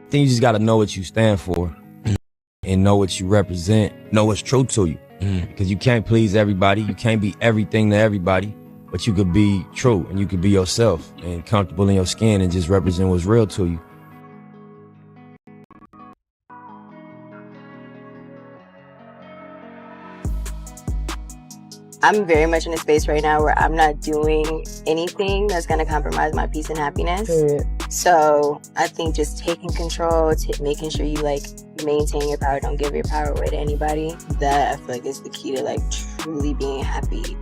I think you just gotta know what you stand for and know what you represent, know what's true to you. Because you can't please everybody, you can't be everything to everybody, but you could be true and you could be yourself and comfortable in your skin and just represent what's real to you. I'm very much in a space right now where I'm not doing anything that's going to compromise my peace and happiness. So I think just taking control, making sure you like maintain your power, don't give your power away to anybody. That I feel like is the key to like truly being happy.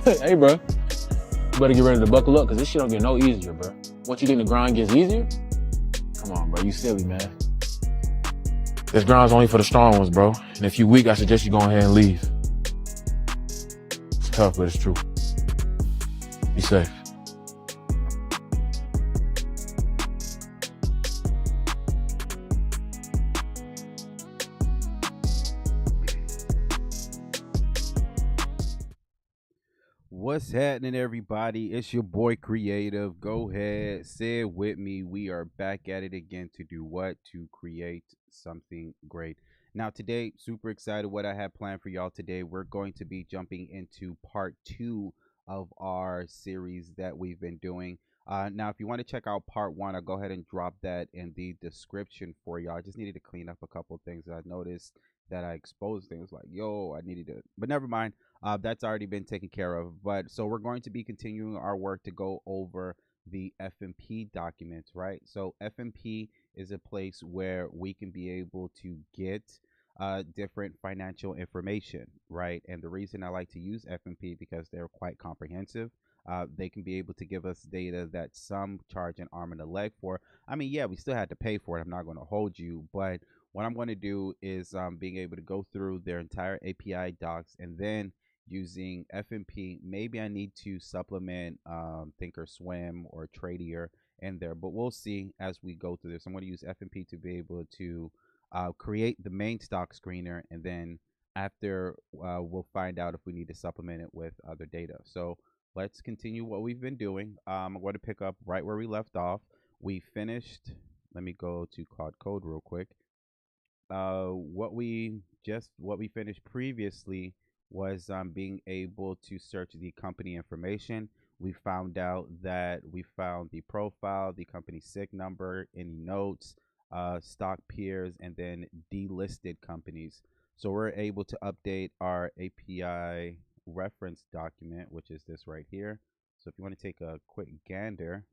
Hey, bro, you better get ready to buckle up because this shit don't get no easier, bro. Once you think the grind gets easier, come on, bro, you silly, man. This grind's only for the strong ones, bro. And if you weak, I suggest you go ahead and leave. It's tough, but it's true. Be safe. What's happening, everybody? It's your boy Creative. Go ahead, say it with me. We are back at it again to do what? To create something great. Now, today, super excited what I have planned for y'all today. We're going to be jumping into part 2 of our series that we've been doing. Now, if you want to check out part 1, I'll go ahead and drop that in the description for y'all. I just needed to clean up a couple things that I noticed that I exposed things like, yo, I needed to, but never mind. That's already been taken care of. But so we're going to be continuing our work to go over the FMP documents, right? So FMP is a place where we can be able to get different financial information, right? And the reason I like to use FMP because they're quite comprehensive. They can be able to give us data that some charge an arm and a leg for. I mean, yeah, we still had to pay for it. I'm not going to hold you, but what I'm going to do is being able to go through their entire API docs and then using FMP. Maybe I need to supplement Thinkorswim or Tradier in there, but we'll see as we go through this. I'm going to use FMP to be able to create the main stock screener, and then after we'll find out if we need to supplement it with other data. So let's continue what we've been doing. I'm going to pick up right where we left off. We finished. Let me go to Claude Code real quick. What we finished previously was being able to search the company information. We found out that we found the profile, the company SIC number, any notes, stock peers, and then delisted companies. So we're able to update our API reference document, which is this right here. So if you want to take a quick gander,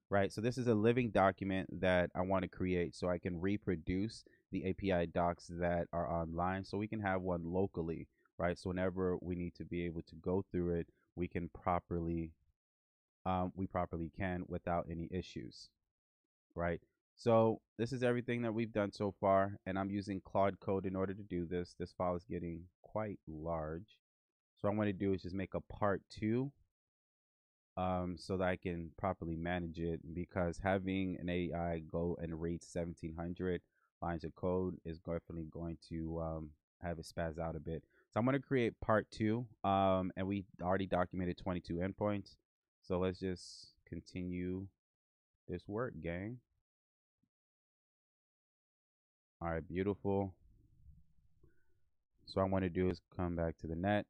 right? So this is a living document that I want to create so I can reproduce the API docs that are online, so we can have one locally, right? So whenever we need to be able to go through it, we can properly can without any issues, right? So this is everything that we've done so far, and I'm using Claude Code in order to do this. This file is getting quite large, so what I'm going to do is just make a part 2 so that I can properly manage it, because having an AI go and read 1700 lines of code is definitely going to have it spaz out a bit. So I'm going to create part 2, and we already documented 22 endpoints. So let's just continue this work, gang. All right, beautiful. So what I want to do is come back to the net.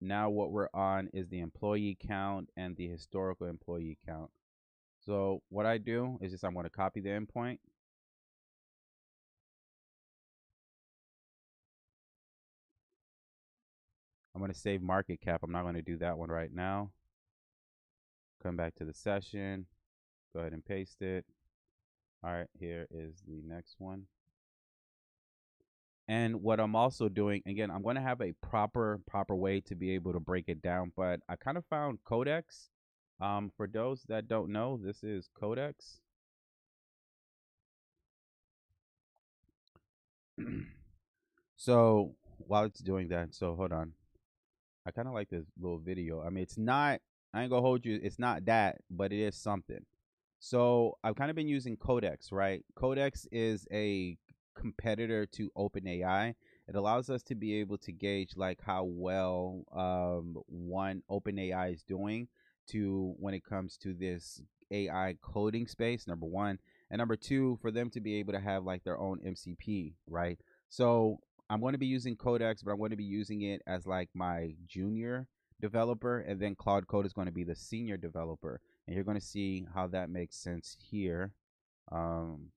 Now what we're on is the employee count and the historical employee count. So what I do is just I'm going to copy the endpoint. I'm going to save market cap. I'm not going to do that one right now. Come back to the session. Go ahead and paste it. All right, here is the next one. And what I'm also doing, again, I'm going to have a proper way to be able to break it down, but I kind of found Codex. For those that don't know, this is Codex. So while it's doing that, so hold on. I kind of like this little video. I mean, it's not, I ain't gonna hold you, it's not that, but it is something. So I've kind of been using Codex, right? Codex is a competitor to OpenAI. it allows us to be able to gauge like how well one OpenAI is doing to when it comes to this AI coding space, number one. And number two, for them to be able to have like their own MCP, right? So I'm going to be using Codex, but I'm going to be using it as like my junior developer, and then Claude Code is going to be the senior developer. And you're going to see how that makes sense here.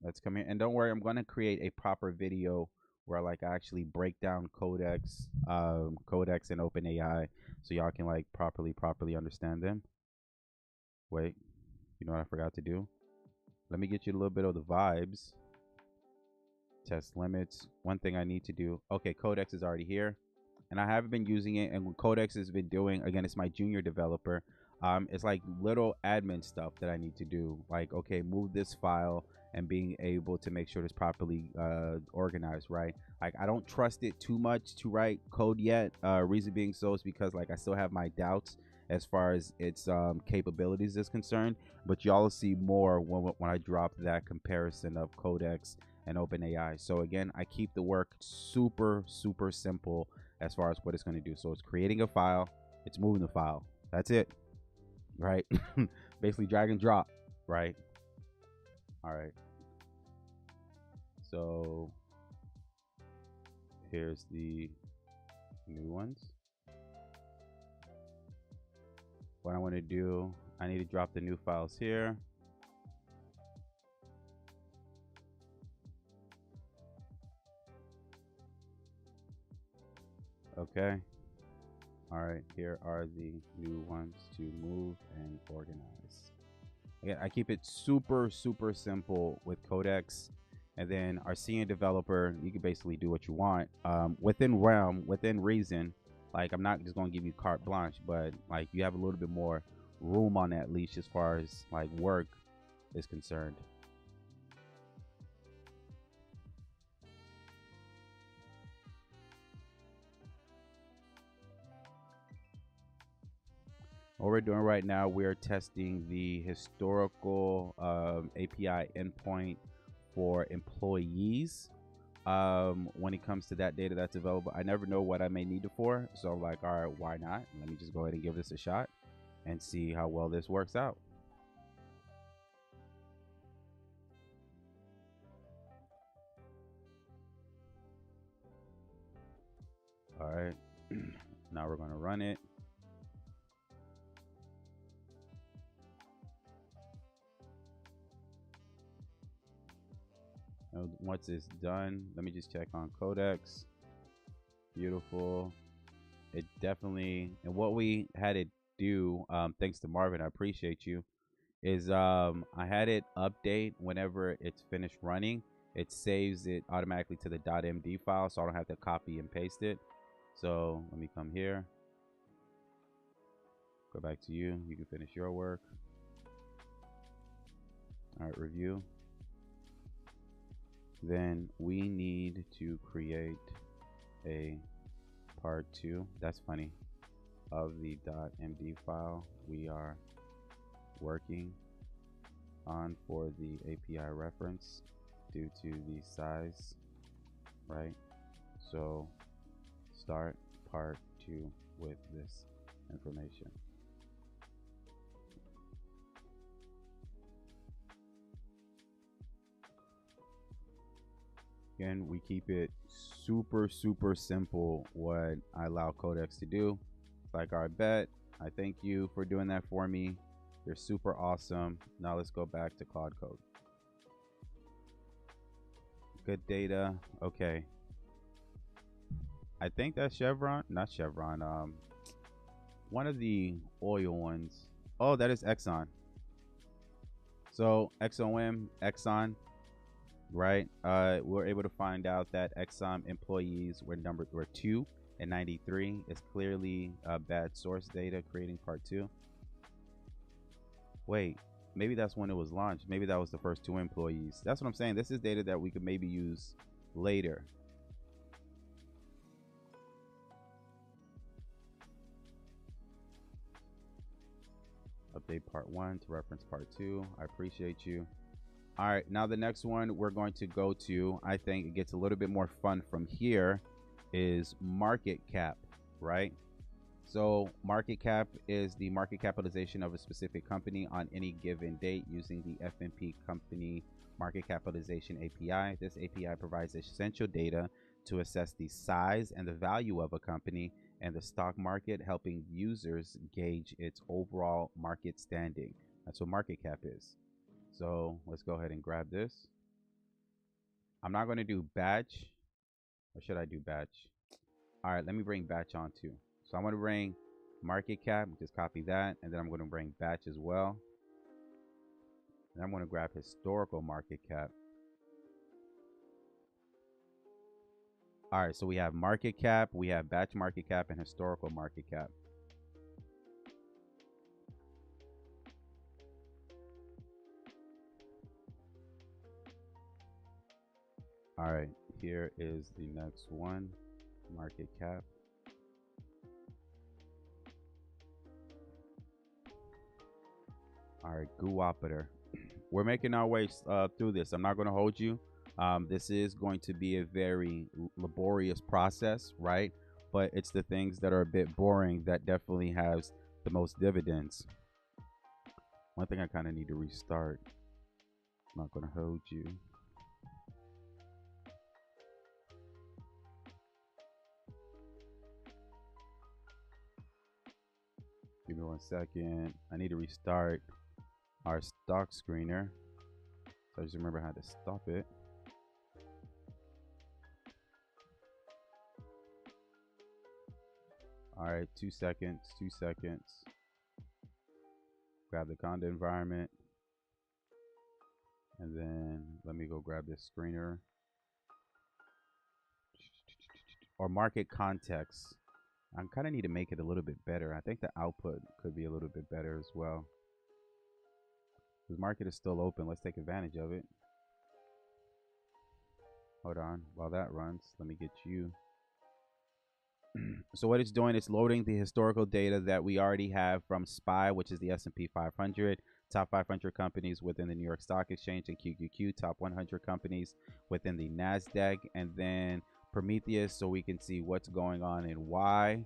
Let's come here, and don't worry, I'm going to create a proper video where like I actually break down Codex, Codex and OpenAI, so y'all can like properly understand them. Wait, you know what I forgot to do? Let me get you a little bit of the vibes. Test limits. One thing I need to do. Okay, Codex is already here, and I haven't been using it. And what Codex has been doing, again, it's my junior developer. It's like little admin stuff that I need to do. Like, okay, move this file and being able to make sure it's properly organized, right? Like, I don't trust it too much to write code yet. Reason being so is because like I still have my doubts as far as its capabilities is concerned. But y'all will see more when I drop that comparison of Codex and OpenAI. So again, I keep the work super simple as far as what it's going to do. So it's creating a file, it's moving the file. That's it, right? Basically drag and drop, right? All right. So here's the new ones. What I want to do, I need to drop the new files here. Okay. All right, here are the new ones to move and organize. Again, I keep it super simple with Codex, and then our senior developer, you can basically do what you want within realm, within reason. Like, I'm not just going to give you carte blanche, but like you have a little bit more room on that leash as far as like work is concerned. What we're doing right now, we're testing the historical API endpoint for employees. When it comes to that data that's available, I never know what I may need it for. So I'm like, all right, why not? Let me just go ahead and give this a shot and see how well this works out. All right, now we're going to run it. Once it's done, let me just check on Codex. Beautiful. It definitely, and what we had it do, thanks to Marvin, I appreciate you, is I had it update whenever it's finished running. It saves it automatically to the .md file, so I don't have to copy and paste it. So let me come here, go back to you. You can finish your work. All right, review. Then we need to create a part 2. That's funny. Of the .md file we are working on for the API reference due to the size, right? So start part 2 with this information. Again, we keep it super simple what I allow Codex to do. It's like, all right, bet, I thank you for doing that for me. You're super awesome. Now let's go back to Claude Code. Good data. Okay. I think that's Chevron. Not Chevron. One of the oil ones. Oh, that is Exxon. So Exxon. Right, we were able to find out that Exxon employees were 2 and 93. It's clearly bad source data creating part 2. Wait, maybe that's when it was launched. Maybe that was the first 2 employees. That's what I'm saying. This is data that we could maybe use later. Update part 1 to reference part 2. I appreciate you. All right, now the next one we're going to go to, I think it gets a little bit more fun from here, is market cap, right? So market cap is the market capitalization of a specific company on any given date using the FMP company market capitalization API. This API provides essential data to assess the size and the value of a company and the stock market, helping users gauge its overall market standing. That's what market cap is. So let's go ahead and grab this. I'm not going to do batch, or should I do batch? All right, let me bring batch on too. So I'm going to bring market cap, just copy that, and then I'm going to bring batch as well. And I'm going to grab historical market cap. All right, so we have market cap, we have batch market cap, and historical market cap. All right, here is the next one, market cap. All right, Guwapiter. We're making our way through this. I'm not going to hold you. This is going to be a very laborious process, right? But it's the things that are a bit boring that definitely has the most dividends. One thing I kind of need to restart. I'm not going to hold you. Give me 1 second. I need to restart our stock screener. So I just remember how to stop it. All right, 2 seconds, 2 seconds. Grab the Conda environment. And then let me go grab this screener. Or market context. I kind of need to make it a little bit better. I think the output could be a little bit better as well. This market is still open. Let's take advantage of it. Hold on. While that runs, let me get you. So what it's doing, it's loading the historical data that we already have from SPY, which is the S&P 500, top 500 companies within the New York Stock Exchange, and QQQ, top 100 companies within the NASDAQ, and then Prometheus, so we can see what's going on in Y,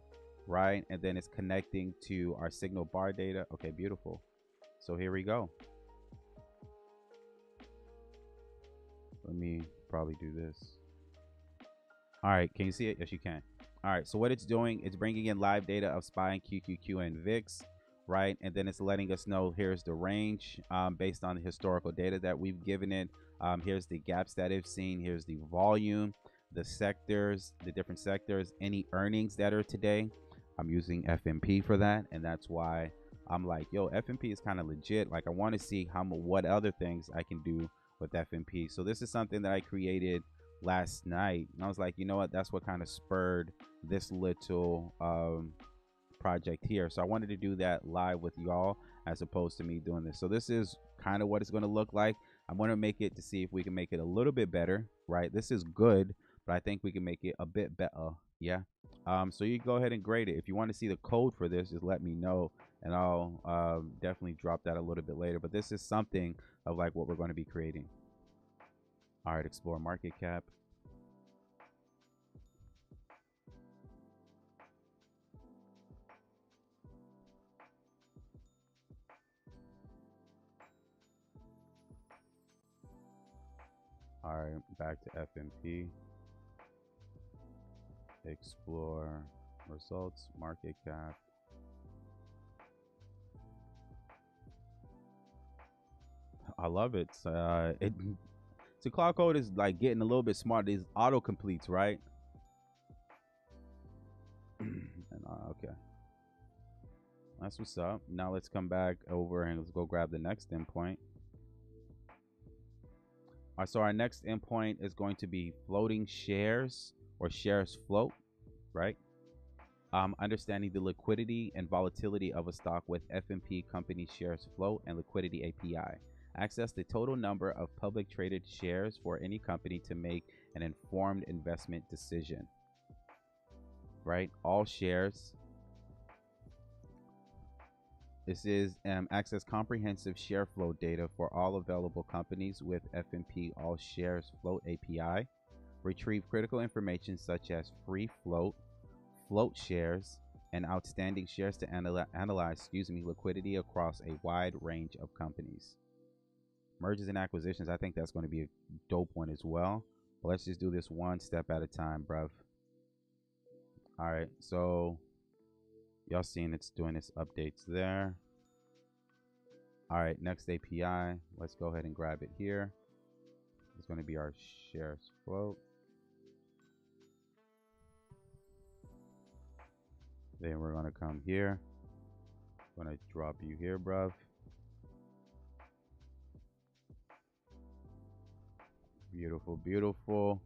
right? And then it's connecting to our signal bar data. Okay, beautiful. So here we go. Let me probably do this. All right, can you see it? Yes, you can. All right, so what it's doing, it's bringing in live data of SPY and QQQ and VIX, right? And then it's letting us know here's the range based on the historical data that we've given it. Here's the gaps that it's seen. Here's the volume, the sectors, the different sectors, any earnings that are today. I'm using FMP for that, and that's why I'm like, yo, FMP is kind of legit. Like, I want to see what other things I can do with FMP. So this is something that I created last night, and I was like, you know what, that's what kind of spurred this little project here. So I wanted to do that live with y'all as opposed to me doing this. So this is kind of what it's going to look like. I'm going to make it to see if we can make it a little bit better, right? This is good, but I think we can make it a bit better. Yeah. So you go ahead and grade it. If you want to see the code for this, just let me know, and I'll definitely drop that a little bit later. But this is something of like what we're going to be creating. All right, explore market cap. All right, back to FMP. Explore results, market cap. I love it. So Cloud Code is like getting a little bit smart. These auto completes, right? And, okay, that's what's up. Now let's come back over and let's go grab the next endpoint. All right, so our next endpoint is going to be floating shares or shares float, right? Understanding the liquidity and volatility of a stock with FMP company shares float and liquidity API. Access the total number of public traded shares for any company to make an informed investment decision, right? All shares. This is access comprehensive share flow data for all available companies with FMP all shares float API, Retrieve critical information such as free float, float shares, and outstanding shares to analyze liquidity across a wide range of companies. Mergers and acquisitions, I think that's going to be a dope one as well. But let's just do this one step at a time, bruv. All right, so y'all seeing it's doing its updates there. All right, next API. Let's go ahead and grab it here. It's going to be our shares float. Then we're going to come here. I'm going to drop you here, bruv. Beautiful, beautiful.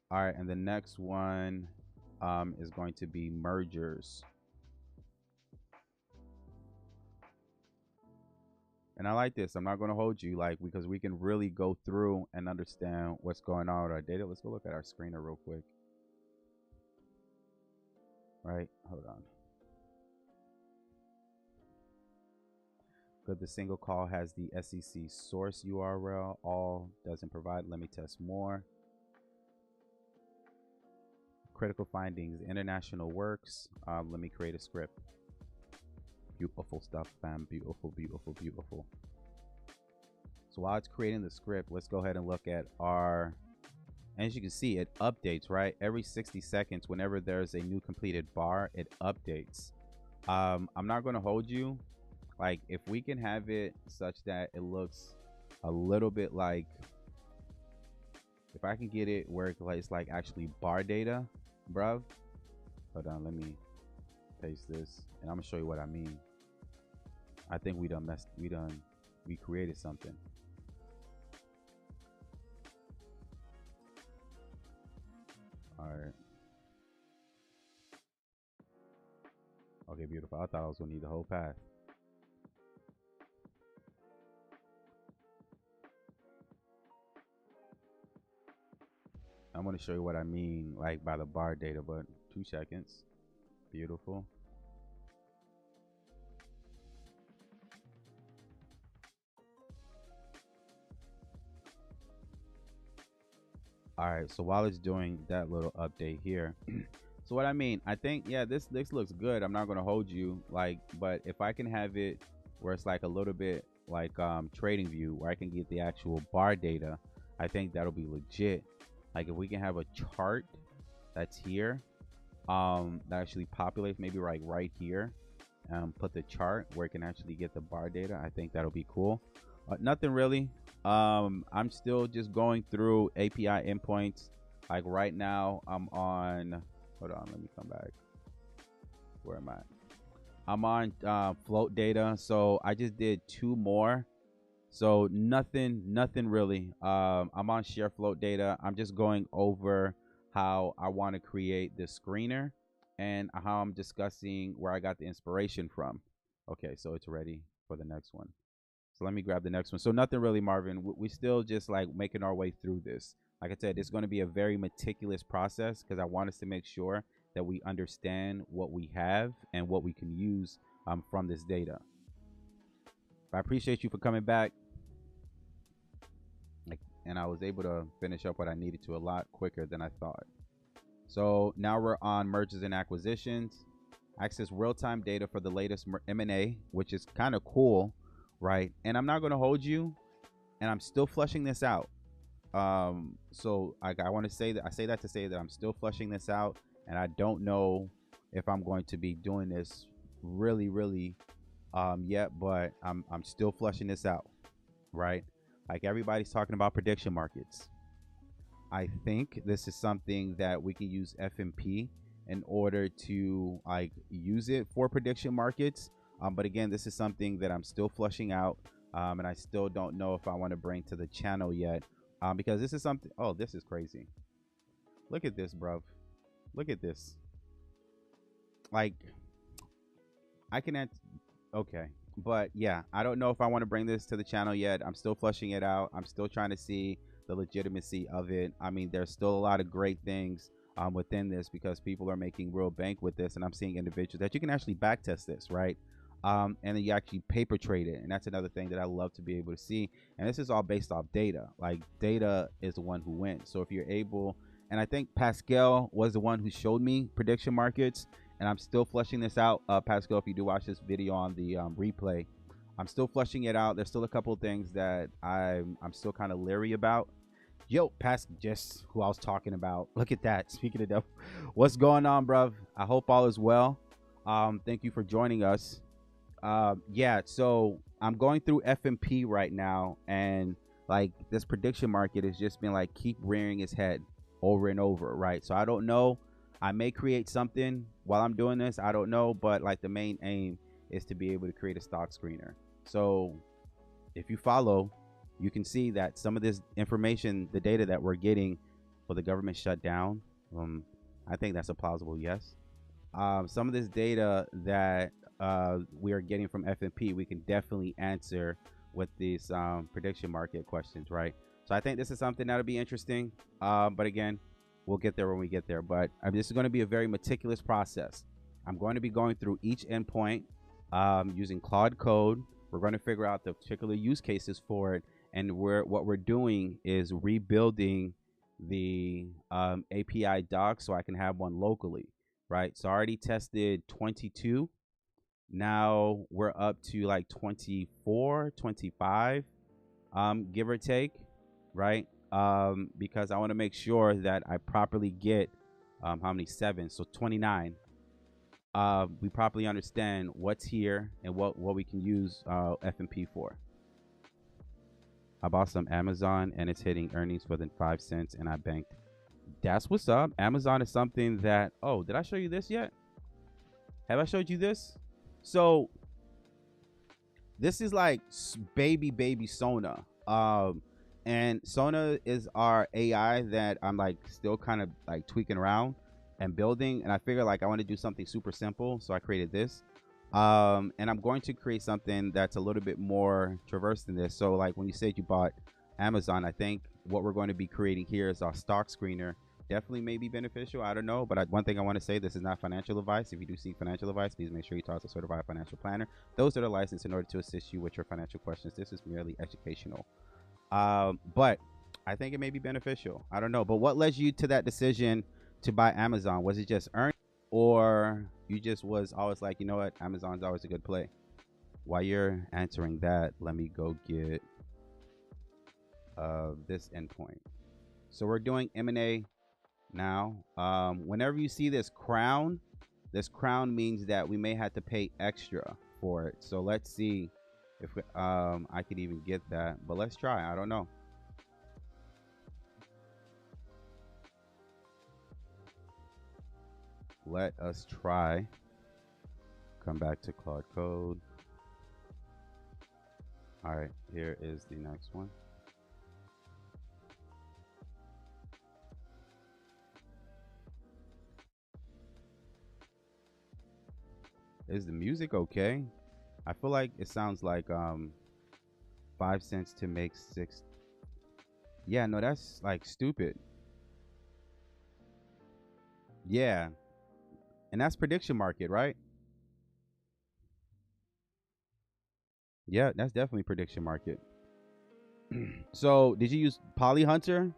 All right, and the next one is going to be mergers. And I like this. I'm not going to hold you, like, because we can really go through and understand what's going on with our data. Let's go look at our screener real quick. Right, hold on. Good, the single call has the SEC source URL. All doesn't provide. Let me test more. Critical findings, international works. Let me create a script. Beautiful stuff, fam. Beautiful, beautiful, beautiful. So while it's creating the script, let's go ahead and look at our, and as you can see, it updates, right? Every 60 seconds, whenever there's a new completed bar, it updates. I'm not going to hold you. Like, if we can have it such that it looks a little bit like, if I can get it where it's like actually bar data, bruv. Hold on, let me paste this, and I'm gonna show you what I mean. I think we created something. All right. Okay, beautiful. I thought I was gonna need the whole path. I'm going to show you what I mean, like, by the bar data, but 2 seconds. Beautiful. All right, so while it's doing that little update here, so what I mean, I think, yeah, this looks good. I'm not going to hold you, like, but if I can have it where it's like a little bit like trading view where I can get the actual bar data, I think that'll be legit. Like, if we can have a chart that's here, that actually populates maybe right here, put the chart where it can actually get the bar data, I think that'll be cool. Nothing really. I'm still just going through API endpoints. Like right now, I'm on, hold on, let me come back. Where am I? I'm on float data. So I just did 2 more. So nothing really. I'm on share float data. I'm just going over how I want to create the screener and how I'm discussing where I got the inspiration from. Okay, so it's ready for the next one. So let me grab the next one. So nothing really, Marvin. We still just like making our way through this. Like I said, it's going to be a very meticulous process because I want us to make sure that we understand what we have and what we can use from this data. I appreciate you for coming back. And I was able to finish up what I needed to a lot quicker than I thought. So now we're on mergers and acquisitions. Access real-time data for the latest M&A, which is kind of cool, right? And I'm not going to hold you, and I'm still flushing this out. So I want to say that, I say that to say that I'm still flushing this out, and I don't know if I'm going to be doing this really yet, but I'm still flushing this out, right? Like everybody's talking about prediction markets. I think this is something that we can use FMP in order to like use it for prediction markets. But again, this is something that I'm still flushing out, and I still don't know if I want to bring to the channel yet, because this is something. Oh, this is crazy. Look at this, bro. Look at this. Like, I can. Okay. But yeah, I don't know if I want to bring this to the channel yet. I'm still flushing it out. I'm still trying to see the legitimacy of it. I mean, there's still a lot of great things within this because people are making real bank with this, and I'm seeing individuals that you can actually backtest this, right? and then you actually paper trade it. And that's another thing that I love to be able to see. And this is all based off data. Like, data is the one who wins. So if you're able, and I think Pascal was the one who showed me prediction markets, and I'm still fleshing this out. Pascal, if you do watch this video on the replay, I'm still fleshing it out. There's still a couple of things that I'm still kind of leery about. Yo, just who I was talking about. Look at that. Speaking of devil, what's going on, bruv? I hope all is well. Thank you for joining us. Yeah, so I'm going through FMP right now, and like this prediction market has just been like keep rearing its head over and over, right? So I don't know. I may create something while I'm doing this. I don't know, but like the main aim is to be able to create a stock screener. So if you follow, you can see that some of this information, the data that we're getting for the government shutdown, I think that's a plausible yes. Some of this data that we are getting from FMP, we can definitely answer with these prediction market questions, right? So I think this is something that'll be interesting. But again, we'll get there when we get there. But this is going to be a very meticulous process. I'm going to be going through each endpoint using Claude code. We're going to figure out the particular use cases for it. And what we're doing is rebuilding the API doc so I can have one locally, right? So I already tested 22. Now we're up to like 24, 25, give or take, right? Because I want to make sure that I properly get how many 7, so 29. We properly understand what's here and what we can use FMP for. I bought some Amazon and it's hitting earnings within 5 cents and I banked. That's what's up. Amazon is something that, oh, did I show you this yet? Have I showed you this? So this is like baby Sona. And Sona is our AI that I'm like still kind of like tweaking around and building. And I figure like I want to do something super simple. So I created this. And I'm going to create something that's a little bit more traverse than this. So like when you said you bought Amazon, I think what we're going to be creating here is our stock screener. Definitely may be beneficial. I don't know. But one thing I want to say, this is not financial advice. If you do seek financial advice, please make sure you talk to a certified financial planner. Those that are licensed in order to assist you with your financial questions. This is merely educational. But I think it may be beneficial. I don't know. But what led you to that decision to buy Amazon? Was it just earning, or you just was always like, you know what, Amazon's always a good play? While you're answering that, let me go get this endpoint. So we're doing M&A now. Whenever you see this crown means that we may have to pay extra for it. So let's see if I could even get that, but let's try. I don't know. Let us try. Come back to Claude code. All right, here is the next one. Is the music okay? I feel like it sounds like 5 cents to make 6. Yeah, no, that's like stupid. Yeah. And that's prediction market, right? Yeah, that's definitely prediction market. So did you use Poly Hunter?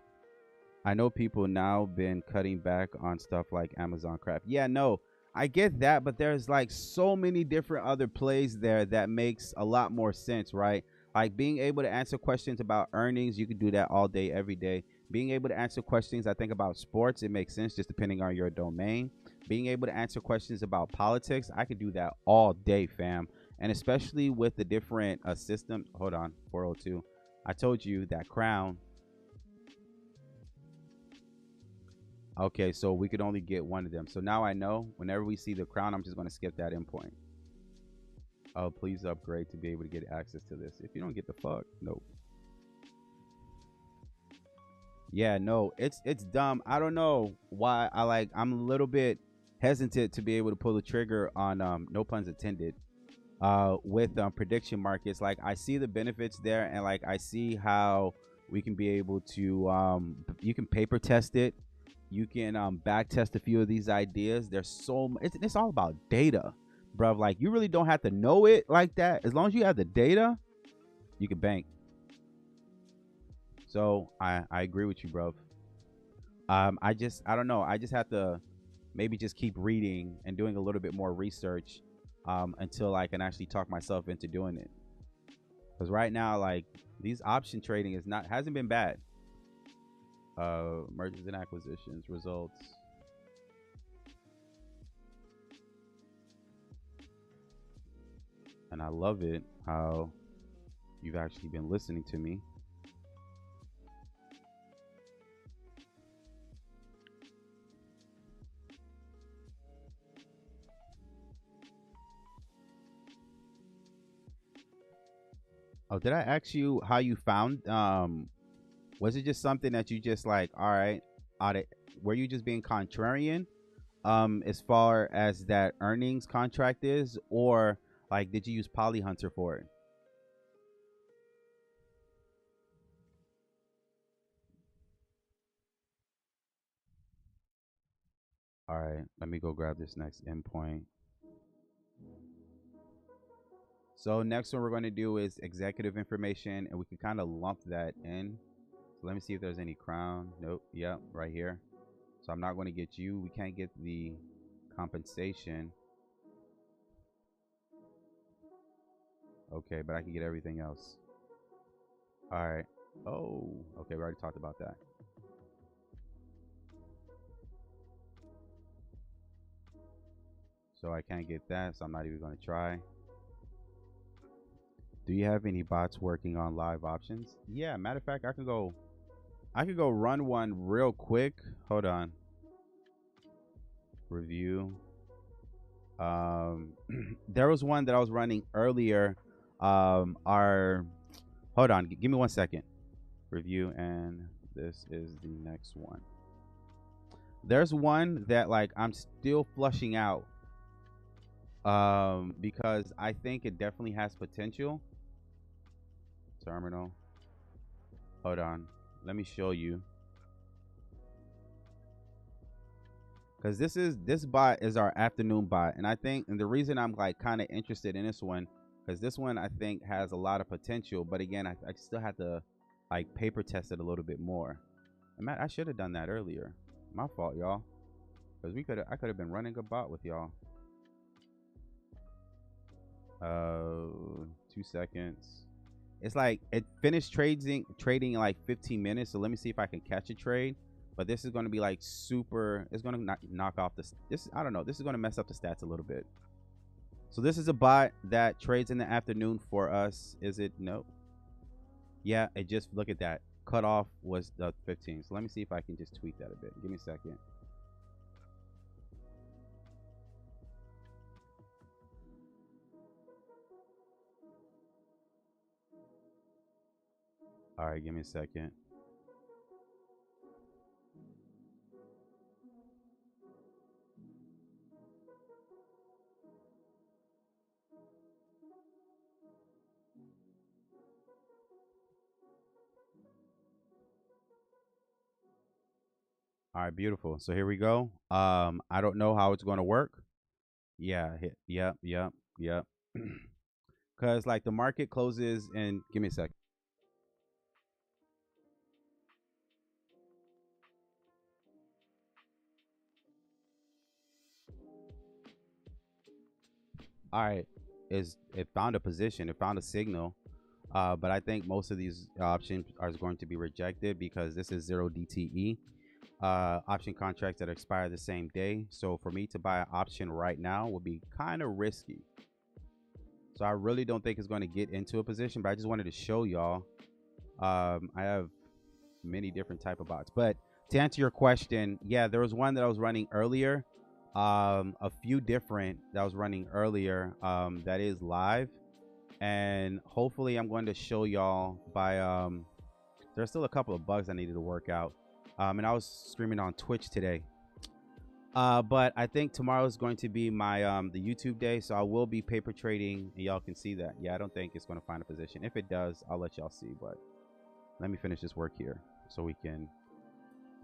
I know people now been cutting back on stuff like Amazon crap. Yeah, no, I get that, but there's like so many different other plays there that makes a lot more sense, right? Like being able to answer questions about earnings, you can do that all day, every day. Being able to answer questions, I think about sports, it makes sense just depending on your domain. Being able to answer questions about politics, I could do that all day, fam. And especially with the different systems. Hold on, 402. I told you that crown. Okay, so we could only get one of them. So now I know whenever we see the crown, I'm just going to skip that endpoint. Oh, please upgrade to be able to get access to this. If you don't get the fuck, nope. Yeah, no, it's dumb. I don't know why I'm a little bit hesitant to be able to pull the trigger on no puns intended with prediction markets. Like I see the benefits there, and like I see how we can be able to you can paper test it, you can back test a few of these ideas. There's so it's all about data. bruv, like you really don't have to know it like that. As long as you have the data, you can bank. So I agree with you, bruv. I don't know. I just have to maybe just keep reading and doing a little bit more research until I can actually talk myself into doing it. Because right now, like these option trading hasn't been bad. Mergers and acquisitions results. And I love it how you've actually been listening to me. Oh, did I ask you how you found? Was it just something that you just like, all right, were you just being contrarian, as far as that earnings contract is, or like did you use Poly Hunter for it? All right, let me go grab this next endpoint. So next one we're going to do is executive information, and we can kind of lump that in. So let me see if there's any crown. Nope. Yep, right here. So I'm not going to get you. We can't get the compensation. Okay, but I can get everything else. All right. Oh, okay. We already talked about that. So I can't get that, so I'm not even going to try. Do you have any bots working on live options? Yeah, matter of fact, I could go run one real quick. Hold on. Review. There was one that I was running earlier. Hold on, give me 1 second. Review, and this is the next one. There's one that like I'm still flushing out. Because I think it definitely has potential. Terminal. Hold on. Let me show you. Because this bot is our afternoon bot. And I think, and the reason I'm like kind of interested in this one, because this one I think has a lot of potential. But again, I still have to like paper test it a little bit more. I should have done that earlier. My fault, y'all. Because I could have been running a bot with y'all. 2 seconds. It's like it finished trading in like 15 minutes. So let me see if I can catch a trade. But this is going to be like super. It's going to knock off this. I don't know. This is going to mess up the stats a little bit. So this is a bot that trades in the afternoon for us. Is it? Nope. Yeah, it just, look at that. Cutoff was the 15. So let me see if I can just tweak that a bit. Give me a second. All right, give me a second. All right, beautiful. So here we go. I don't know how it's going to work. Yeah, yep. Because like the market closes in, give me a second. All right, it found a position, it found a signal, but I think most of these options are going to be rejected because this is 0 DTE option contracts that expire the same day. So for me to buy an option right now would be kind of risky. So I really don't think it's going to get into a position, but I just wanted to show y'all. I have many different type of bots, but to answer your question, yeah, there was one that I was running earlier. A few different that I was running earlier that is live, and hopefully I'm going to show y'all by there's still a couple of bugs I needed to work out, and I was streaming on Twitch today, but I think tomorrow is going to be my the YouTube day, so I will be paper trading and y'all can see that. Yeah, I don't think it's going to find a position. If it does, I'll let y'all see, but let me finish this work here so we can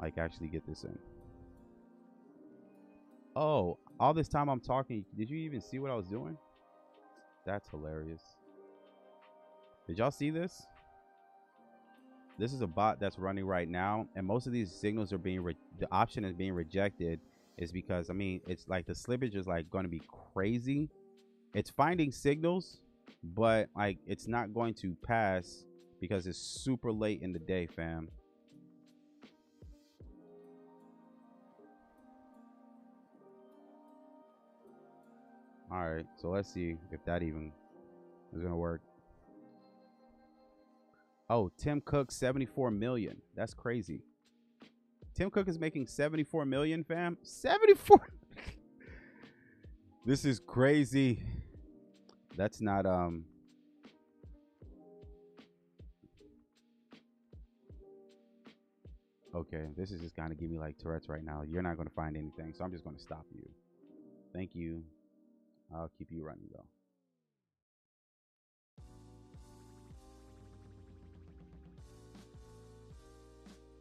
like actually get this in. Oh, All this time I'm talking, did you even see what I was doing? That's hilarious. Did y'all see this? This is a bot that's running right now, and most of these signals are being the option is being rejected is because, I mean, it's like the slippage is like going to be crazy. It's finding signals, but like it's not going to pass because it's super late in the day, fam. All right, so let's see if that even is gonna work. Oh, Tim Cook, 74 million. That's crazy. Tim Cook is making 74 million, fam. 74. This is crazy. That's not okay, this is just gonna give me like Tourette's right now. You're not gonna find anything, so I'm just gonna stop you. Thank you. I'll keep you running though.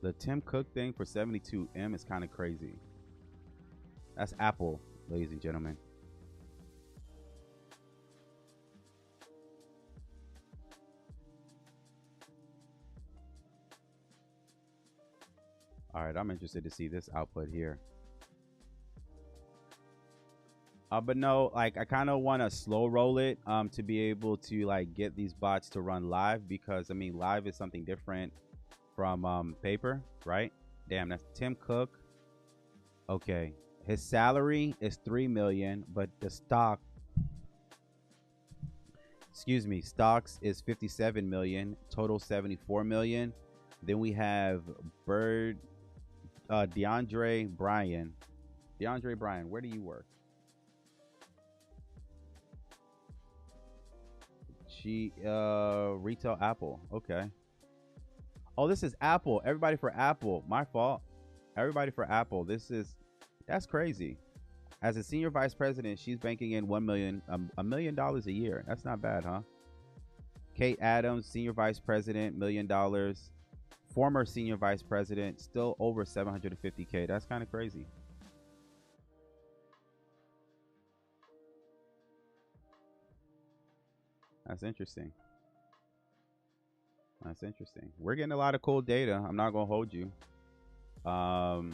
The Tim Cook thing for 72M is kind of crazy. That's Apple, ladies and gentlemen. All right, I'm interested to see this output here. But no, like I kind of want to slow roll it to be able to like get these bots to run live, because I mean live is something different from paper, right? Damn, that's Tim Cook. Okay, his salary is 3 million, but the stocks is 57 million, total 74 million. Then we have DeAndre Bryan. DeAndre Bryan, where do you work? Retail Apple. Okay. Oh, this is Apple. Everybody for Apple. My fault. Everybody for Apple. That's crazy. As a senior vice president, she's banking in $1 million a year. That's not bad, huh? Kate Adams, senior vice president, $1 million. Former senior vice president, still over 750K. That's kind of crazy. That's interesting. That's interesting. We're getting a lot of cool data. I'm not gonna hold you. I'll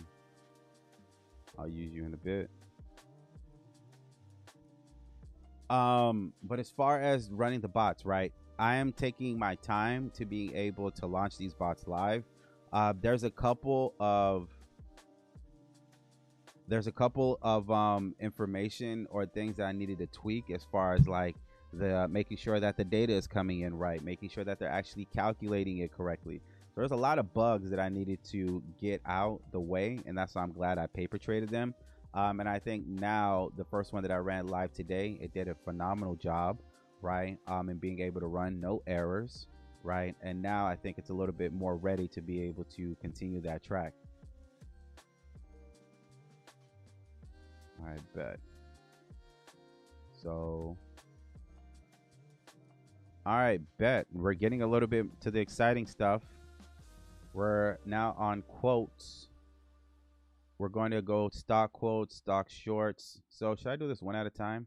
use you in a bit. But as far as running the bots, right? I am taking my time to be able to launch these bots live. There's a couple of information or things that I needed to tweak as far as like the making sure that the data is coming in right, making sure that they're actually calculating it correctly. So there's a lot of bugs that I needed to get out the way, and that's why I'm glad I paper traded them. And I think now the first one that I ran live today, it did a phenomenal job, right? And being able to run no errors, right? And now I think it's a little bit more ready to be able to continue that track. I bet. So, all right, bet. We're getting a little bit to the exciting stuff. We're now on quotes. We're going to go stock quotes, stock shorts. So should I do this one at a time?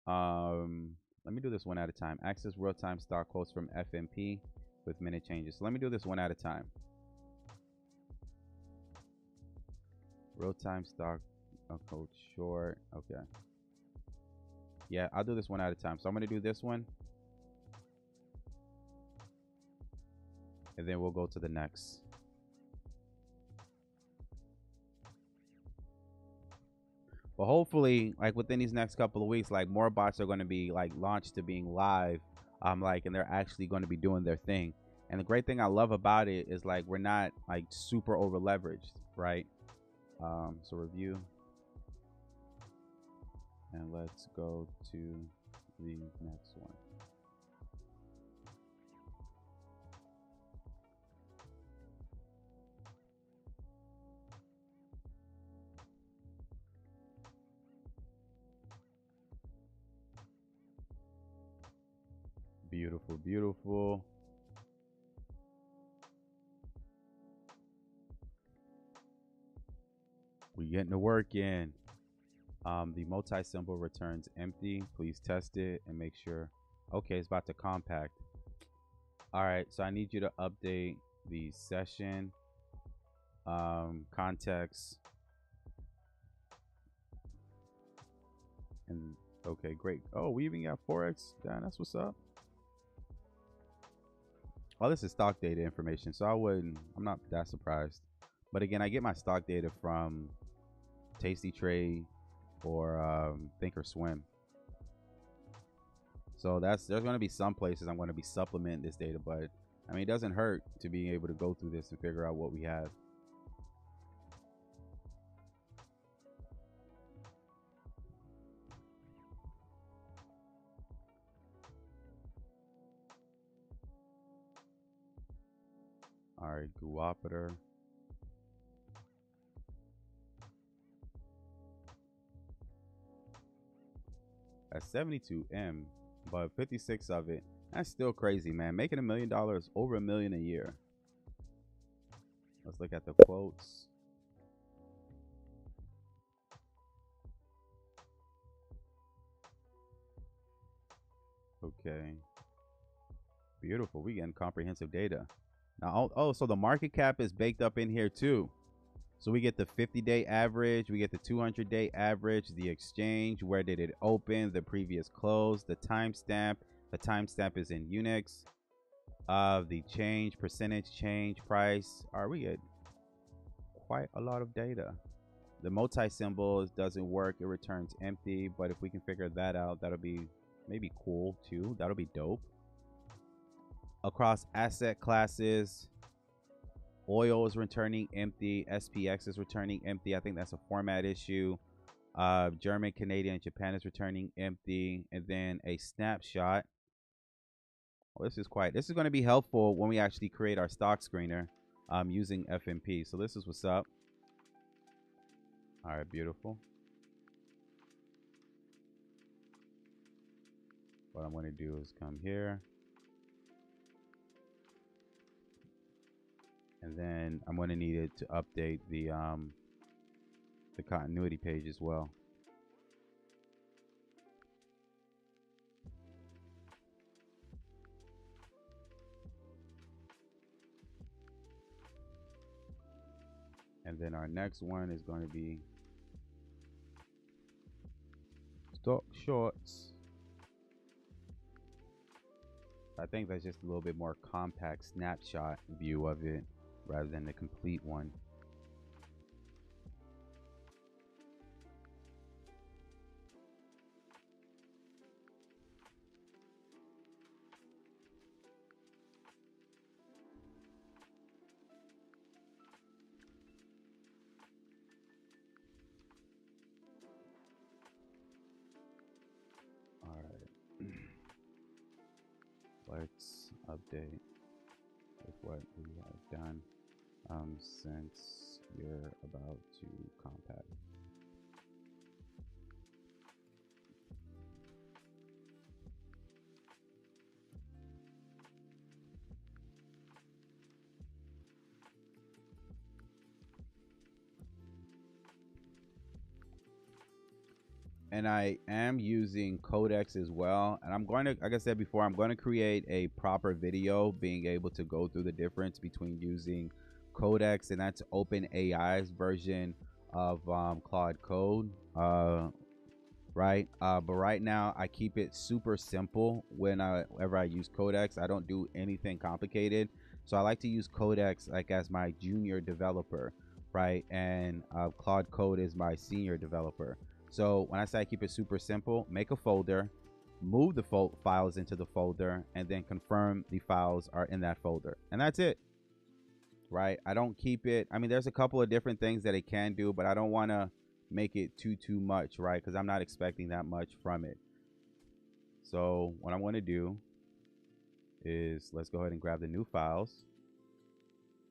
Let me do this one at a time. Access real-time stock quotes from FMP with minute changes. So let me do this one at a time. Real-time stock quote short. Okay. Yeah, I'll do this one at a time. So I'm going to do this one. And then we'll go to the next. But hopefully, like within these next couple of weeks, like more bots are going to be like launched to being live, like, and they're actually going to be doing their thing. And the great thing I love about it is like we're not like super over leveraged, right? So review, and let's go to the next one. Beautiful, beautiful. We getting to work in. The multi-symbol returns empty. Please test it and make sure. Okay, it's about to compact. All right, so I need you to update the session context. And okay, great. Oh, we even got 4x. Damn, that's what's up. Well, this is stock data information, so I'm not that surprised. But again, I get my stock data from Tasty Trade or Thinkorswim. So there's going to be some places I'm going to be supplementing this data, but I mean, it doesn't hurt to be able to go through this and figure out what we have. All right, Guopiter. At 72M, but 56 of it. That's still crazy, man. Making $1 million, over $1 million a year. Let's look at the quotes. Okay. Beautiful. We getting comprehensive data. Now, oh, so the market cap is baked up in here too. So we get the 50-day average, we get the 200-day average, the exchange, where did it open, the previous close, the timestamp. The timestamp is in Unix. The change, percentage change, price. We get quite a lot of data. The multi-symbols doesn't work. It returns empty. But if we can figure that out, that'll be maybe cool too. That'll be dope. Across asset classes, oil is returning empty. SPX is returning empty. I think that's a format issue. German, Canadian, Japan is returning empty. And then a snapshot. Well, this is going to be helpful when we actually create our stock screener using FMP. So this is what's up. All right, beautiful. What I'm going to do is come here. And then I'm going to need it to update the continuity page as well. And then our next one is going to be stock shorts. I think that's just a little bit more compact snapshot view of it rather than the complete one. All right. Let's update with what we have done since you're about to compact. And I am using Codex as well. And I'm going to, like I said before, I'm going to create a proper video being able to go through the difference between using Codex, and that's OpenAI's version of Claude Code, right? But right now I keep it super simple whenever I use Codex. I don't do anything complicated. So I like to use Codex like as my junior developer, right? And Claude Code is my senior developer. So when I say I keep it super simple, make a folder, move the files into the folder, and then confirm the files are in that folder. And that's it, right? I don't keep it. I mean, there's a couple of different things that it can do, but I don't want to make it too much, right? Because I'm not expecting that much from it. So what I'm going to do is let's go ahead and grab the new files.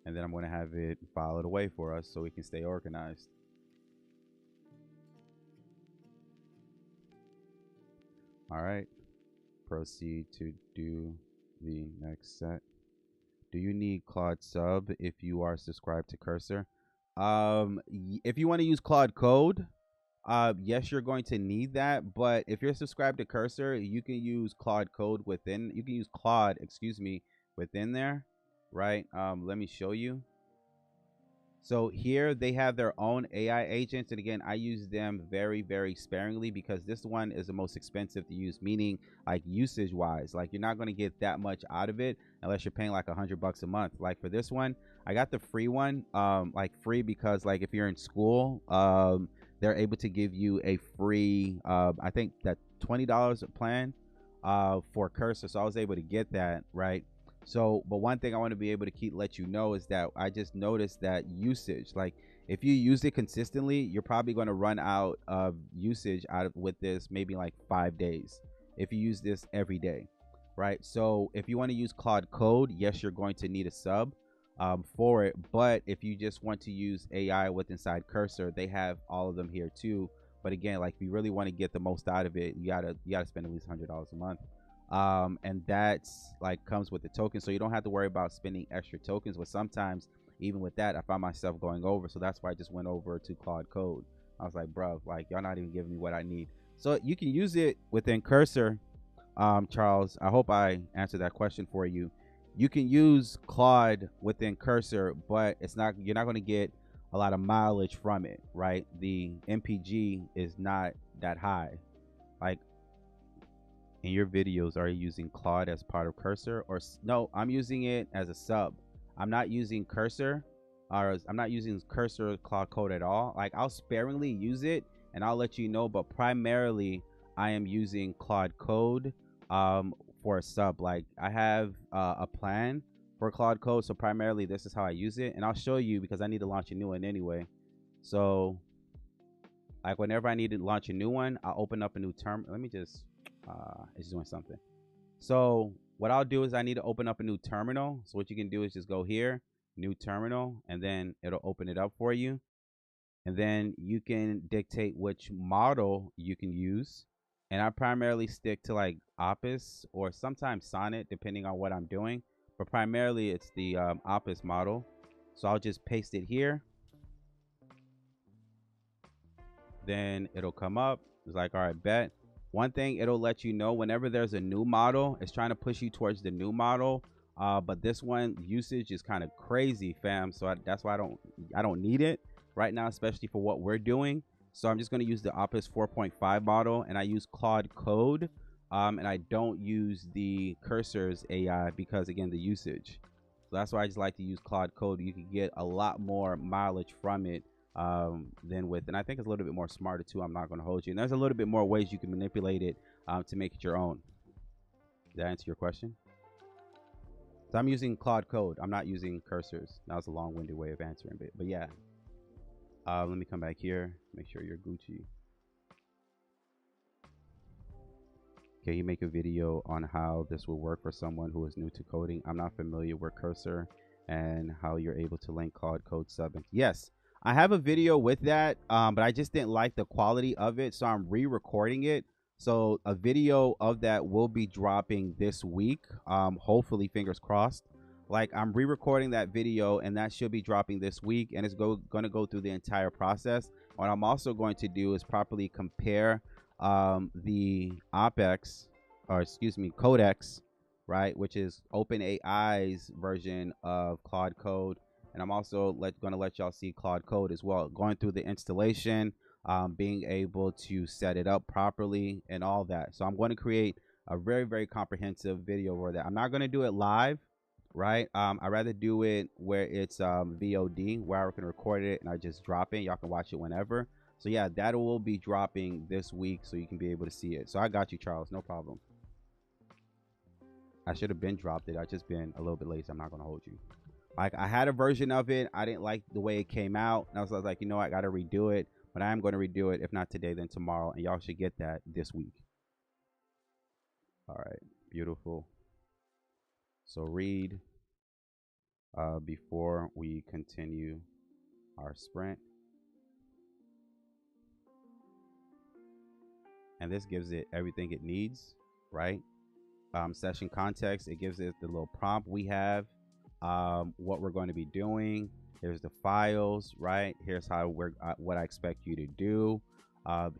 And then I'm going to have it file it away for us so we can stay organized. All right, proceed to do the next set. Do you need Claude Sub if you are subscribed to Cursor? If you want to use Claude Code, Yes, you're going to need that, but if you're subscribed to Cursor, you can use Claude code within. You can use Claude, excuse me, within there, right? Let me show you. So here they have their own AI agents. And again, I use them very, very sparingly because this one is the most expensive to use, meaning like usage wise, like you're not going to get that much out of it unless you're paying like $100 a month. Like for this one, I got the free one, like free because like if you're in school, they're able to give you a free, I think that $20 plan for Cursor. So I was able to get that, right? So, but one thing I want to be able to let you know is that I just noticed that usage, like if you use it consistently, you're probably going to run out of usage with this maybe like 5 days if you use this every day, right? So if you want to use Claude Code, yes, you're going to need a sub for it. But if you just want to use AI with inside Cursor, they have all of them here too. But again, like if you really want to get the most out of it, you gotta spend at least $100 a month. And that's like comes with the token, so you don't have to worry about spending extra tokens. But sometimes even with that, I find myself going over, so that's why I just went over to Claude Code. I was like, bro, like y'all not even giving me what I need. So you can use it within Cursor. Charles, I hope I answered that question for you. You can use Claude within Cursor, but you're not going to get a lot of mileage from it, right? The MPG is not that high. Like in your videos, are you using Claude as part of Cursor? Or no, I'm using it as a sub. I'm not using Cursor, or I'm not using Cursor Claude Code at all. Like I'll sparingly use it and I'll let you know, but primarily I am using Claude Code for a sub. Like I have a plan for Claude Code, so primarily this is how I use it, and I'll show you because I need to launch a new one anyway. So like whenever I need to launch a new one, I'll open up a new term. Let me just it's doing something. So what I'll do is I need to open up a new terminal. So what you can do is just go here, new terminal, and then it'll open it up for you. And then you can dictate which model you can use. And I primarily stick to like Opus or sometimes Sonnet, depending on what I'm doing. But primarily it's the Opus model. So I'll just paste it here. Then it'll come up. It's like, all right, bet. One thing it'll let you know whenever there's a new model, it's trying to push you towards the new model. But this one usage is kind of crazy, fam. So that's why I don't need it right now, especially for what we're doing. So I'm just going to use the Opus 4.5 model, and I use Claude Code. And I don't use the Cursor's AI because again, the usage. So that's why I just like to use Claude Code. You can get a lot more mileage from it than with, and I think it's a little bit more smarter too. I'm not going to hold you, and there's a little bit more ways you can manipulate it to make it your own. Did that answer your question? So I'm using Claude Code. I'm not using Cursors. That was a long-winded way of answering it, but yeah. Let me come back here, make sure you're Gucci. Can you make a video on how this will work for someone who is new to coding? I'm not familiar with Cursor and how you're able to link Claude Code sub. Yes, I have a video with that, but I just didn't like the quality of it, so I'm re-recording it. So a video of that will be dropping this week, hopefully, fingers crossed. Like I'm re-recording that video, and that should be dropping this week, and it's going to go through the entire process. What I'm also going to do is properly compare the OPEX, or excuse me, Codex, right, which is OpenAI's version of Claude Code. And I'm also going to let y'all see Claude Code as well, going through the installation, being able to set it up properly and all that. So I'm going to create a very, very comprehensive video for that. I'm not going to do it live, right? I'd rather do it where it's VOD, where I can record it and I just drop it. Y'all can watch it whenever. So yeah, that will be dropping this week so you can be able to see it. So I got you, Charles, no problem. I should have been dropped it. I just been a little bit late, so I'm not going to hold you. Like I had a version of it. I didn't like the way it came out. And I was like, you know, I got to redo it. But I am going to redo it. If not today, then tomorrow. And y'all should get that this week. All right. Beautiful. So read before we continue our sprint. And this gives it everything it needs, right? Session context. It gives it the little prompt we have. What we're going to be doing. Here's the files, right? Here's how what I expect you to do.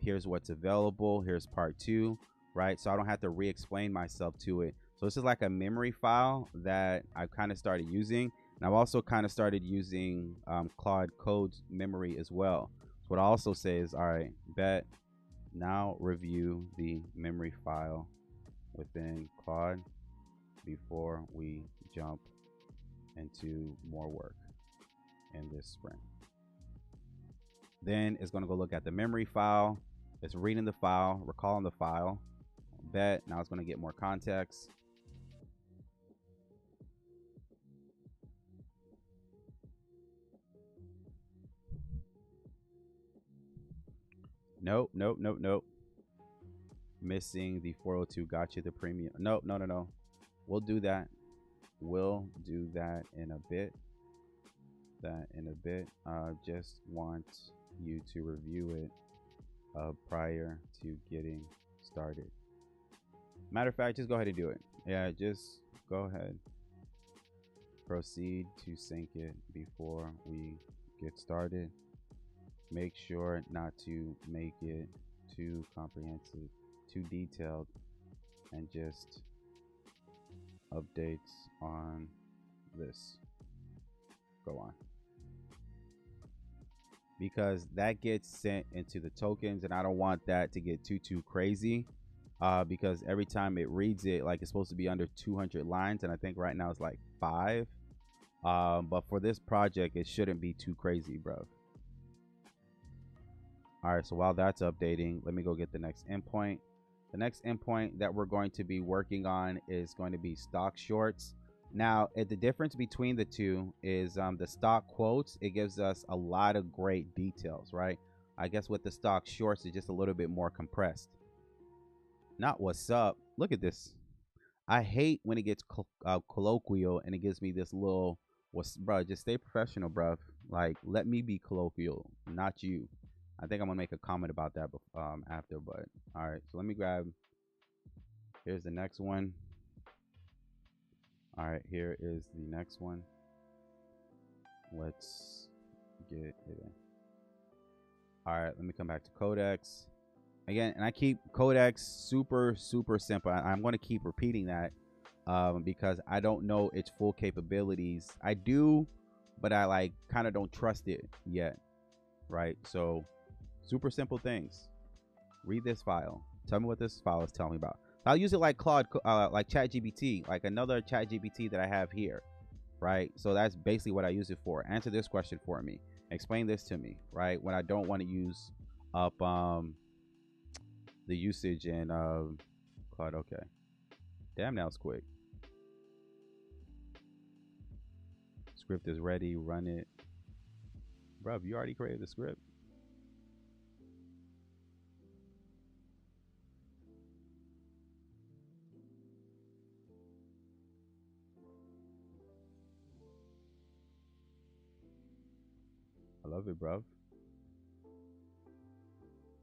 Here's what's available. Here's part 2, right? So I don't have to re-explain myself to it. So this is like a memory file that I've kind of started using. And I've also kind of started using Claude Code's memory as well. So what I also say is, all right, bet, now review the memory file within Claude before we jump into more work in this sprint. Then it's going to go look at the memory file. It's reading the file, recalling the file. Bet, now it's going to get more context. Nope. Missing the 402 gotcha, the premium. Nope, no. We'll do that. We'll do that in a bit. Just want you to review it prior to getting started. Matter of fact, just go ahead and do it. Yeah, just go ahead. Proceed to sync it before we get started. Make sure not to make it too comprehensive, too detailed, and just updates on this. Go on. Because that gets sent into the tokens, and I don't want that to get too crazy. Because every time it reads it, like, it's supposed to be under 200 lines, and I think right now it's like 5. But for this project, it shouldn't be too crazy, bro. All right, so while that's updating, let me go get the next endpoint. The next endpoint that we're going to be working on is going to be stock shorts. Now, the difference between the two is the stock quotes, it gives us a lot of great details, right? I guess with the stock shorts, it's just a little bit more compressed. Not what's up. Look at this. I hate when it gets colloquial and it gives me this little, bro, just stay professional, bro. Like, let me be colloquial, not you. I think I'm gonna make a comment about that after, but all right. So let me grab. Here's the next one. All right, here is the next one. Let's get it in. All right, let me come back to Codex again, and I keep Codex super simple. I'm going to keep repeating that because I don't know its full capabilities. I do, but I like kind of don't trust it yet, right? So super simple things. Read this file. Tell me what this file is telling me about. I'll use it like Claude, like ChatGPT, like another ChatGPT that I have here, right? So that's basically what I use it for. Answer this question for me. Explain this to me, right? When I don't want to use up the usage in Claude. Okay. Damn, that was quick. Script is ready. Run it. Bro, you already created the script. I love it, bro.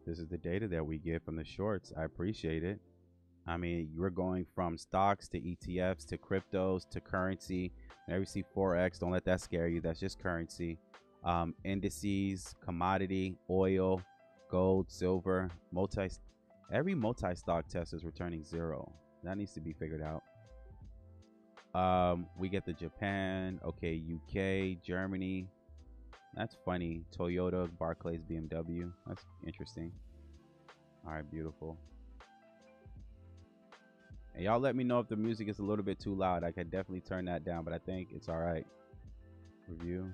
This is the data that we get from the shorts. I appreciate it. I mean, you're going from stocks to ETFs to cryptos to currency. Whenever you see Forex, don't let that scare you. That's just currency. Indices, commodity, oil, gold, silver, every multi-stock test is returning 0. That needs to be figured out. We get the Japan, okay, UK, Germany. That's funny. Toyota, Barclays, BMW. That's interesting. All right, beautiful. And y'all let me know if the music is a little bit too loud. I can definitely turn that down, but I think it's all right. Review.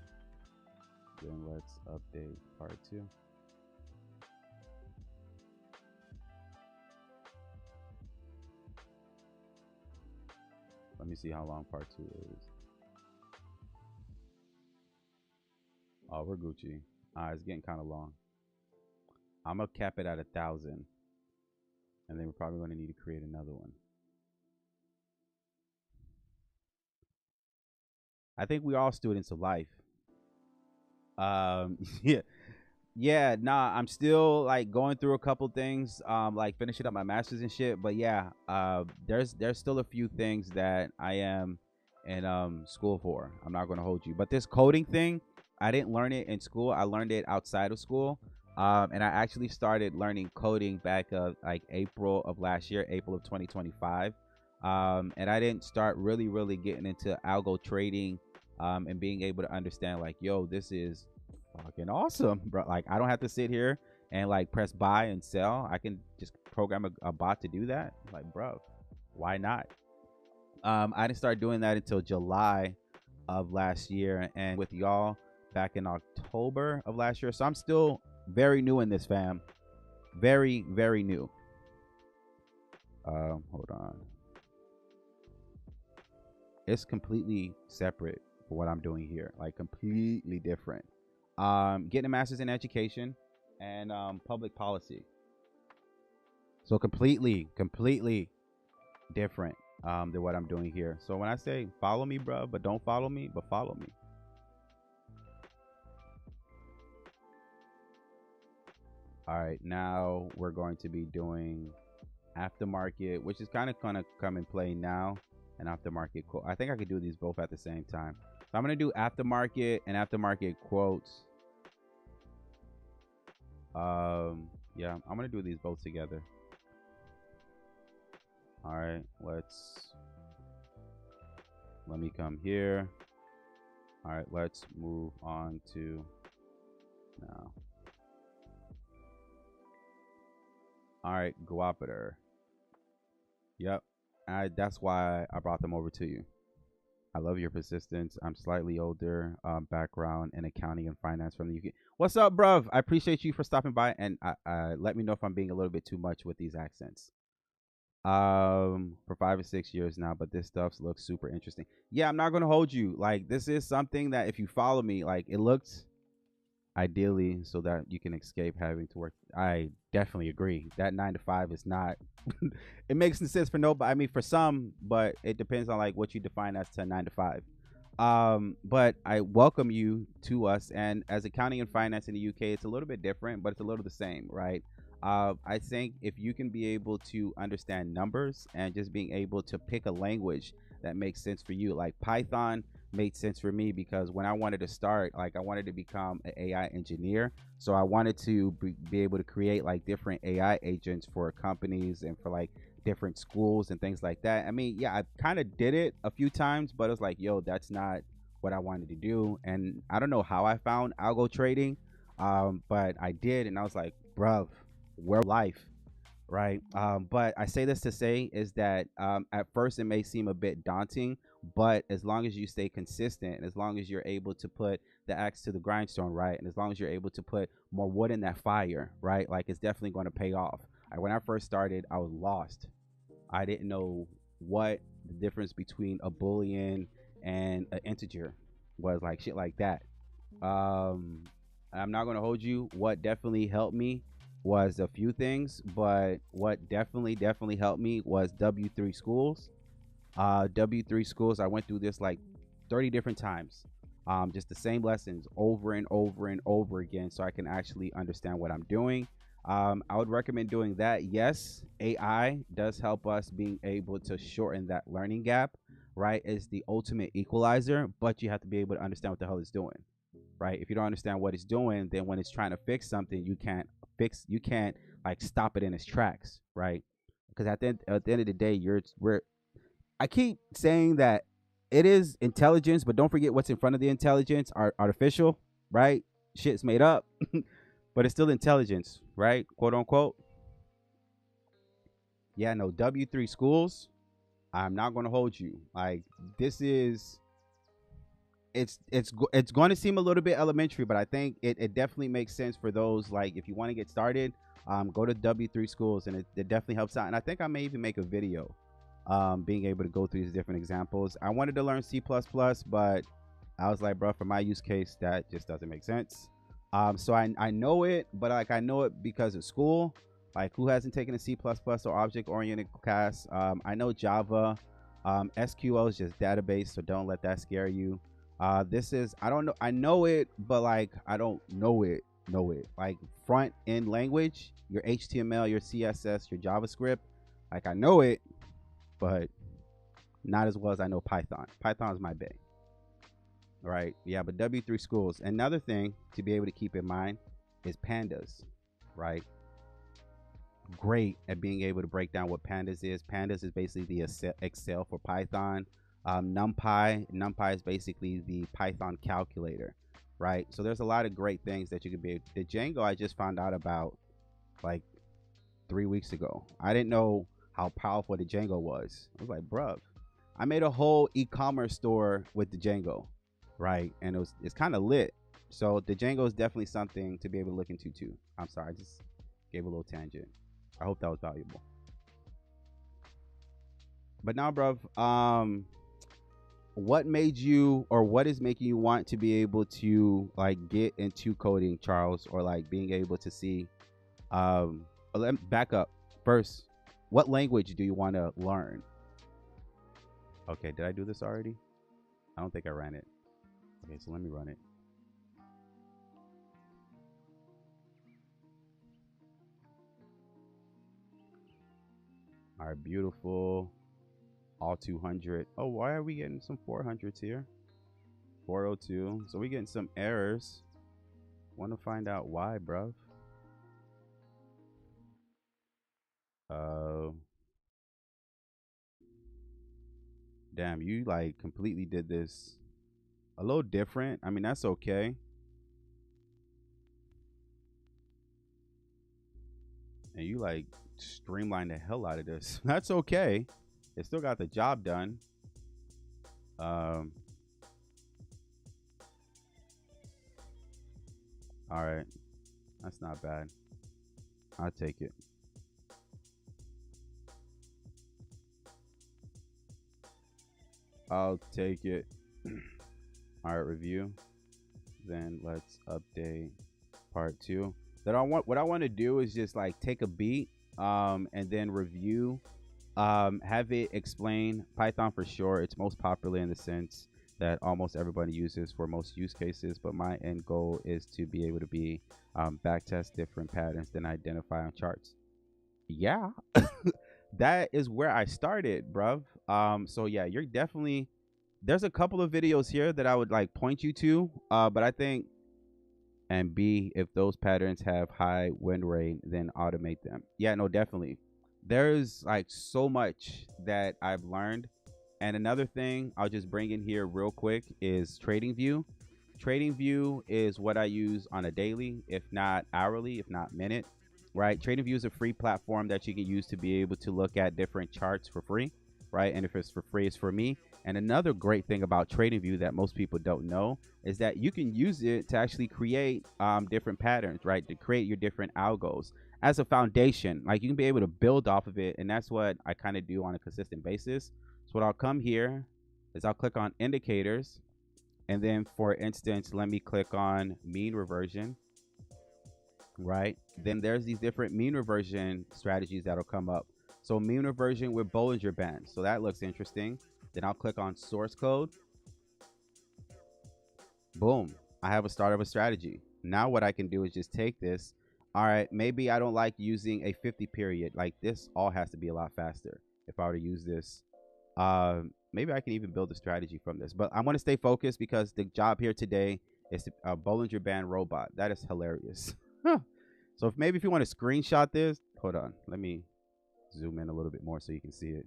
Then let's update part 2. Let me see how long part 2 is. Oh, we're Gucci. It's getting kind of long. I'm gonna cap it at 1,000, and then we're probably going to need to create another one. I think we're all students of life. Yeah. Nah, I'm still like going through a couple things, like finishing up my master's and shit. But yeah, there's still a few things that I am in school for. I'm not gonna hold you, but this coding thing, I didn't learn it in school. I learned it outside of school. And I actually started learning coding back like April of last year, April of 2025. And I didn't start really getting into algo trading and being able to understand like, yo, this is fucking awesome, bro. Like, I don't have to sit here and like press buy and sell. I can just program a bot to do that. Like, bro, why not? I didn't start doing that until July of last year, and with y'all back in October of last year. So I'm still very new in this, fam. Very new. Hold on. It's completely separate for what I'm doing here, like completely different. Getting a master's in education and public policy. So completely different than what I'm doing here. So when I say follow me, bro, but don't follow me, but follow me. All right, now we're going to be doing aftermarket, which is kind of going to come and play now. And aftermarket quote. I think I could do these both at the same time. So I'm going to do aftermarket and aftermarket quotes. Yeah, I'm going to do these both together. All right, let me come here. All right, let's move on to now. All right, Guapater. Yep. That's why I brought them over to you. I love your persistence. I'm slightly older, background in accounting and finance from the UK. What's up, bruv? I appreciate you for stopping by, and let me know if I'm being a little bit too much with these accents. For 5 or 6 years now, but this stuff looks super interesting. Yeah, I'm not gonna hold you. Like, this is something that if you follow me, like, it looks ideally so that you can escape having to work. I definitely agree that 9 to 5 is not it makes sense for nobody. I mean, for some, but it depends on like what you define as to 9 to 5. But I welcome you to us, and as accounting and finance in the UK, it's a little bit different, but it's a little the same, right? I think if you can be able to understand numbers and just being able to pick a language that makes sense for you, like Python made sense for me because when I wanted to start, like I wanted to become an AI engineer. So I wanted to be able to create like different AI agents for companies and for like different schools and things like that. I mean, yeah, I kind of did it a few times, but it was like, yo, that's not what I wanted to do. And I don't know how I found algo trading, but I did. And I was like, bruv, where life, right? But I say this to say is that at first it may seem a bit daunting, but as long as you stay consistent and as long as you're able to put the axe to the grindstone, right, and as long as you're able to put more wood in that fire, right, like it's definitely going to pay off. When I first started, I was lost. I didn't know what the difference between a boolean and an integer was, like shit like that. I'm not going to hold you. What definitely helped me was a few things, but what definitely helped me was W3 schools. W3 schools, I went through this like 30 different times, just the same lessons over and over again, so I can actually understand what I'm doing. I would recommend doing that. Yes, AI does help us being able to shorten that learning gap, right? It's the ultimate equalizer, but you have to be able to understand what the hell it's doing, right? If you don't understand what it's doing, then when it's trying to fix something, you can't like stop it in its tracks, right? Because at the end of the day, I keep saying that it is intelligence, but don't forget what's in front of the intelligence, artificial, right? Shit's made up, but it's still intelligence, right? Quote unquote. Yeah, no, W3 schools, I'm not going to hold you. Like, this is, it's going to seem a little bit elementary, but I think it definitely makes sense for those, like, if you want to get started, go to W3 schools, and it definitely helps out. And I think I may even make a video being able to go through these different examples. I wanted to learn C++, but I was like, bro, for my use case, that just doesn't make sense. So I know it, but like I know it because of school. Like, who hasn't taken a C++ or object-oriented class? I know Java. SQL is just database, so don't let that scare you. This is, I don't know, I know it, but like I don't know it. Like front end language, your HTML, your CSS, your JavaScript, like I know it, but not as well as I know Python. Python is my bae. All right, yeah, but W3 schools. Another thing to be able to keep in mind is Pandas, right? Great at being able to break down what Pandas is. Pandas is basically the Excel for Python. NumPy is basically the Python calculator, right? So there's a lot of great things that you could be. The Django I just found out about like 3 weeks ago. I didn't know how powerful the Django was. I was like, bruh, I made a whole e-commerce store with the Django, right? And it's kind of lit. So the Django is definitely something to be able to look into too. I'm sorry, I just gave a little tangent. I hope that was valuable. But now, bruv, what made you, or what is making you want to be able to like get into coding, Charles, or like being able to see? Let me back up first. What language do you want to learn? Okay, did I do this already? I don't think I ran it. Okay, so let me run it. All right, beautiful. All 200. Oh, why are we getting some 400s here? 402. So we getting some errors. Want to find out why, bruv. Damn, you like completely did this a little different. I mean, that's okay. And you like streamlined the hell out of this. That's okay. It still got the job done. All right, that's not bad. I'll take it. I'll take it. All right, review. Then let's update part 2. What I want to do is just like take a beat and then review, have it explain Python for sure. It's most popular in the sense that almost everybody uses for most use cases, but my end goal is to be able to be backtest different patterns than identify on charts. Yeah. That is where I started, bruv. So yeah, you're definitely, there's a couple of videos here that I would like point you to, but I think, and B, if those patterns have high win rate, then automate them. Yeah, no, definitely. There's like so much that I've learned. And another thing I'll just bring in here real quick is TradingView. TradingView is what I use on a daily, if not hourly, if not minute, right? TradingView is a free platform that you can use to be able to look at different charts for free, right? And if it's for free, it's for me. And another great thing about TradingView that most people don't know is that you can use it to actually create different patterns, right? To create your different algos as a foundation. Like you can be able to build off of it. And that's what I kind of do on a consistent basis. So what I'll come here is I'll click on indicators. And then for instance, let me click on mean reversion, right? Then there's these different mean reversion strategies that'll come up. So mean reversion with Bollinger Bands. So that looks interesting. Then I'll click on source code. Boom. I have a start of a strategy. Now what I can do is just take this. All right, maybe I don't like using a 50 period. Like this all has to be a lot faster if I were to use this. Maybe I can even build a strategy from this. But I want to stay focused because the job here today is a Bollinger Band robot. That is hilarious. So maybe if you want to screenshot this, hold on. Let me zoom in a little bit more so you can see it.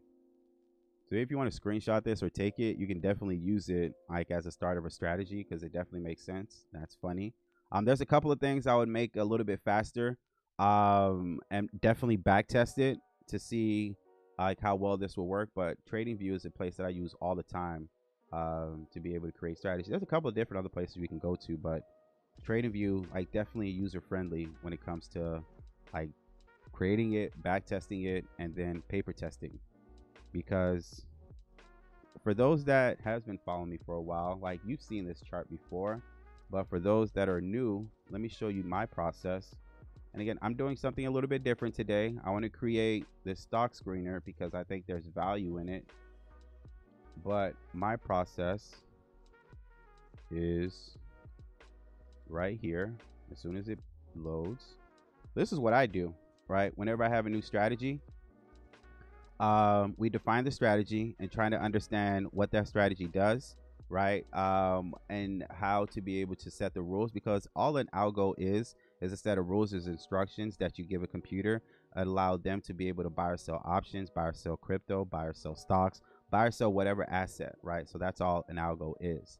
So if you want to screenshot this or take it, you can definitely use it like as a start of a strategy because it definitely makes sense. That's funny. There's a couple of things I would make a little bit faster and definitely back test it to see like how well this will work. But TradingView is a place that I use all the time to be able to create strategies. There's a couple of different other places we can go to, but TradingView like definitely user friendly when it comes to like creating it, back testing it, and then paper testing. Because for those that has been following me for a while, like you've seen this chart before, but for those that are new, let me show you my process. And again, I'm doing something a little bit different today. I want to create this stock screener because I think there's value in it. But my process is right here. As soon as it loads, this is what I do, right? Whenever I have a new strategy, we define the strategy and trying to understand what that strategy does, right? And how to be able to set the rules, because all an algo is is a set of rules and instructions that you give a computer, allow them to be able to buy or sell options, buy or sell crypto, buy or sell stocks, buy or sell whatever asset, right? So that's all an algo is.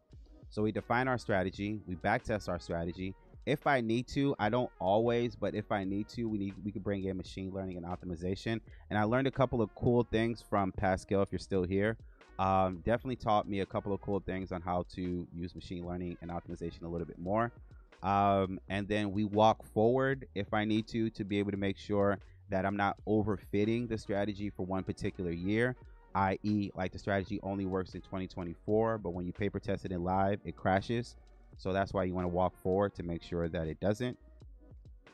So we define our strategy, we backtest our strategy. If I need to, I don't always, but if I need to, we could bring in machine learning and optimization. And I learned a couple of cool things from Pascal. If you're still here, definitely taught me a couple of cool things on how to use machine learning and optimization a little bit more. And then we walk forward if I need to be able to make sure that I'm not overfitting the strategy for one particular year, i.e. like the strategy only works in 2024, but when you paper test it in live, it crashes. So that's why you want to walk forward to make sure that it doesn't.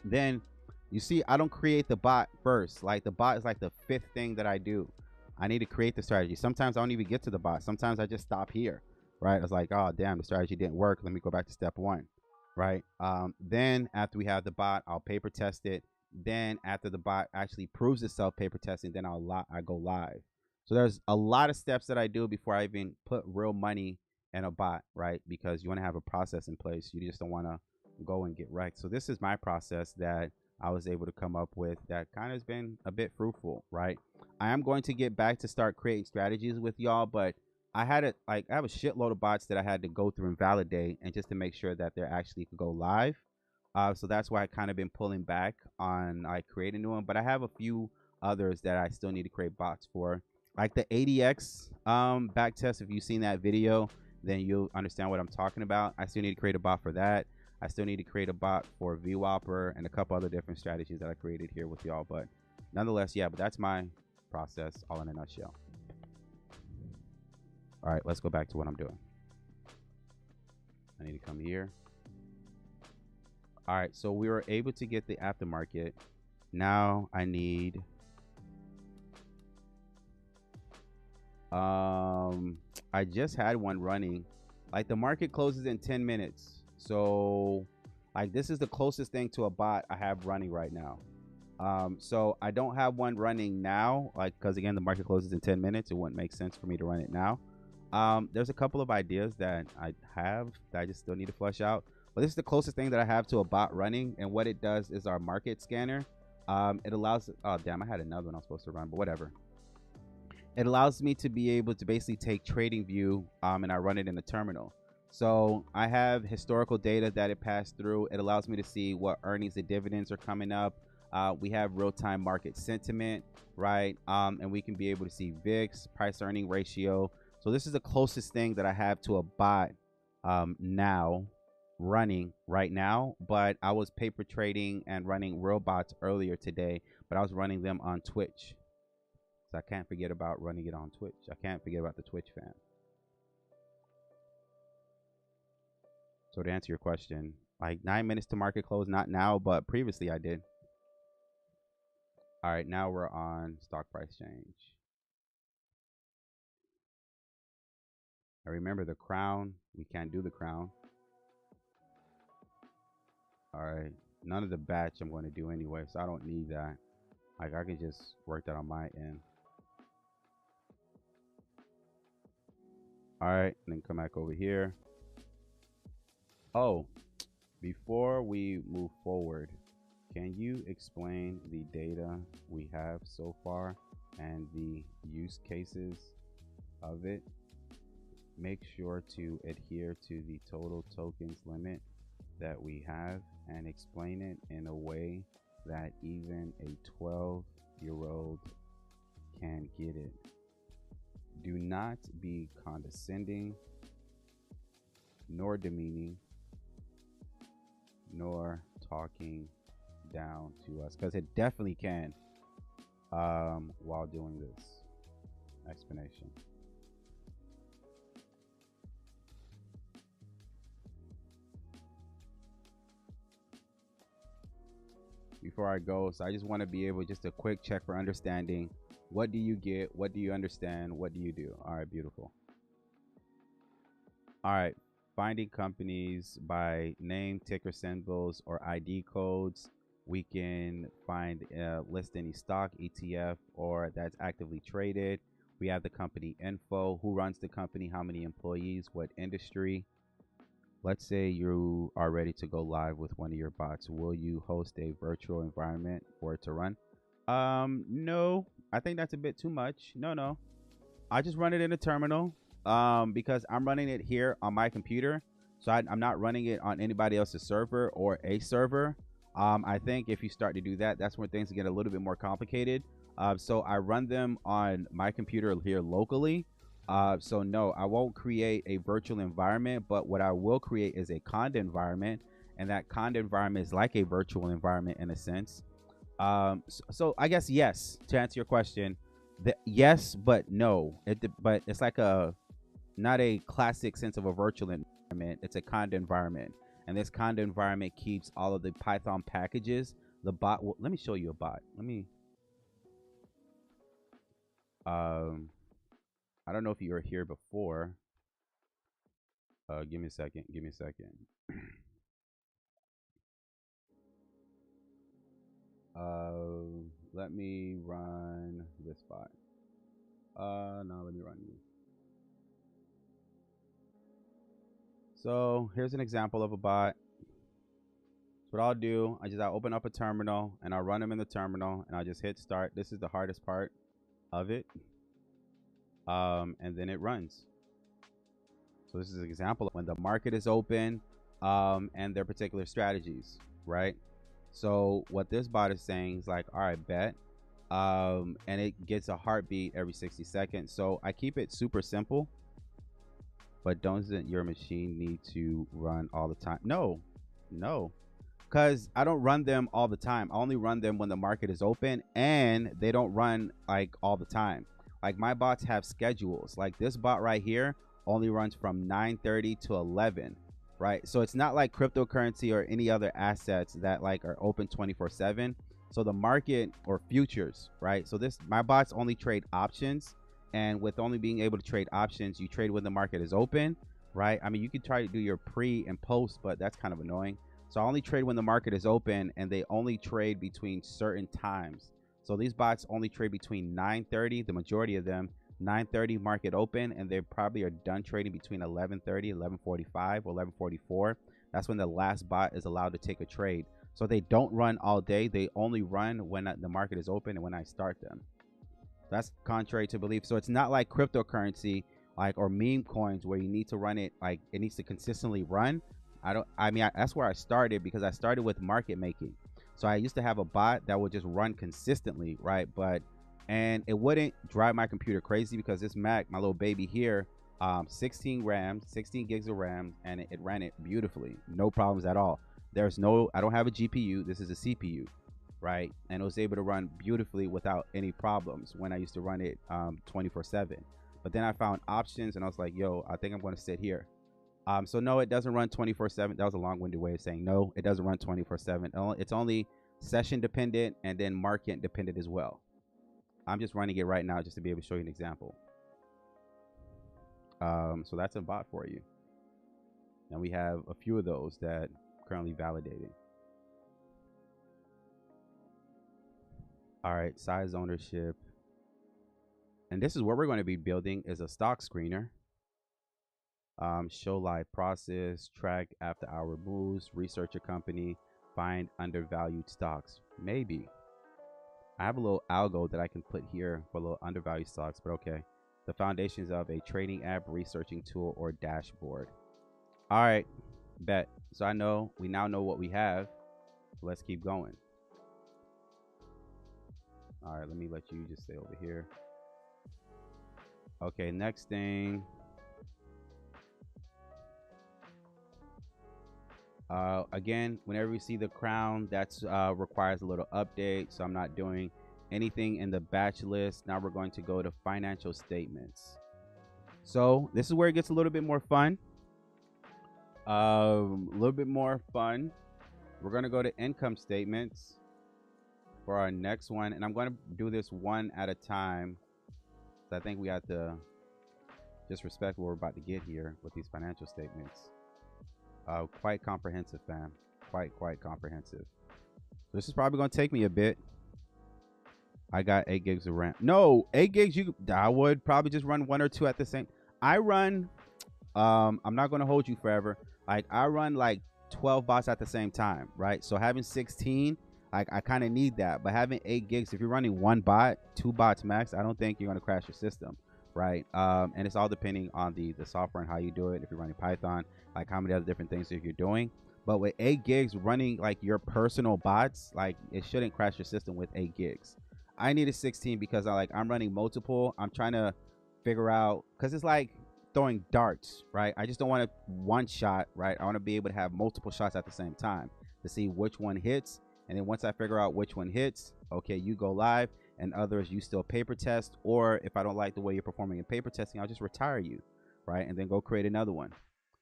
Then you see, I don't create the bot first. Like the bot is like the fifth thing that I do. I need to create the strategy. Sometimes I don't even get to the bot. Sometimes I just stop here, right? It's like, oh, damn, the strategy didn't work. Let me go back to step one, right? Then after we have the bot, I'll paper test it. Then after the bot actually proves itself paper testing, then I go live. So there's a lot of steps that I do before I even put real money and a bot, right? Because you want to have a process in place. You just don't want to go and get wrecked. So this is my process that I was able to come up with that kind of has been a bit fruitful, right? I am going to get back to start creating strategies with y'all, but I have a shitload of bots that I had to go through and validate, and just to make sure that they're actually could go live. So that's why I kind of been pulling back on creating new one, but I have a few others that I still need to create bots for, like the ADX back test. If you've seen that video, then you'll understand what I'm talking about. I still need to create a bot for that. I still need to create a bot for VWAPR and a couple other different strategies that I created here with y'all. But nonetheless, yeah, but that's my process all in a nutshell. All right, let's go back to what I'm doing. I need to come here. All right, so we were able to get the aftermarket. Now I need I just had one running. Like the market closes in 10 minutes. So like this is the closest thing to a bot I have running right now. So I don't have one running now, like, because again, the market closes in 10 minutes. It wouldn't make sense for me to run it now. There's a couple of ideas that I have that I just still need to flesh out. But this is the closest thing that I have to a bot running. And what it does is our market scanner. It allows, oh damn, I had another one I was supposed to run, but whatever. It allows me to be able to basically take trading view and I run it in the terminal. So I have historical data that it passed through. It allows me to see what earnings and dividends are coming up. We have real-time market sentiment, right? And we can be able to see VIX, price earning ratio. So this is the closest thing that I have to a bot now running right now. But I was paper trading and running real bots earlier today, but I was running them on Twitch. So I can't forget about running it on Twitch. I can't forget about the Twitch fam. So to answer your question, like 9 minutes to market close, not now, but previously I did. All right, now we're on stock price change. I remember the crown. We can't do the crown. All right, none of the batch I'm going to do anyway, so I don't need that. Like I can just work that on my end. All right, and then come back over here. Oh, before we move forward, can you explain the data we have so far and the use cases of it? Make sure to adhere to the total tokens limit that we have and explain it in a way that even a 12-year-old can get it. Do not be condescending, nor demeaning, nor talking down to us, because it definitely can while doing this explanation. Before I go, so I just want to be able, just a quick check for understanding. What do you get? What do you understand? What do you do? All right, beautiful. All right, finding companies by name, ticker symbols, or ID codes. We can find list any stock, ETF, or that's actively traded. We have the company info, who runs the company, how many employees, what industry. let's say you are ready to go live with one of your bots. Will you host a virtual environment for it to run? No, I think that's a bit too much. No. I just run it in a terminal because I'm running it here on my computer. So I'm not running it on anybody else's server or a server. I think if you start to do that, that's when things get a little bit more complicated. So I run them on my computer here locally. So no, I won't create a virtual environment, but what I will create is a Conda environment. And that Conda environment is like a virtual environment in a sense. So I guess yes, to answer your question, yes, but no. But it's like not a classic sense of a virtual environment. It's a Conda environment, and this Conda environment keeps all of the Python packages. The bot. Let me show you a bot. Let me. I don't know if you were here before. Give me a second. Let me run this bot. No, let me run you. So here's an example of a bot. So what I'll do, I'll open up a terminal and I'll run them in the terminal and I'll just hit start. This is the hardest part of it. And then it runs. So this is an example of when the market is open and their particular strategies, right? So what this bot is saying is like, all right, bet. And it gets a heartbeat every 60 seconds. So I keep it super simple. But doesn't your machine need to run all the time? No, because I don't run them all the time. I only run them when the market is open, and they don't run like all the time. Like my bots have schedules. Like this bot right here only runs from 9:30 to 11, right? So it's not like cryptocurrency or any other assets that like are open 24/7. So the market or futures, right? So my bots only trade options. And with only being able to trade options, you trade when the market is open, right? I mean, you can try to do your pre and post, but that's kind of annoying. So I only trade when the market is open, and they only trade between certain times. So these bots only trade between 9:30, the majority of them, 9:30 market open, and they probably are done trading between 11:30, 11:45, or 11:44. That's when the last bot is allowed to take a trade. So they don't run all day. They only run when the market is open and when I start them. That's contrary to belief. So it's not like cryptocurrency, like, or meme coins where you need to run it, like it needs to consistently run. That's where I started, because I started with market making. So I used to have a bot that would just run consistently, right? And it wouldn't drive my computer crazy, because this Mac, my little baby here, 16 gigs of RAM, and it ran it beautifully. No problems at all. I don't have a GPU. This is a CPU. Right, and it was able to run beautifully without any problems when I used to run it 24/7. But then I found options, and I was like, yo, I think I'm going to sit here. So no, it doesn't run 24/7. That was a long-winded way of saying no, it doesn't run 24/7. It's only session dependent and then market dependent as well. I'm just running it right now just to be able to show you an example. So that's a bot for you. And we have a few of those that currently validated. All right, size ownership. And this is what we're going to be building, is a stock screener. Show live process, track after hour moves, research a company, find undervalued stocks. Maybe. I have a little algo that I can put here for little undervalued stocks, but okay. The foundations of a trading app, researching tool, or dashboard. All right, bet. So we now know what we have. Let's keep going. All right, let me let you just stay over here. Okay, next thing. Again, whenever we see the crown, that's requires a little update. So I'm not doing anything in the batch list. Now we're going to go to financial statements. So this is where it gets a little bit more fun. We're going to go to income statements for our next one, and I'm going to do this one at a time. So I think we have to just respect what we're about to get here with these financial statements. Quite comprehensive, fam. Quite comprehensive. This is probably going to take me a bit. I got 8 gigs of RAM. No, 8 gigs. I would probably just run 1 or 2 at the same. I'm not going to hold you forever. Like I run like 12 bots at the same time, right? So having 16, like I kind of need that. But having 8 gigs, if you're running one bot, 2 bots max, I don't think you're gonna crash your system, right? And it's all depending on the software and how you do it. If you're running Python, like how many other different things if you're doing. But with 8 gigs running like your personal bots, like it shouldn't crash your system with 8 gigs. I needed 16 because I'm running multiple. I'm trying to figure out, because it's like throwing darts, right? I just don't want to one shot, right? I want to be able to have multiple shots at the same time to see which one hits. And then once I figure out which one hits, okay, you go live, and others you still paper test. Or if I don't like the way you're performing in paper testing, I'll just retire you, right? And then go create another one.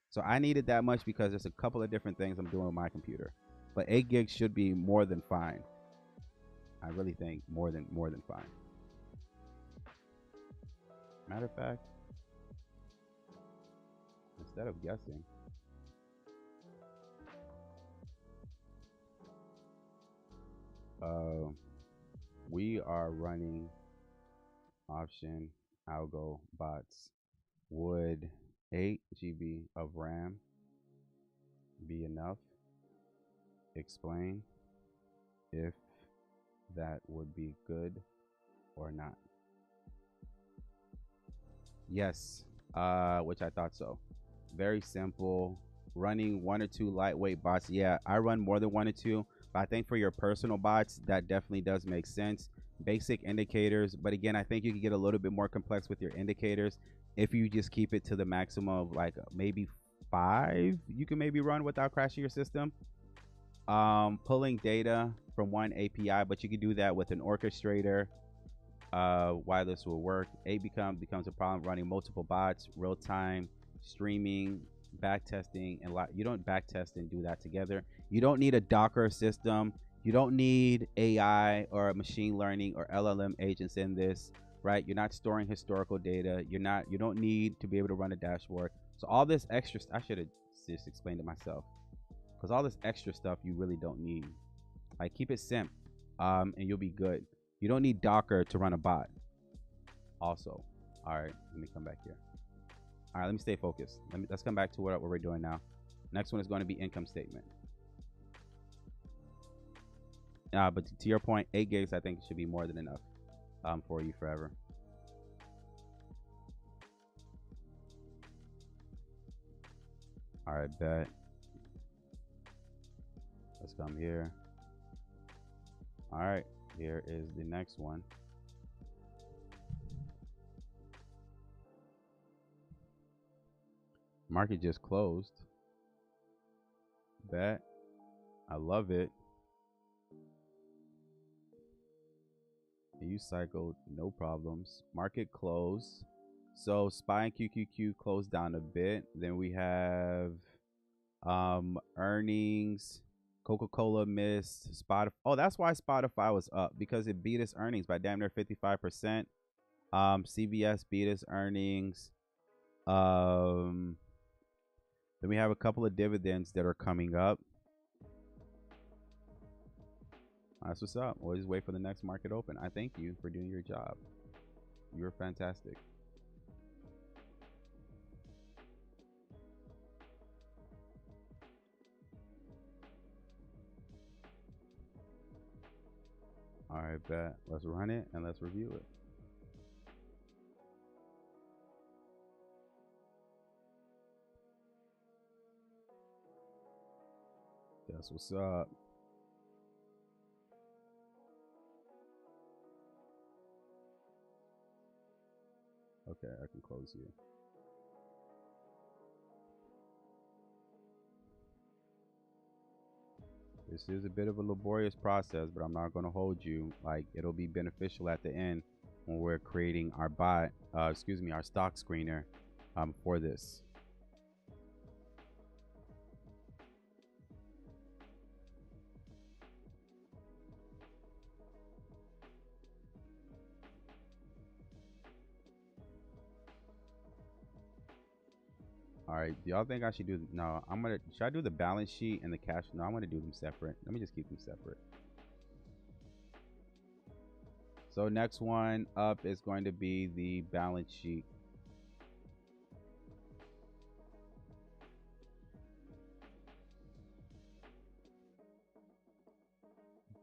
So I needed that much because there's a couple of different things I'm doing with my computer. But 8 gigs should be more than fine. I really think more than fine. Matter of fact, instead of guessing, we are running option algo bots. Would 8 GB of RAM be enough? Explain if that would be good or not. Yes, which I thought so. Very simple. Running 1 or 2 lightweight bots. Yeah, I run more than 1 or 2, but I think for your personal bots, that definitely does make sense. Basic indicators, but again, I think you can get a little bit more complex with your indicators if you just keep it to the maximum of like maybe 5. You can maybe run without crashing your system. Pulling data from one API, but you can do that with an orchestrator. Why this will work. 8 becomes a problem running multiple bots, real time streaming, back testing, and you don't back test and do that together. You don't need a Docker system. You don't need AI or machine learning or LLM agents in this, right? You're not storing historical data. You don't need to be able to run a dashboard. So all this extra, I should have just explained it myself, because all this extra stuff you really don't need. Like keep it simple, and you'll be good. You don't need Docker to run a bot. Also, all right, let me come back here. All right, let me stay focused. Let's come back to what we're doing now. Next one is going to be income statement. But to your point, 8 gigs I think should be more than enough for you forever. All right, bet. Let's come here. All right, here is the next one. Market just closed. Bet. I love it. You cycled, no problems. Market closed. So SPY and QQQ closed down a bit. Then we have earnings. Coca-Cola missed. Spotify. Oh, that's why Spotify was up, because it beat its earnings by damn near 55%. CVS beat its earnings. Then we have a couple of dividends that are coming up. That's what's up. We'll just wait for the next market open. I thank you for doing your job. You're fantastic. All right, bet. Let's run it and let's review it. That's what's up. Okay, I can close you. This is a bit of a laborious process, but I'm not going to hold you. Like, it'll be beneficial at the end when we're creating our bot, our stock screener for this. All right, do y'all think I should do, no, should I do the balance sheet and the cash? No, I'm gonna do them separate. Let me just keep them separate. So next one up is going to be the balance sheet.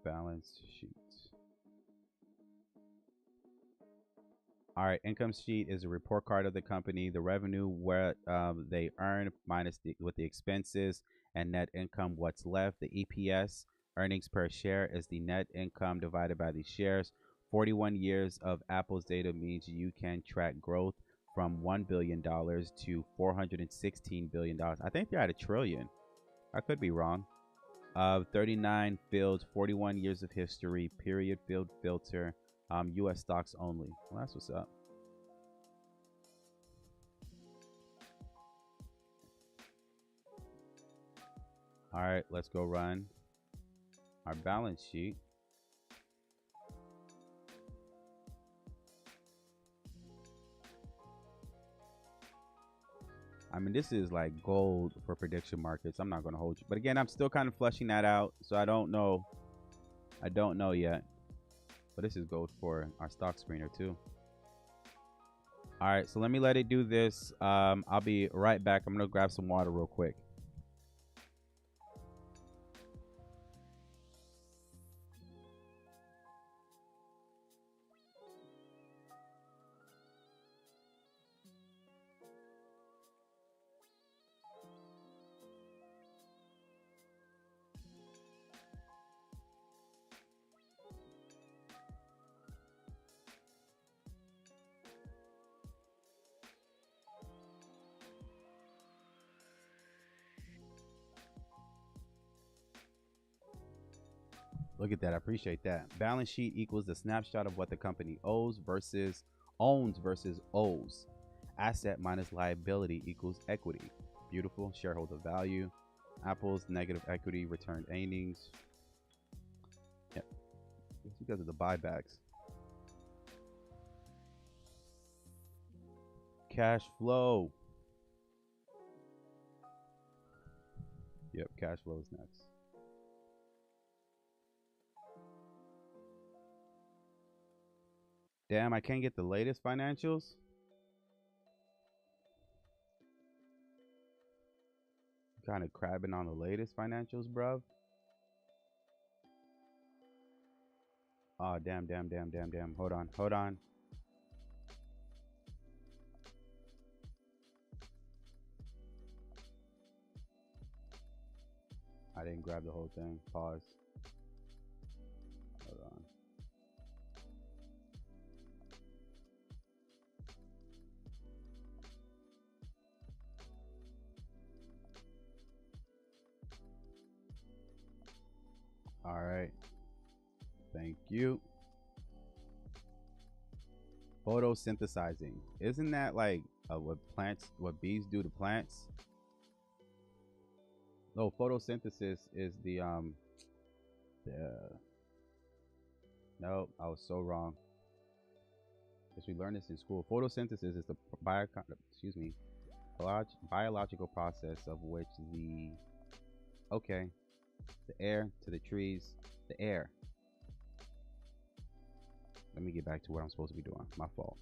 balance sheet. All right, income sheet is a report card of the company, the revenue, where they earn minus with the expenses, and net income, what's left. The EPS, earnings per share, is the net income divided by the shares. 41 years of Apple's data means you can track growth from $1 billion to $416 billion. I think they're at $1 trillion. I could be wrong. 39 fields, 41 years of history, period field filter, U.S. stocks only. Well, that's what's up. All right, let's go run our balance sheet. I mean, this is like gold for prediction markets. I'm not going to hold you. But again, I'm still kind of fleshing that out. So I don't know. I don't know yet. But this is gold for our stock screener too. All right, so let me let it do this. I'll be right back. I'm going to grab some water real quick. Look at that. I appreciate that. Balance sheet equals the snapshot of what the company owns versus owes. Asset minus liability equals equity. Beautiful. Shareholder value. Apple's negative equity, returned earnings. Yep. It's because of the buybacks. Cash flow. Yep, cash flow is next. Damn, I can't get the latest financials. Kind of crabbing on the latest financials, bruv. Oh, damn. Hold on. I didn't grab the whole thing. Pause. Hold on. All right. Thank you. Photosynthesizing. Isn't that like what bees do to plants? No, photosynthesis is no, I was so wrong. Because we learned this in school. Photosynthesis is the biological process of which the air to the trees, the air. Let me get back to what I'm supposed to be doing. My fault.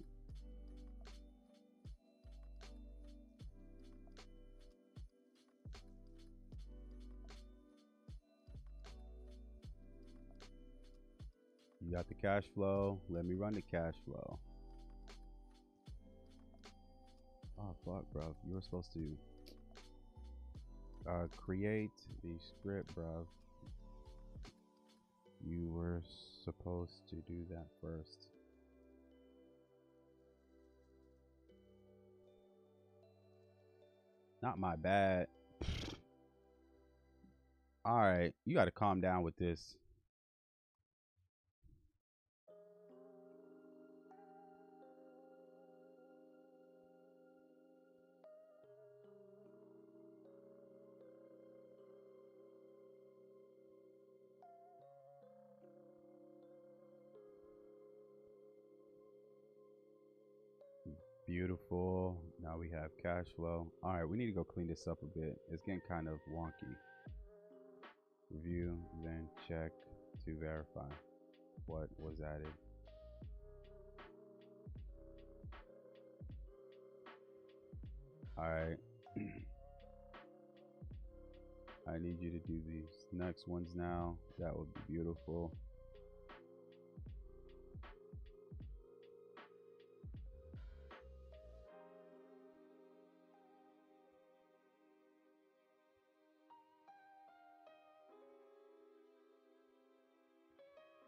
You got the cash flow. Let me run the cash flow. Oh, fuck, bro. You were supposed to create the script, bro. You were supposed to do that first. Not my bad. All right, you got to calm down with this. Beautiful. Now we have cash flow. All right, we need to go clean this up a bit. It's getting kind of wonky. Review, then check to verify what was added. All right. I need you to do these next ones now. That would be beautiful.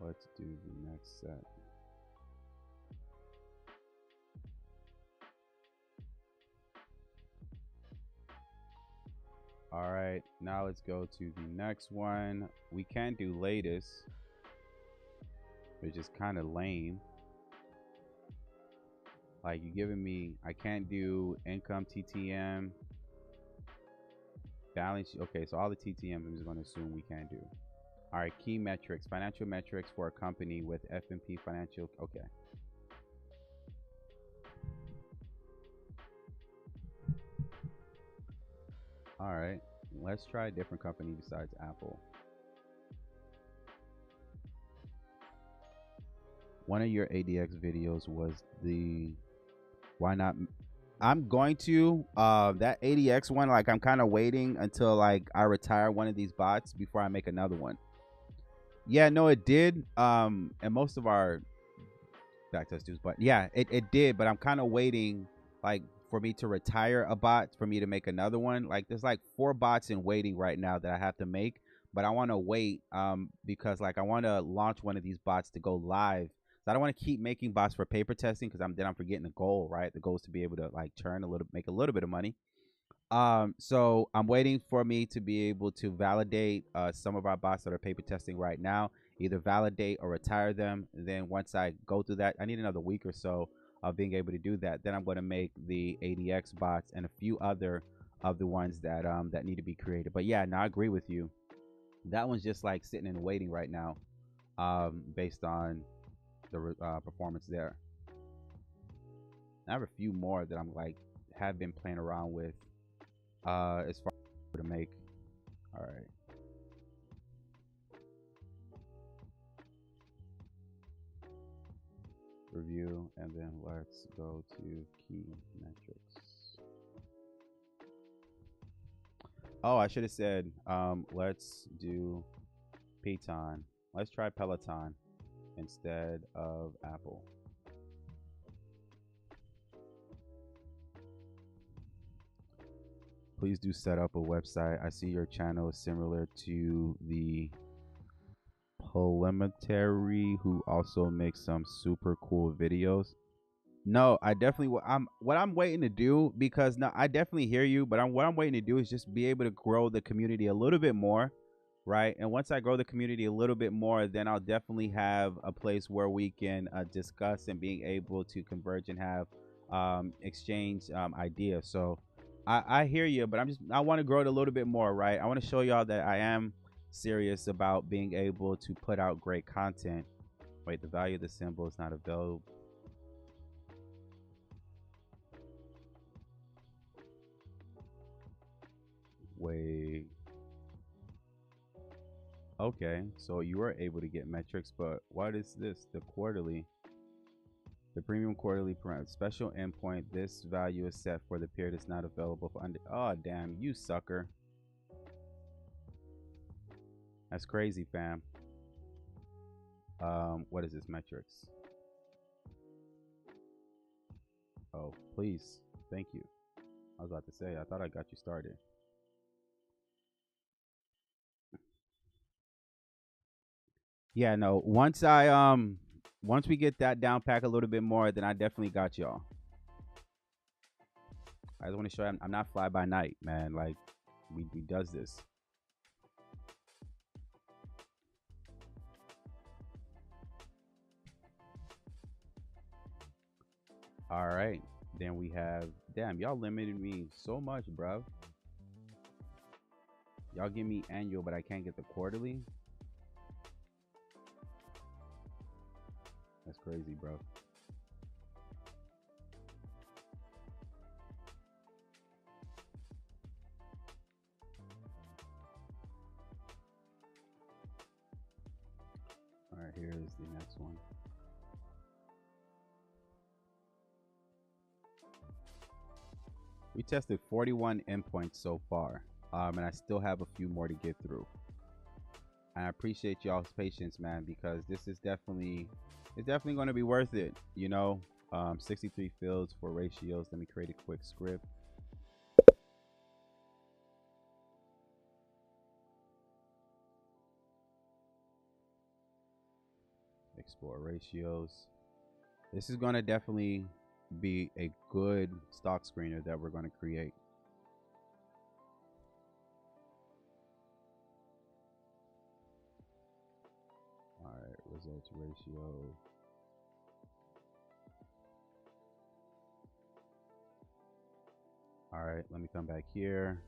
Let's do the next set. All right, now let's go to the next one. We can do latest, which is kind of lame. Like, you're giving me, I can't do income, TTM, balance. Okay, so all the TTMs I'm just going to assume we can do. All right, key metrics, financial metrics for a company with FMP financial. Okay. All right, let's try a different company besides Apple. One of your ADX videos was the why not. I'm going to that ADX one, like I'm kind of waiting until like I retire one of these bots before I make another one. Yeah, no, it did. And most of our backtest dudes, but yeah, it did. But I'm kind of waiting like for me to retire a bot for me to make another one. Like there's like 4 bots in waiting right now that I have to make, but I want to wait because like I want to launch one of these bots to go live. So I don't want to keep making bots for paper testing because I'm forgetting the goal, right? The goal is to be able to like make a little bit of money. So I'm waiting for me to be able to validate some of our bots that are paper testing right now, either validate or retire them. And then once I go through that, I need another week or so of being able to do that. Then I'm going to make the ADX bots and a few other of the ones that that need to be created. But yeah, no, I agree with you. That one's just like sitting and waiting right now, based on the performance there. I have a few more that I'm like have been playing around with. As far as to make. All right. Review, and then let's go to key metrics. Oh, I should have said let's do Peloton. Let's try Peloton instead of Apple. Please do set up a website. I see your channel is similar to the Parliamentary, who also makes some super cool videos. No, I definitely what I'm waiting to do, because no, I definitely hear you, but what I'm waiting to do is just be able to grow the community a little bit more, right? And once I grow the community a little bit more, then I'll definitely have a place where we can discuss and being able to converge and have exchange ideas. So I hear you, but I want to grow it a little bit more, right? I want to show y'all that I am serious about being able to put out great content. Wait, the value of the symbol is not available. Wait. Okay, so you were able to get metrics, but what is this? The quarterly. The premium quarterly special endpoint. This value is set for the period. It's not available for under. Oh, damn, you sucker. That's crazy, fam. What is this metrics? Oh, please. Thank you. I was about to say, I thought I got you started. Yeah, no, once we get that down pack a little bit more, then I definitely got y'all. I just want to show you I'm not fly by night, man. Like we does this. All right, then we have, damn, y'all limited me so much, bro. Y'all give me annual, but I can't get the quarterly. That's crazy, bro. All right, here is the next one. We tested 41 endpoints so far. And I still have a few more to get through. And I appreciate y'all's patience, man, because this is definitely going to be worth it. 63 fields for ratios. Let me create a quick script. Explore ratios. This is going to definitely be a good stock screener that we're going to create. All right, results ratio. All right, let me come back here.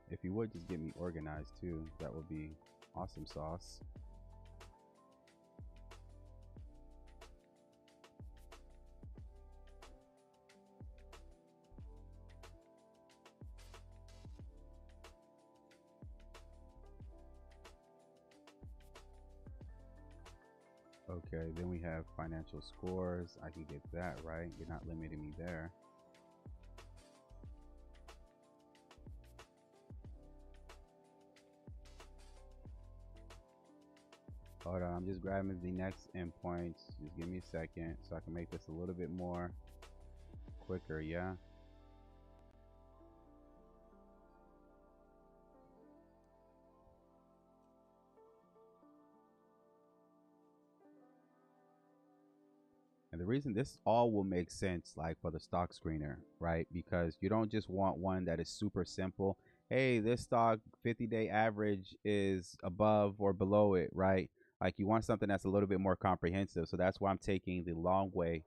If you would just get me organized too, that would be awesome sauce. Okay, then we have financial scores. I can get that, right? You're not limiting me there. Hold on, I'm just grabbing the next endpoints. Just give me a second so I can make this a little bit more quicker, yeah? And the reason this all will make sense, like for the stock screener, right? Because you don't just want one that is super simple. Hey, this stock 50-day average is above or below it, right? Like you want something that's a little bit more comprehensive. So that's why I'm taking the long way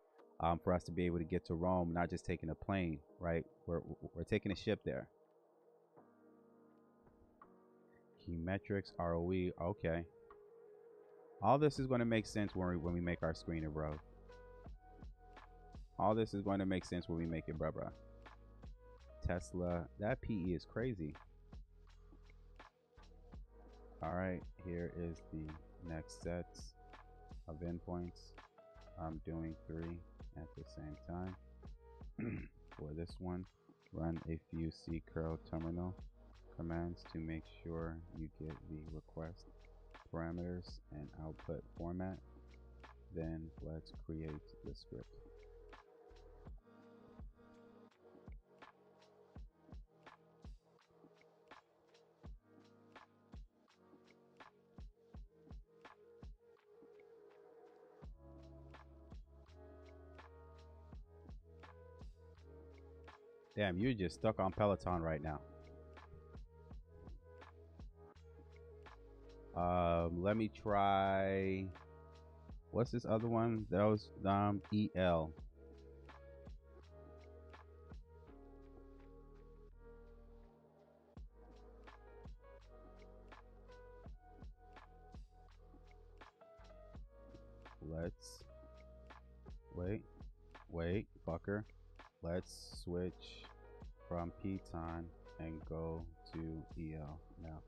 for us to be able to get to Rome, not just taking a plane, right? We're taking a ship there. Key metrics, ROE, okay. All this is going to make sense when we make our screener, bro. All this is going to make sense when we make it, bruh. Tesla, that PE is crazy. All right, here is the next sets of endpoints. I'm doing 3 at the same time. For this one, run a few C-curl terminal commands to make sure you get the request parameters and output format. Then let's create the script. Damn, you're just stuck on Peloton right now. Let me try. What's this other one? That was EL. Let's wait, fucker. Let's switch from Python and go to EL now.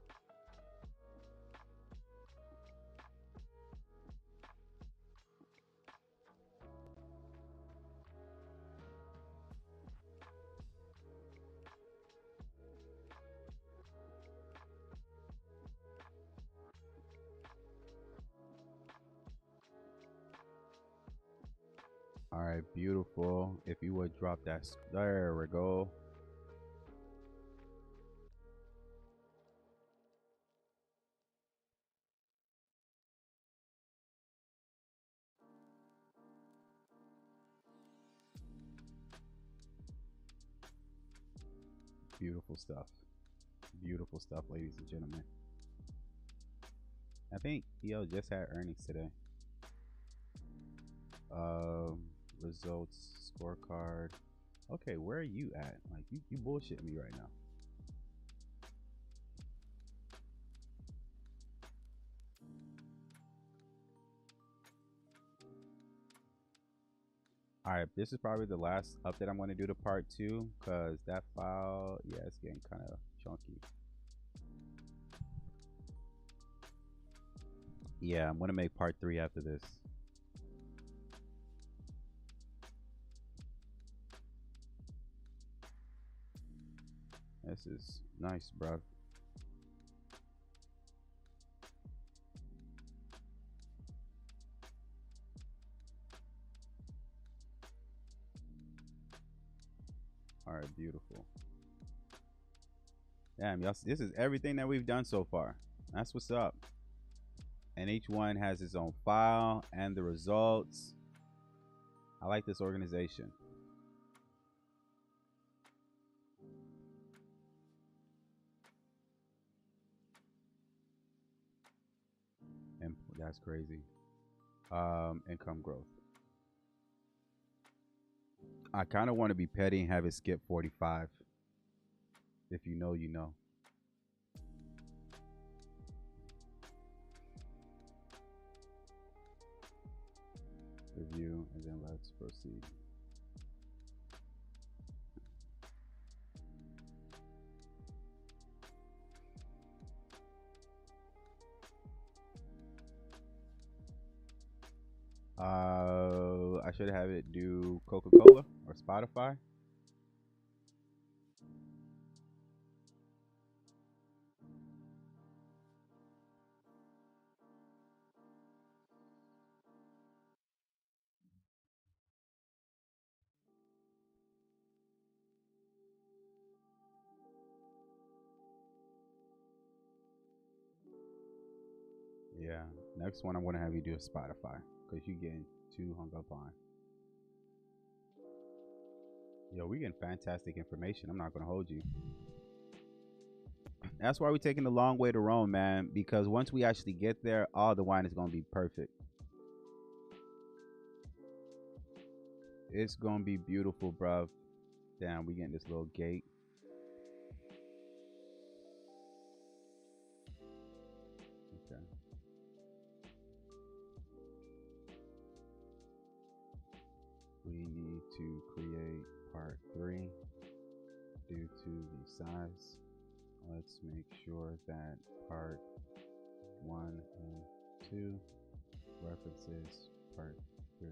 All right, beautiful. If you would drop that, there we go. Beautiful stuff. Beautiful stuff, ladies and gentlemen. I think EO just had earnings today. Results, scorecard. Okay, where are you at? Like you bullshit me right now. All right, this is probably the last update I'm going to do to part 2 because that file, yeah, it's getting kind of chunky. Yeah, I'm going to make part 3 after this. This is nice, bro. All right, beautiful. Damn, y'all, this is everything that we've done so far. That's what's up. And each one has its own file and the results. I like this organization. And that's crazy. Income growth. I kind of want to be petty and have it skip 45. If you know, you know. Review, and then let's proceed. I should have it do Coca-Cola or Spotify. Yeah. Next one, I'm gonna have you do Spotify because you're getting too hung up on. Yo, we getting fantastic information. I'm not gonna hold you. That's why we're taking the long way to Rome, man. Because once we actually get there, all the wine is gonna be perfect. It's gonna be beautiful, bruv. Damn, we getting this little gate. Okay. We need to create part 3 due to the size. Let's make sure that part 1 and 2 references part 3.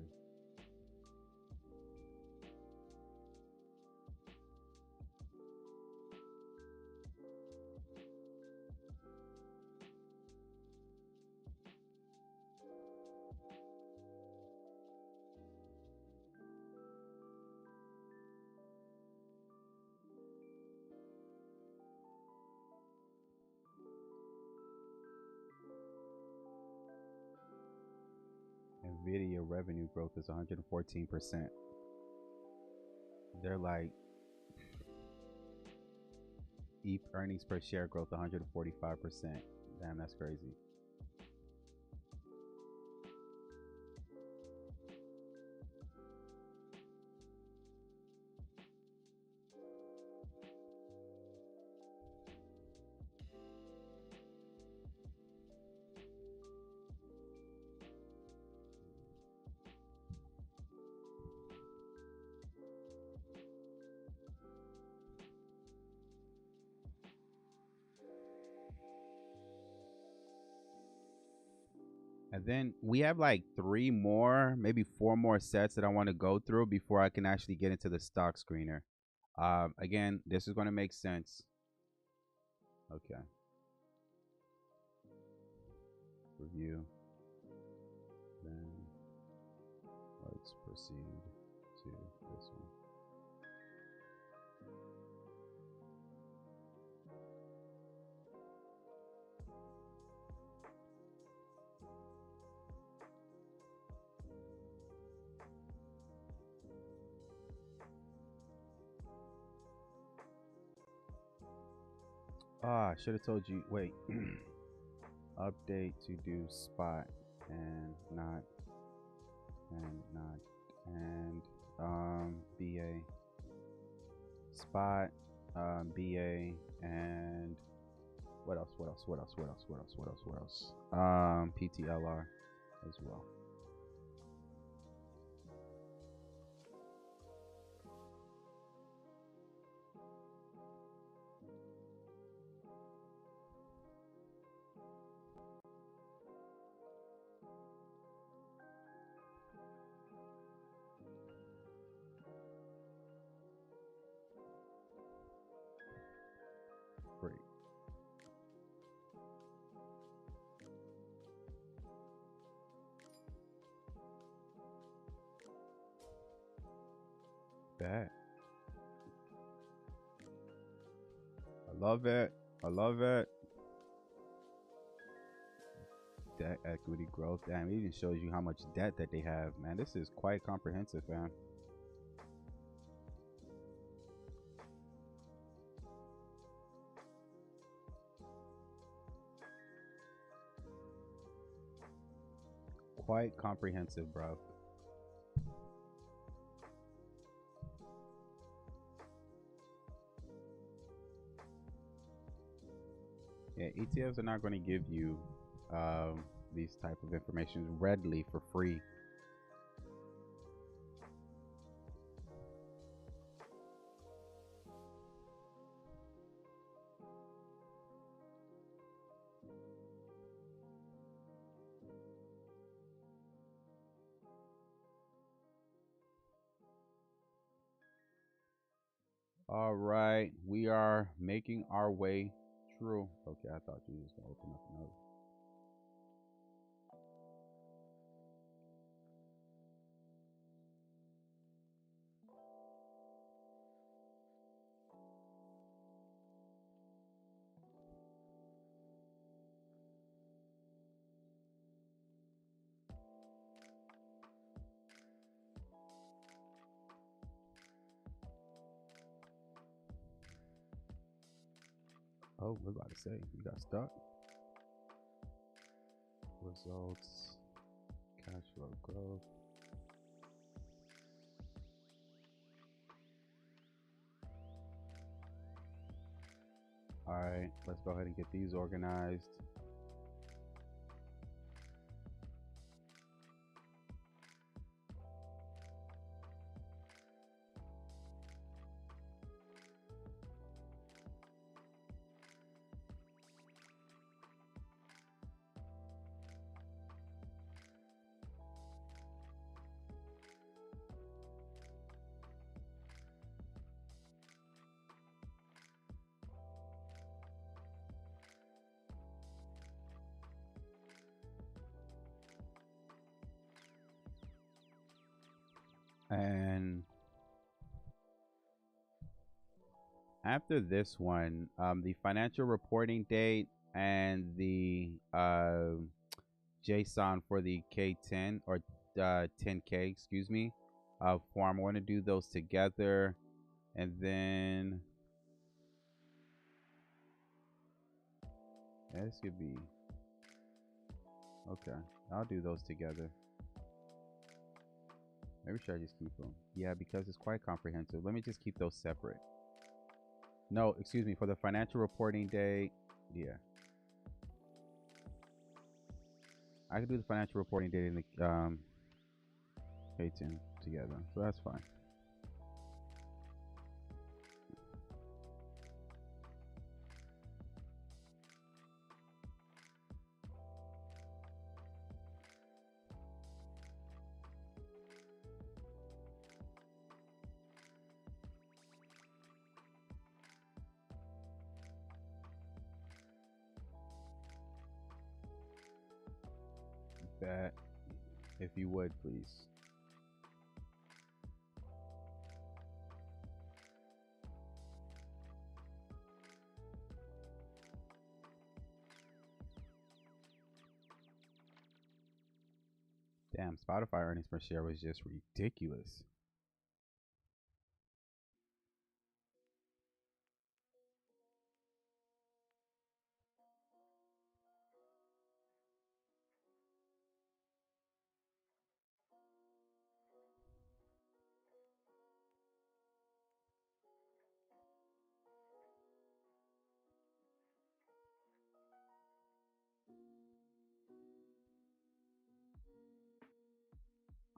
Nvidia revenue growth is 114%. They're like earnings per share growth 145%. Damn, that's crazy. And then we have like 3 more, maybe 4 more sets that I want to go through before I can actually get into the stock screener. Again, this is going to make sense. Okay. Review. Then let's proceed to this one. I should have told you. Wait. Update to do spot and not BA spot BA and what else PTLR as well. that. I love it. I love it. Debt, equity, growth. Damn, it even shows you how much debt that they have, man. This is quite comprehensive, man. Quite comprehensive, bro. Yeah, ETFs are not going to give you these type of information readily for free. All right, we are making our way through. Okay, I thought you was gonna open up another. Oh, we're about to say we got stuck. Results, cash flow growth. All right, let's go ahead and get these organized. And after this one, the financial reporting date and the JSON for the K10 or 10K, excuse me, form. I want to do those together, and then this could be okay. I'll do those together. Maybe should I just keep them? Yeah, because it's quite comprehensive. Let me just keep those separate. No, excuse me, for the financial reporting date. Yeah, I can do the financial reporting date in the K10 together, so that's fine. That, if you would, please. Damn, Spotify earnings per share was just ridiculous.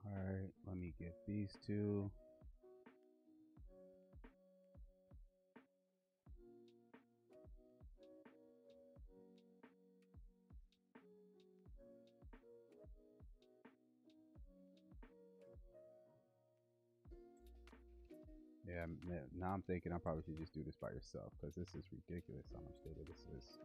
All right, let me get these two. Yeah, now I'm thinking I probably should just do this by yourself because this is ridiculous how much data this is.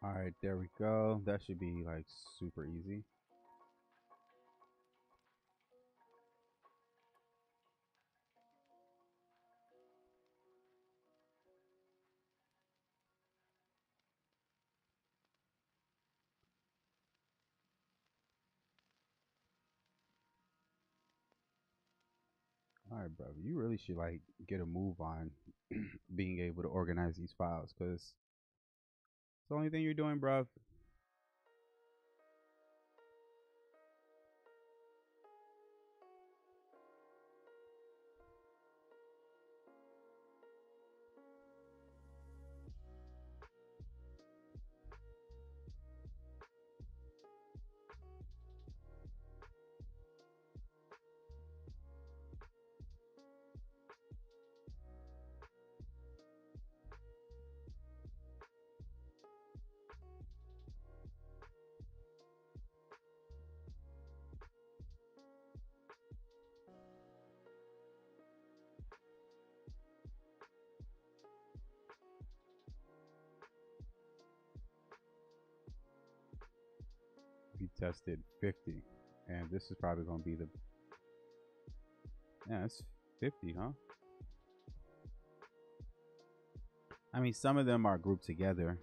All right, there we go. That should be like super easy. All right, bro. You really should like get a move on being able to organize these files, because it's the only thing you're doing, bro. We tested 50, and this is probably going to be the, yeah, it's 50, huh? I mean, some of them are grouped together.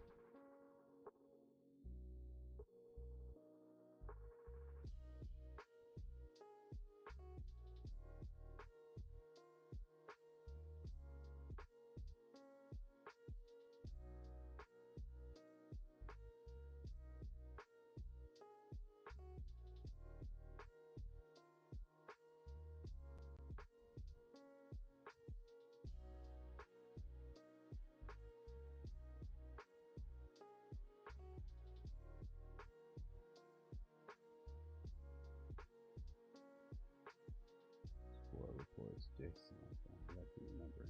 Four reports, JSON. I have to remember.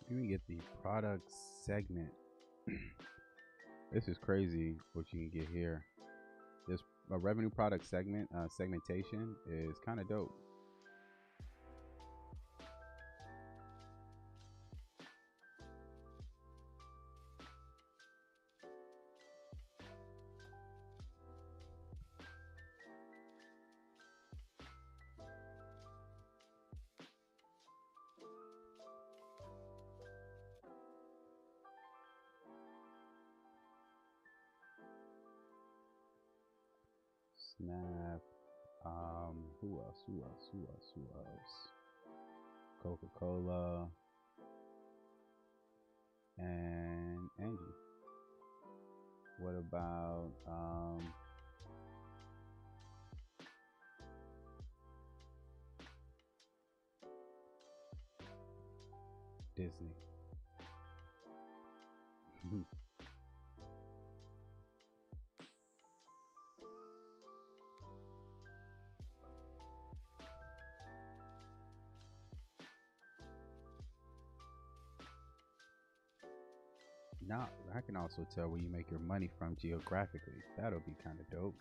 You can get the product segment. This is crazy what you can get here. This revenue product segment segmentation is kind of dope. Snap. Who else? Coca-Cola and Angie. What about Disney? Now I can also tell where you make your money from geographically. That'll be kind of dope.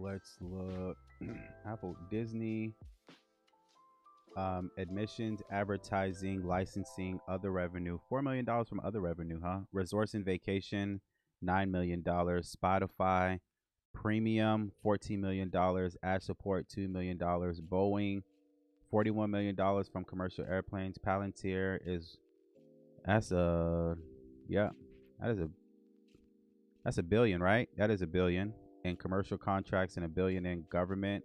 Let's look. Apple, Disney, admissions, advertising, licensing, other revenue. $4 million from other revenue, huh? Resorts and vacation, $9 million. Spotify, premium, $14 million. Ad support, $2 million. Boeing, $41 million from commercial airplanes. Palantir that's a billion, right? That is a billion in commercial contracts and a billion in government.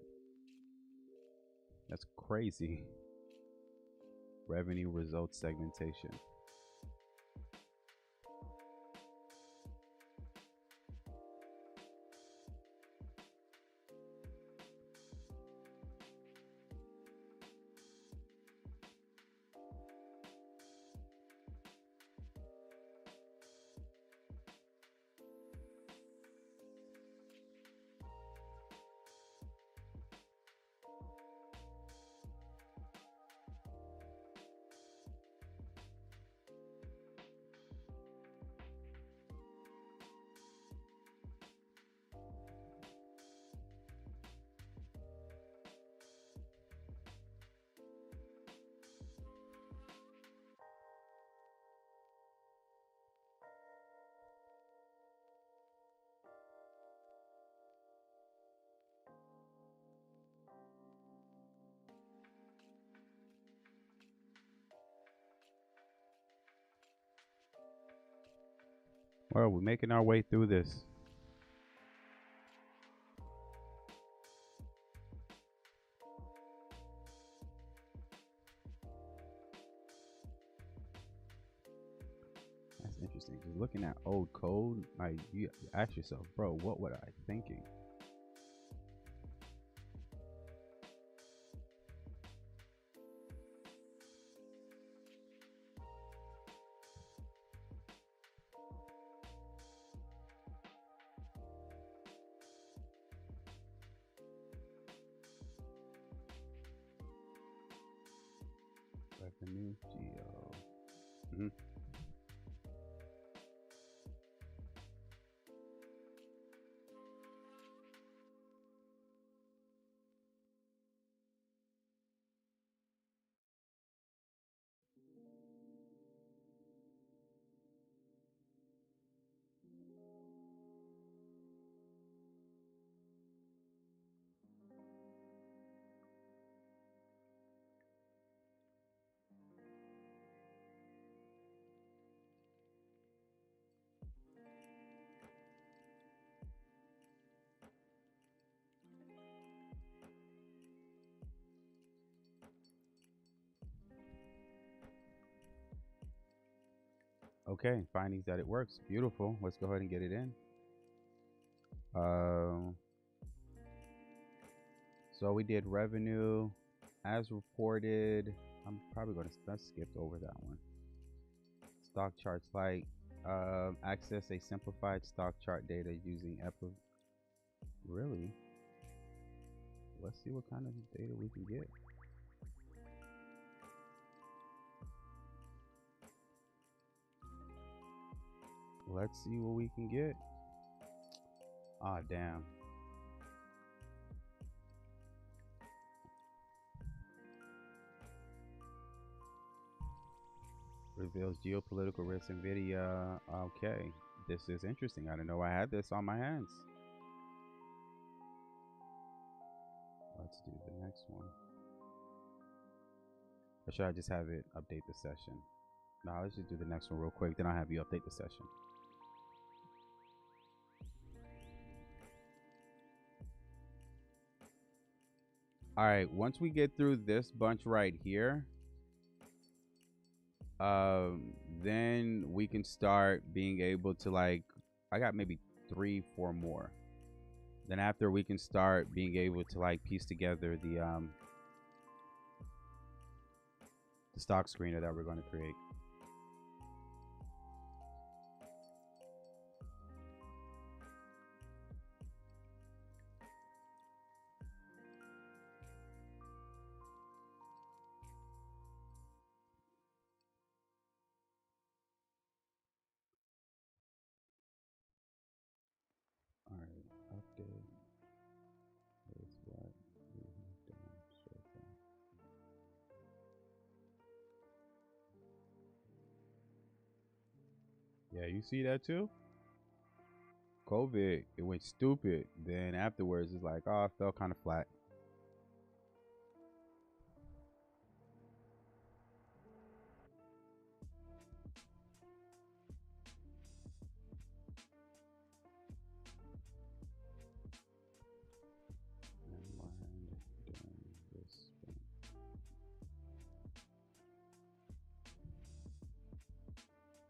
That's crazy. Revenue results segmentation. Well, we're making our way through this. That's interesting. Just looking at old code, like you ask yourself, bro, what was I thinking? Revenue geo. Okay, findings that it works. Beautiful. Let's go ahead and get it in. So we did revenue as reported. I'm probably going to skip over that one. Stock charts, like access a simplified stock chart data using EPA. Really? Let's see what kind of data we can get. Let's see what we can get. Ah, damn. Reveals geopolitical risk NVIDIA. Okay, this is interesting. I didn't know I had this on my hands. Let's do the next one. Or should I just have it update the session? No, let's just do the next one real quick. Then I'll have you update the session. All right, once we get through this bunch right here, then we can start being able to, like, I got maybe 3-4 more. Then after, we can start being able to, like, piece together the stock screener that we're going to create. All right, update. you see that too? COVID, it went stupid. Then afterwards, it's like, oh, it fell kind of flat.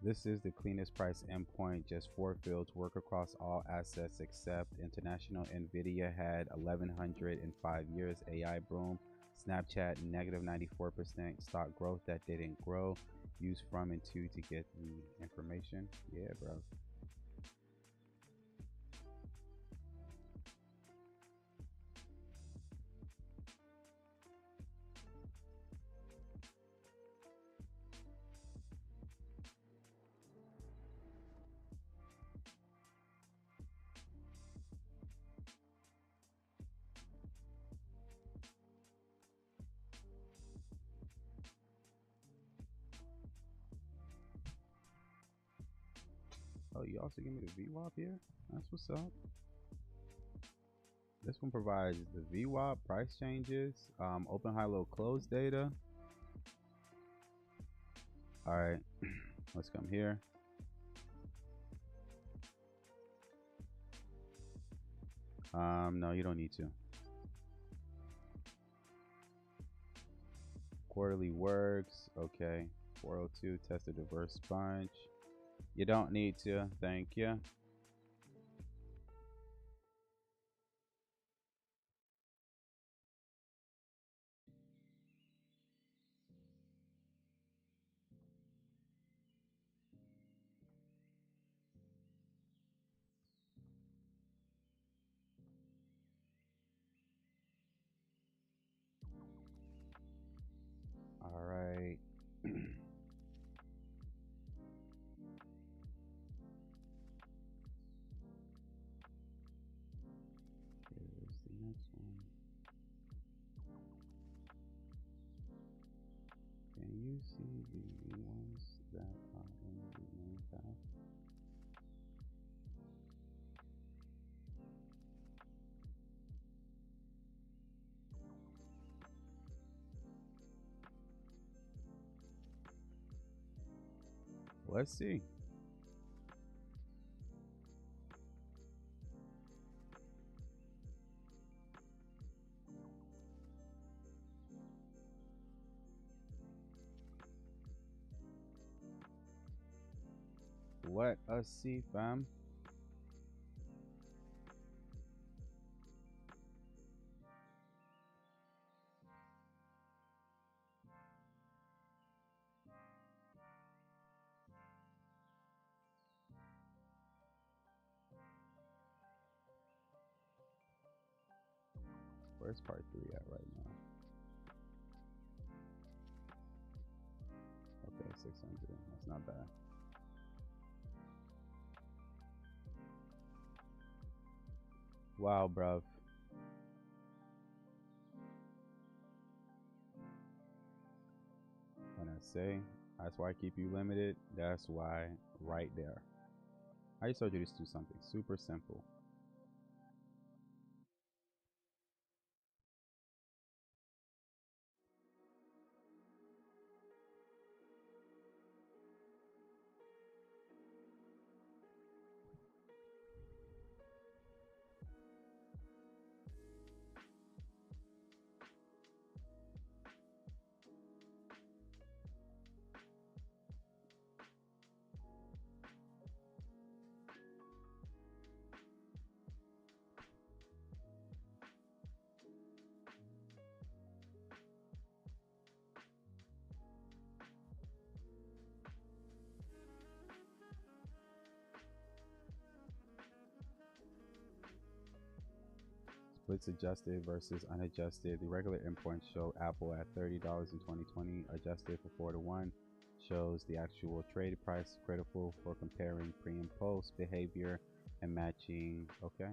This is the cleanest price endpoint, just 4 fields, work across all assets except international. NVIDIA had 1100 in 5 years, AI boom, Snapchat negative 94%, stock growth that didn't grow, use from and to get the information. Yeah, bro. Oh, you also give me the VWAP here? That's what's up. This one provides the VWAP, price changes, open, high, low, close data. All right, let's come here. No, you don't need to. Quarterly works, okay. 402, test a diverse bunch. You don't need to, thank you. All right. Here's the next one. Can you see the ones that are in the main path? Let's see. Let us see, fam. Where's part 3 at right now? Okay, 600. That's not bad. Wow, bruv. When I say that's why I keep you limited, that's why right there. I just told you to do something super simple. Splits adjusted versus unadjusted. The regular endpoints show Apple at $30 in 2020. Adjusted for 4 to 1 shows the actual trade price, critical for comparing pre and post behavior and matching. Okay.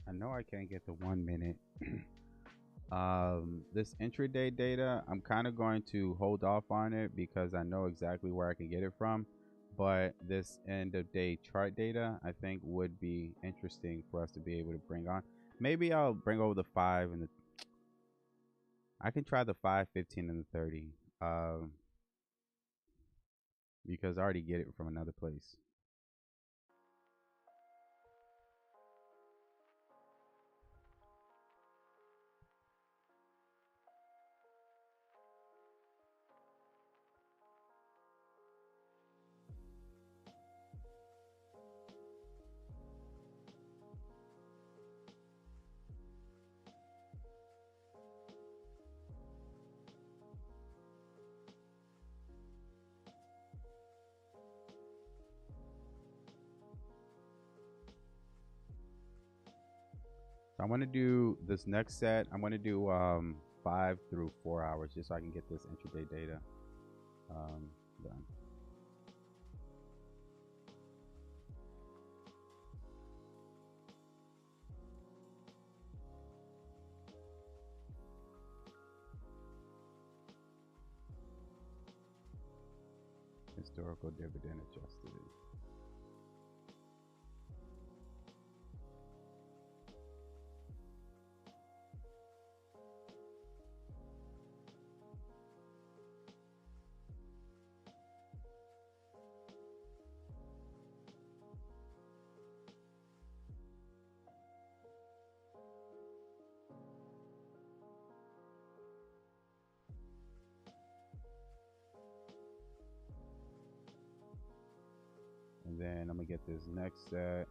I know I can't get the 1 minute. This intraday data, I'm kind of going to hold off on it because I know exactly where I can get it from. But this end of day chart data, I think would be interesting for us to be able to bring on. Maybe I'll bring over the 5 and the. I can try the 5, 15, and the 30. Because I already get it from another place. So I'm going to do this next set. I'm going to do 5 through 4 hours just so I can get this intraday data done. Historical dividend adjusted. And then I'm going to get this next set.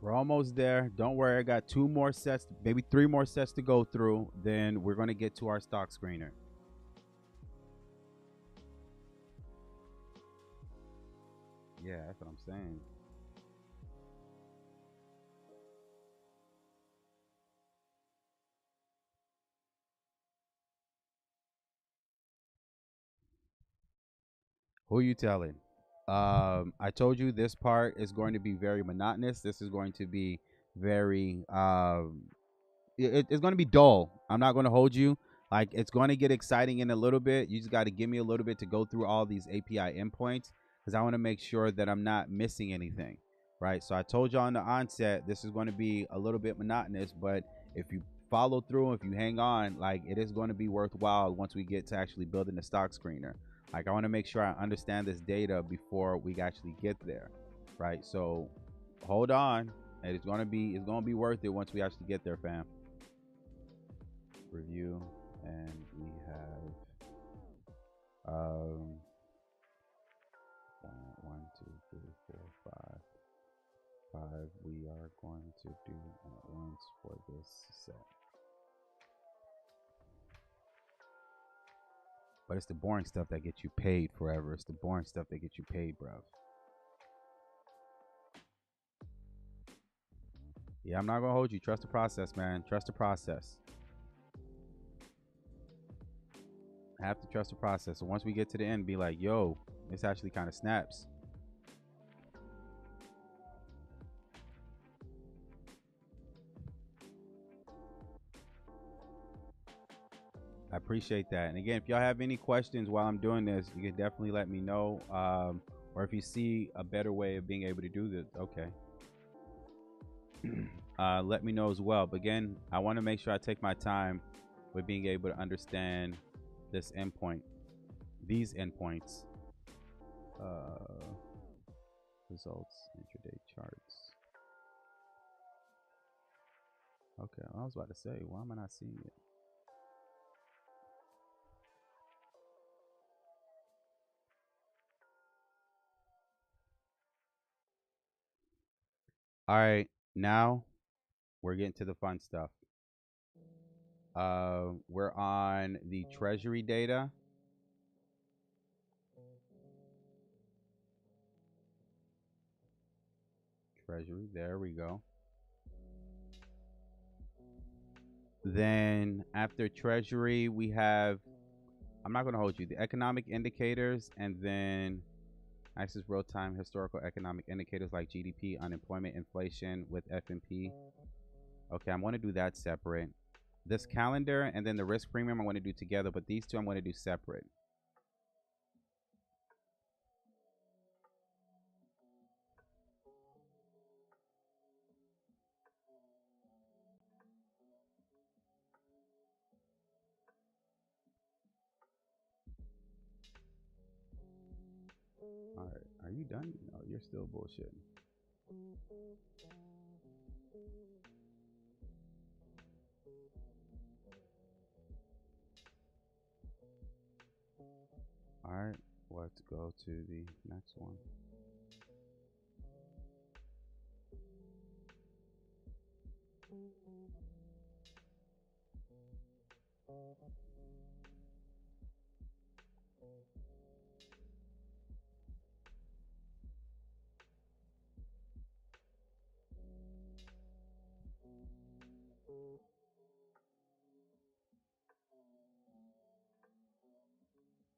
We're almost there. Don't worry. I got 2 more sets, maybe 3 more sets to go through. Then we're going to get to our stock screener. Yeah, that's what I'm saying. Who you telling? I told you this part is going to be very monotonous. This is going to be very it's going to be dull. I'm not going to hold you. Like, it's going to get exciting in a little bit. You just got to give me a little bit to go through all these API endpoints because I want to make sure that I'm not missing anything, right? So I told you on the onset, this is going to be a little bit monotonous, but if you follow through, if you hang on, like, it is going to be worthwhile once we get to actually building the stock screener. Like, I want to make sure I understand this data before we actually get there, right? So hold on, and it's gonna be worth it once we actually get there, fam. Review, and we have 1, 2, 3, 4, 5. We are going to do at once for this set. But it's the boring stuff that gets you paid forever. It's the boring stuff that gets you paid, bro. Yeah, I'm not gonna hold you. Trust the process, man. Trust the process. I have to trust the process. So once we get to the end, be like, yo, this actually kind of snaps. I appreciate that. And again, if y'all have any questions while I'm doing this, you can definitely let me know. Or if you see a better way of being able to do this, okay. Let me know as well. But again, I want to make sure I take my time with being able to understand this endpoint, these endpoints. Results, intraday charts. Okay, I was about to say, why am I not seeing it? All right, now we're getting to the fun stuff. We're on the treasury data. Treasury, there we go. Then after treasury, we have I'm not going to hold you. The economic indicators, and then access real-time historical economic indicators like GDP, unemployment, inflation with FMP. Okay, I'm going to do that separate. This calendar and then the risk premium I want to do together, but these two I'm going to do separate. All right, are you done? No, you're still bullshitting. All right, let's go to the next one.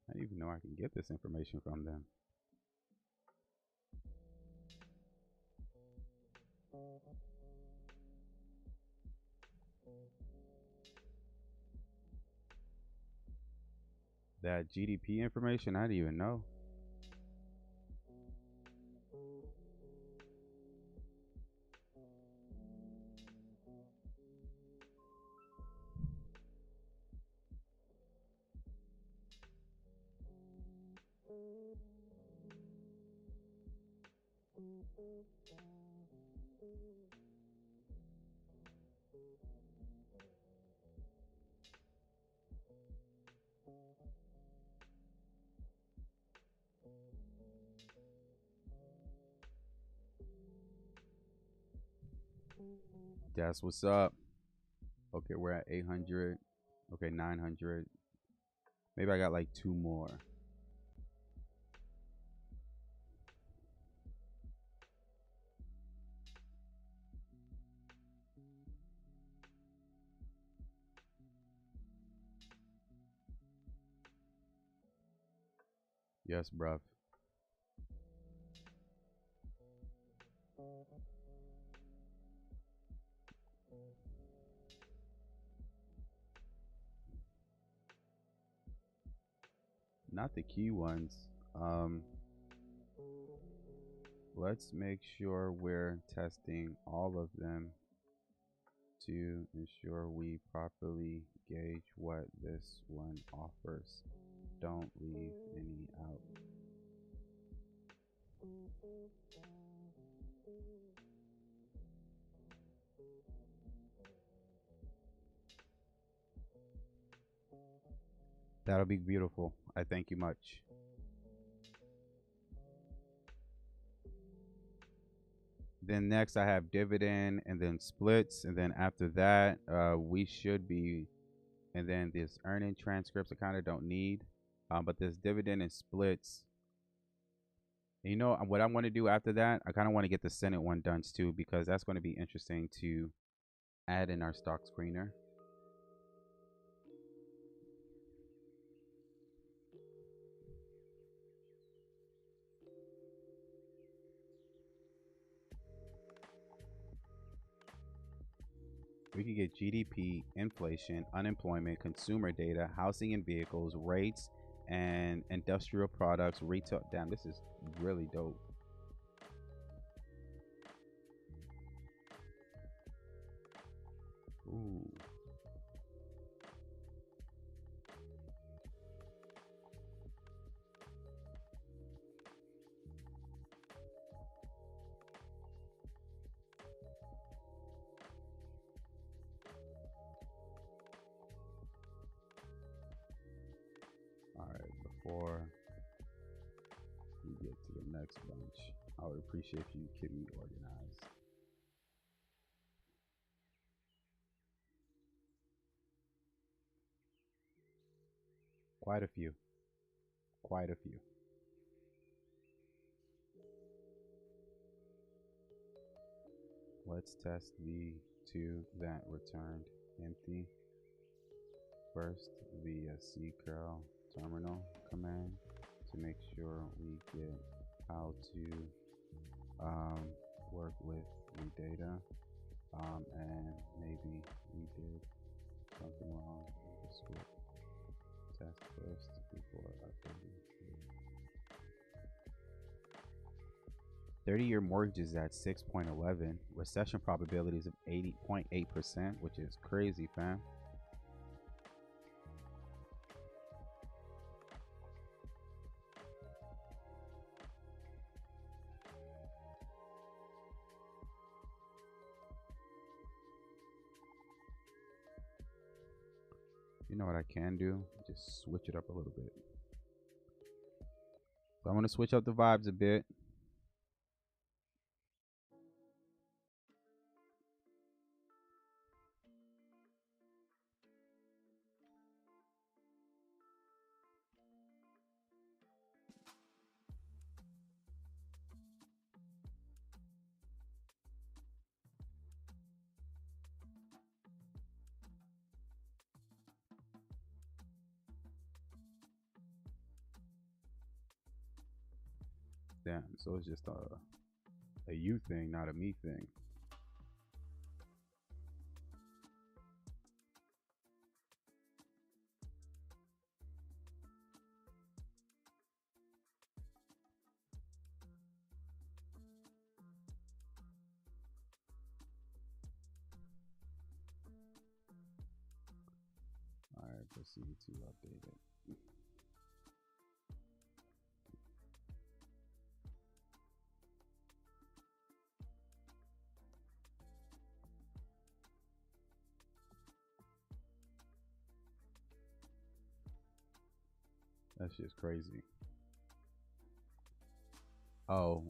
I didn't even know I can get this information from them. That GDP information, I didn't even know. That's what's up. Okay, we're at 800. Okay, 900. Maybe I got like 2 more. Yes, bruv. Not the key ones. Let's make sure we're testing all of them to ensure we properly gauge what this one offers. Don't leave any out. That'll be beautiful. I thank you much. Then next I have dividend and then splits. And then after that, we should be, and then this earning transcripts I kind of don't need. But this dividend and splits, you know what I want to do after that? I kind of want to get the Senate one done too, because that's going to be interesting to add in our stock screener. We can get GDP, inflation, unemployment, consumer data, housing and vehicles, rates, and industrial products, retail. Damn, this is really dope. Ooh. All right, before we get to the next bunch, I would appreciate if you keep me organized. Quite a few. Quite a few. Let's test the 2 that returned empty. First, the C curl terminal command to make sure we get how to work with the data, and maybe we did something wrong with the script. Test first before updating. 30-year mortgages at 6.11, recession probabilities of 80.8%, which is crazy, fam. You know what I can do? Just switch it up a little bit. So I'm going to switch up the vibes a bit. Damn, so it's just a you thing, not a me thing. All right, proceed to update it. That's just crazy. Oh,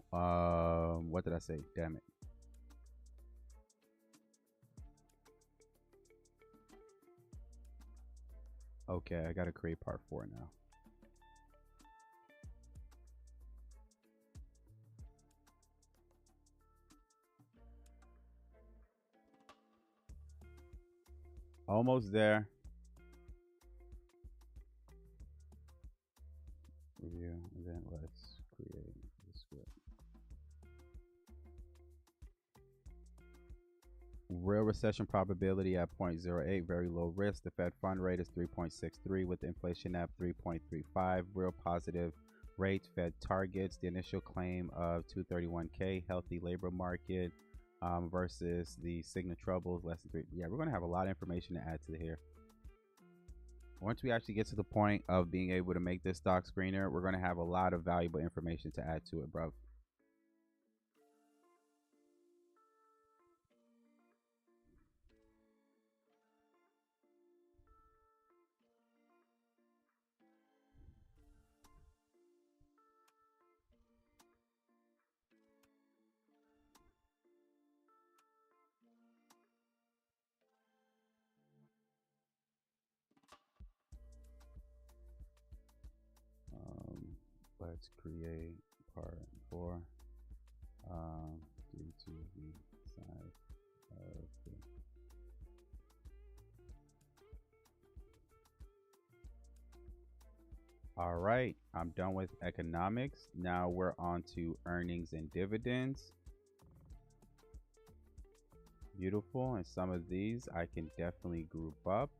what did I say? Damn it. Okay, I gotta create part 4 now. Almost there. Review, and then let's create the script. Real recession probability at 0.08, very low risk. The Fed fund rate is 3.63 with inflation at 3.35. Real positive rate. Fed targets the initial claim of 231K, healthy labor market versus the signal troubles less than 3. Yeah, we're going to have a lot of information to add to here. Once we actually get to the point of being able to make this stock screener, we're going to have a lot of valuable information to add to it, bro. Let's create part 4 due to the size of the All right, I'm done with economics. Now we're on to earnings and dividends. Beautiful, and some of these I can definitely group up.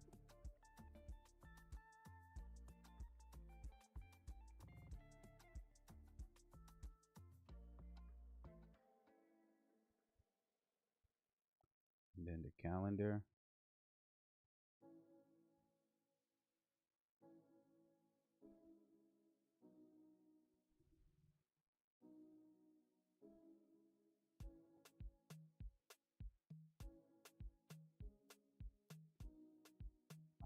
And then the calendar.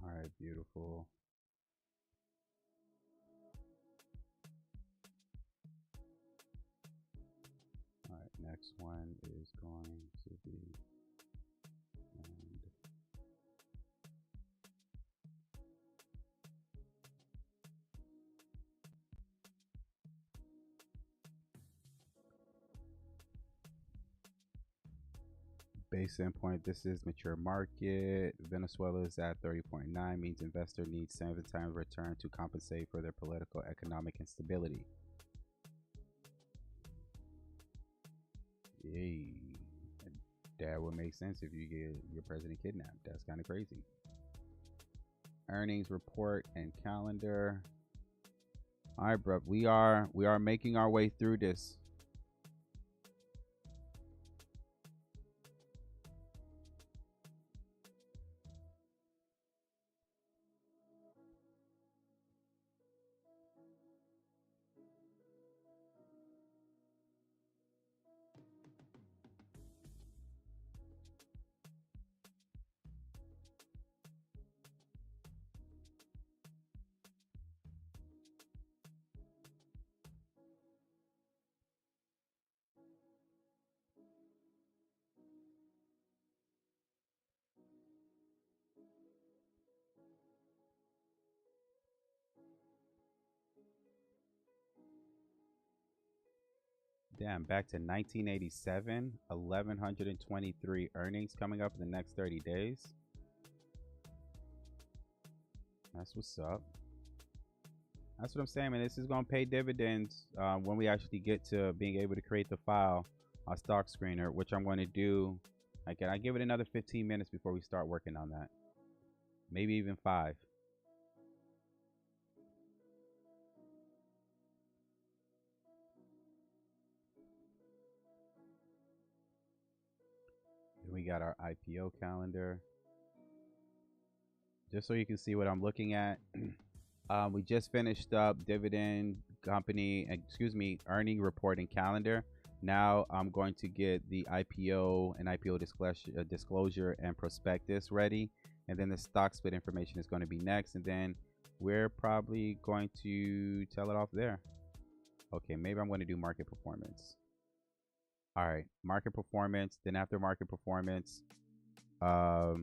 All right, beautiful. All right, next one is going to be Base endpoint. This is mature market. Venezuela is at 30.9, means investor needs 7 times return to compensate for their political economic instability. Yay. That would make sense if you get your president kidnapped. That's kind of crazy. Earnings report and calendar. All right, bro. We are making our way through this. Damn, back to 1987, 1,123 earnings coming up in the next 30 days. That's what's up. That's what I'm saying, man. This is going to pay dividends when we actually get to being able to create the file on Stock Screener, which I'm going to do. Again, I give it another 15 minutes before we start working on that. Maybe even 5. We got our IPO calendar. Just so you can see what I'm looking at. We just finished up dividend company, earning reporting calendar. Now I'm going to get the IPO and IPO disclosure and prospectus ready. And then the stock split information is going to be next. And then we're probably going to tell it off there. Okay, maybe I'm going to do market performance. All right, market performance. Then after market performance, that's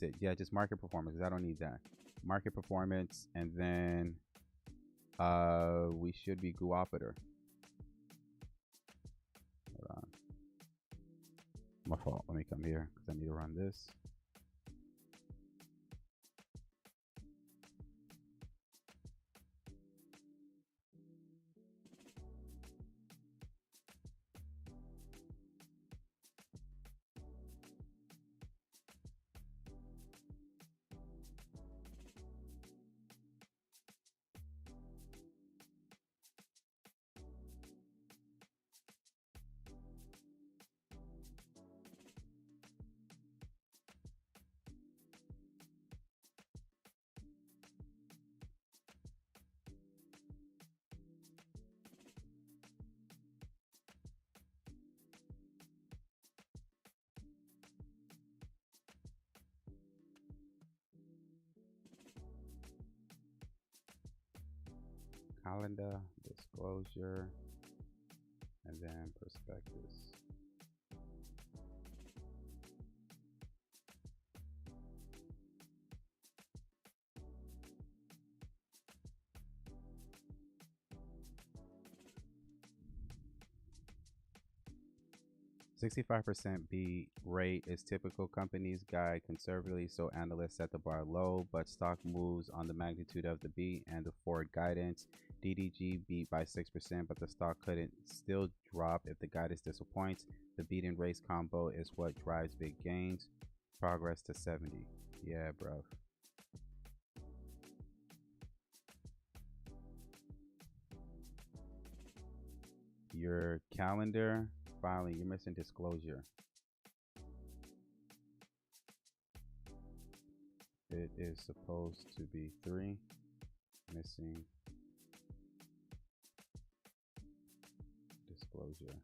it. Yeah, just market performance, because I don't need that. Market performance, and then we should be Guopiter. Hold on. My fault. Let me come here because I need to run this. 'Calendar, disclosure, and then prospectus. $65% beat rate is typical. Companies guide conservatively, so analysts set the bar low, but stock moves on the magnitude of the beat and the forward guidance. DDG beat by 6%, but the stock couldn't still drop if the guidance disappoints. The beat and race combo is what drives big gains. Progress to 70. Yeah, bro. Your calendar filing, you're missing disclosure. It is supposed to be 3. Missing disclosure.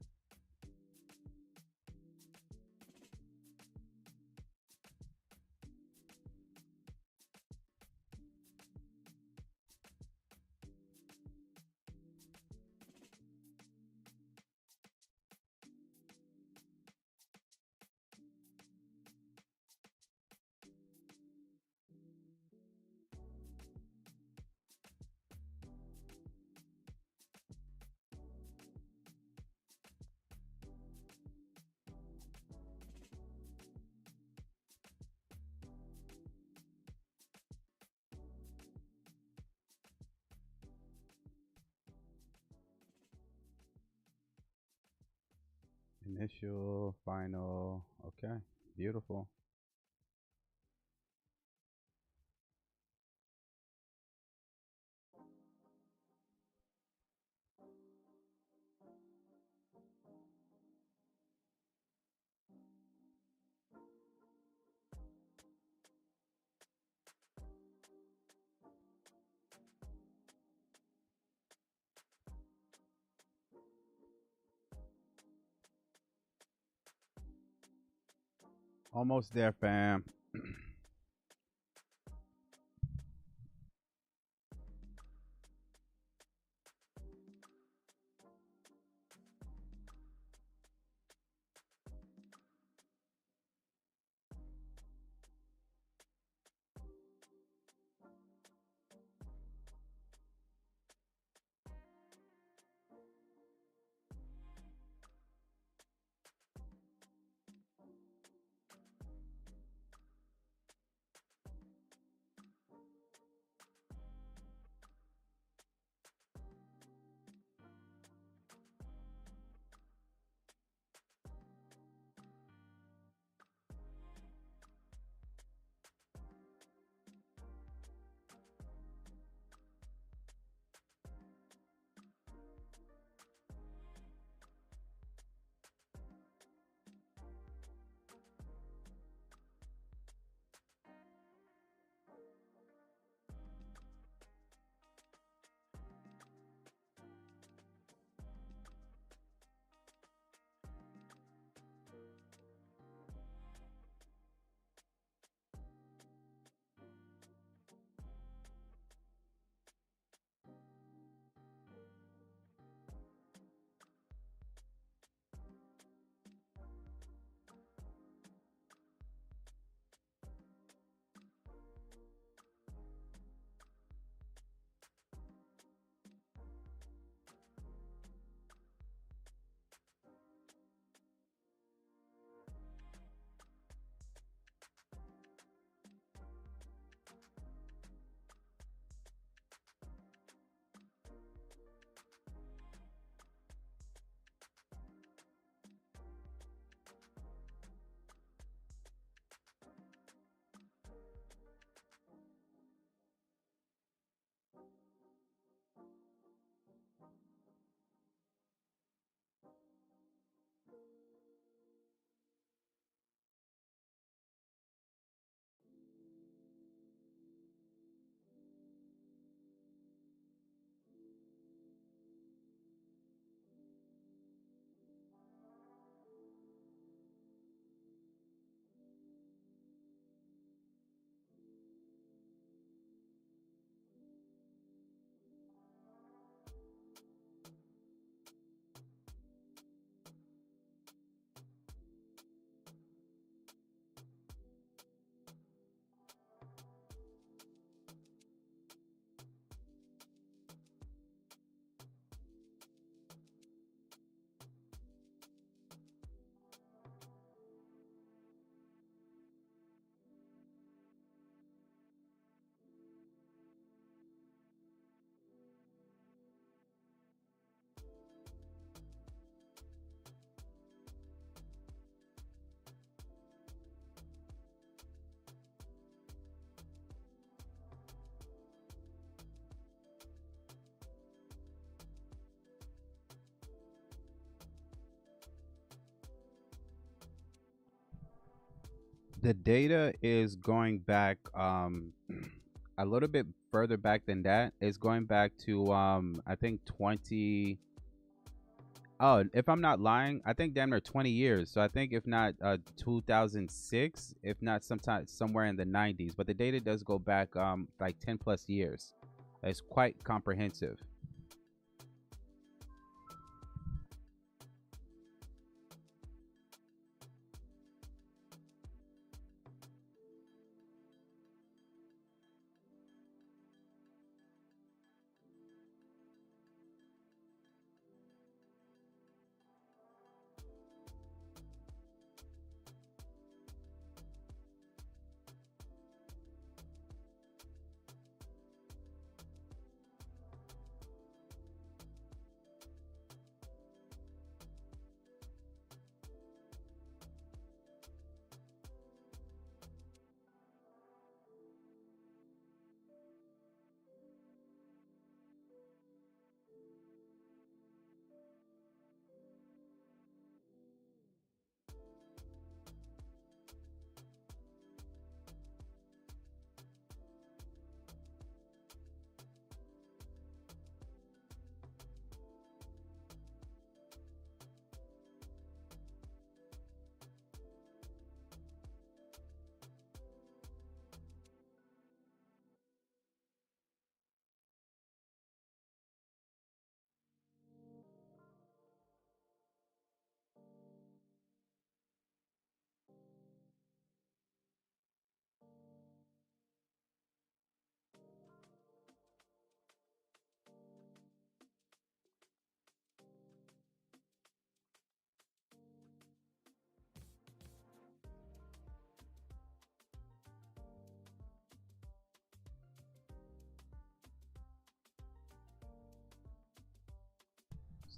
Initial, final. Okay, beautiful. Almost there, fam. The data is going back a little bit further back than that. It's going back to I think 20. Oh, if I'm not lying, I think damn near 20 years. So I think if not 2006, if not sometime somewhere in the 90s. But the data does go back like 10 plus years. It's quite comprehensive.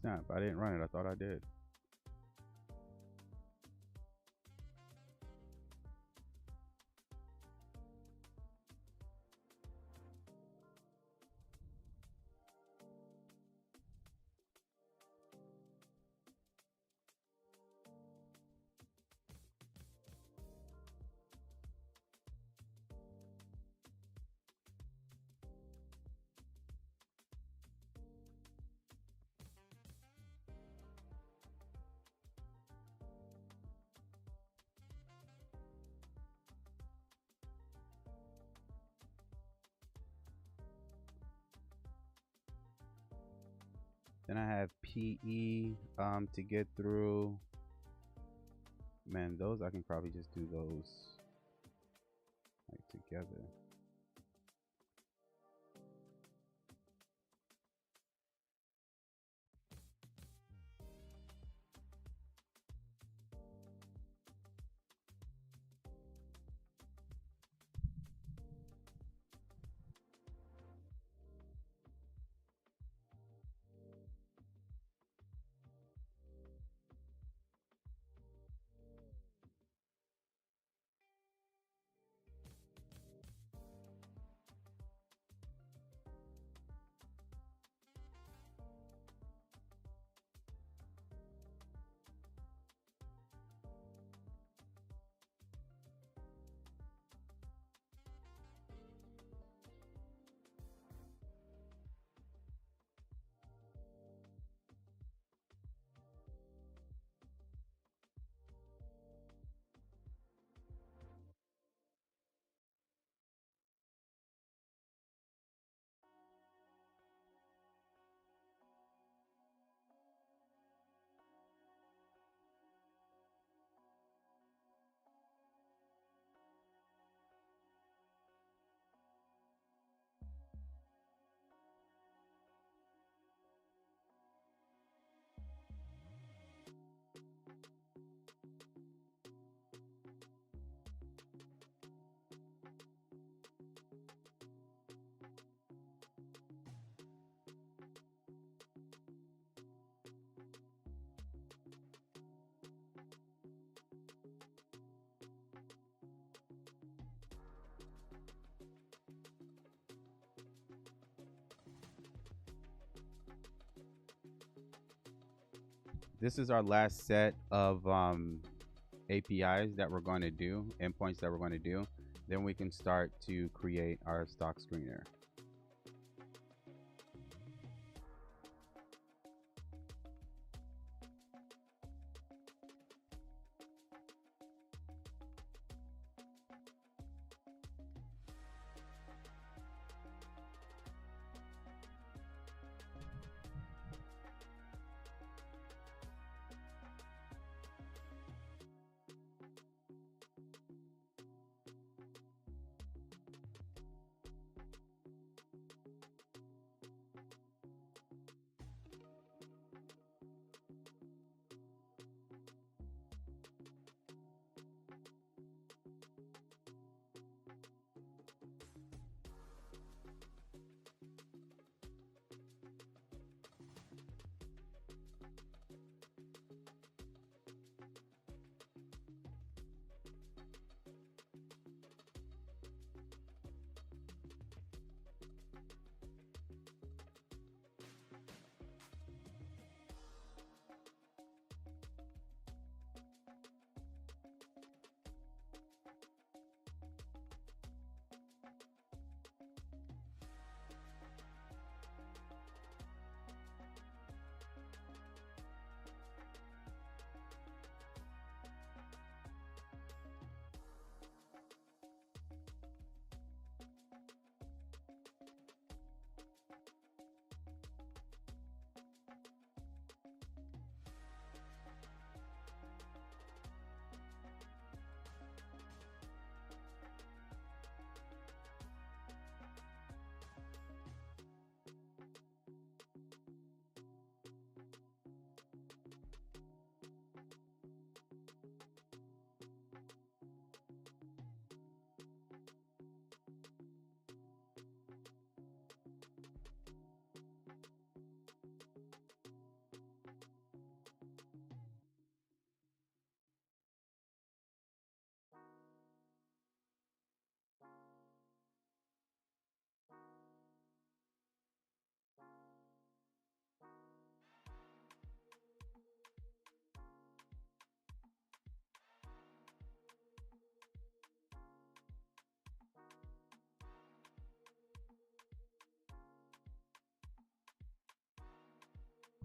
snap. I didn't run it. I thought I did. Then I have PE to get through. Man, those I can probably just do those like together. This is our last set of APIs that we're going to do, endpoints that we're going to do. Then we can start to create our stock screener.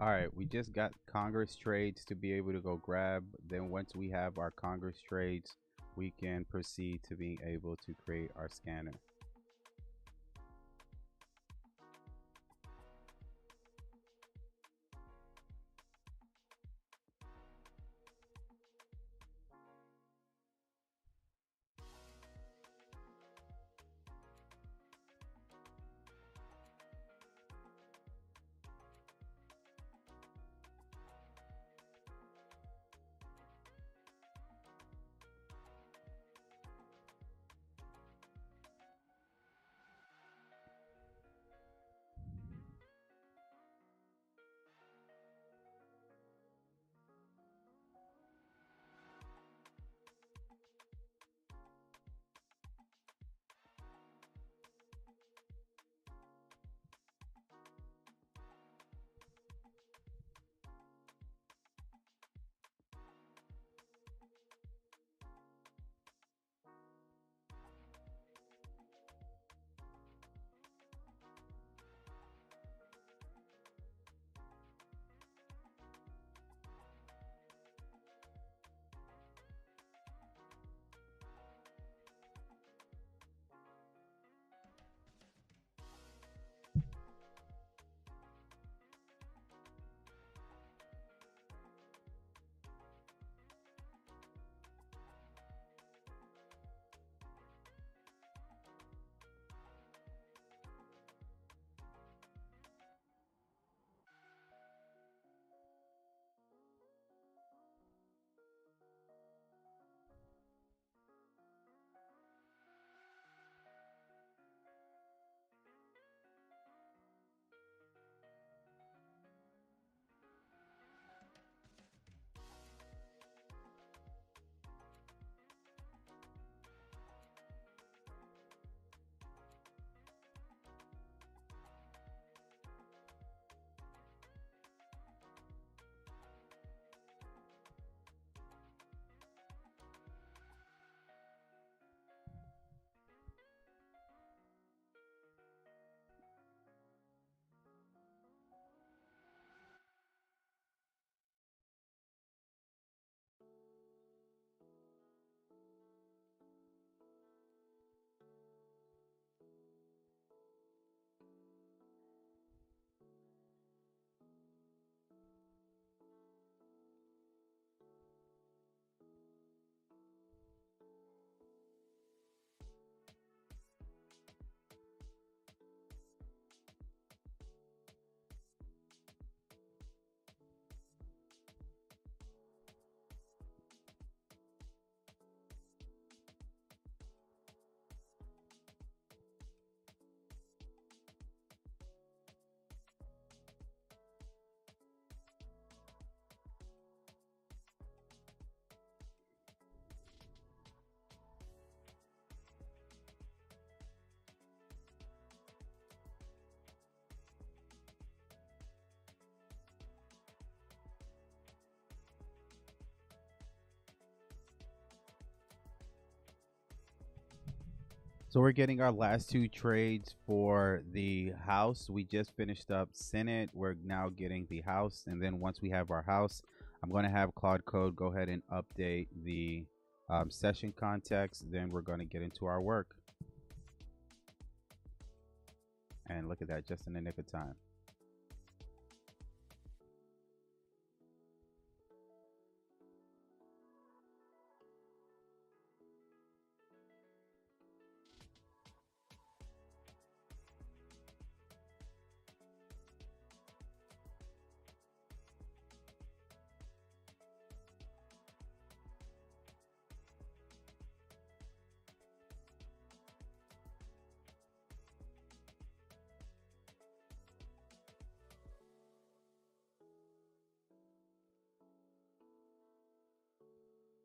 All right, we just got Congress trades to be able to go grab. Then once we have our Congress trades, we can proceed to being able to create our scanner. So we're getting our last two trades for the House. We just finished up Senate. We're now getting the House. And then once we have our House, I'm going to have Claude Code go ahead and update the session context. Then we're going to get into our work. And look at that, just in the nick of time.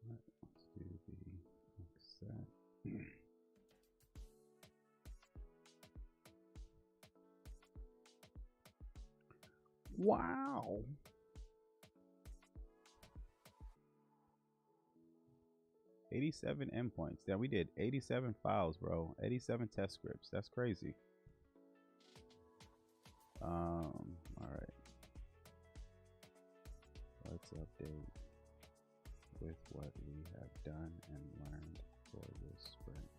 Let's do the next set. Wow. 87 endpoints. Yeah, we did 87 files, bro. 87 test scripts. That's crazy. All right. let's update with what we have done and learned for this sprint.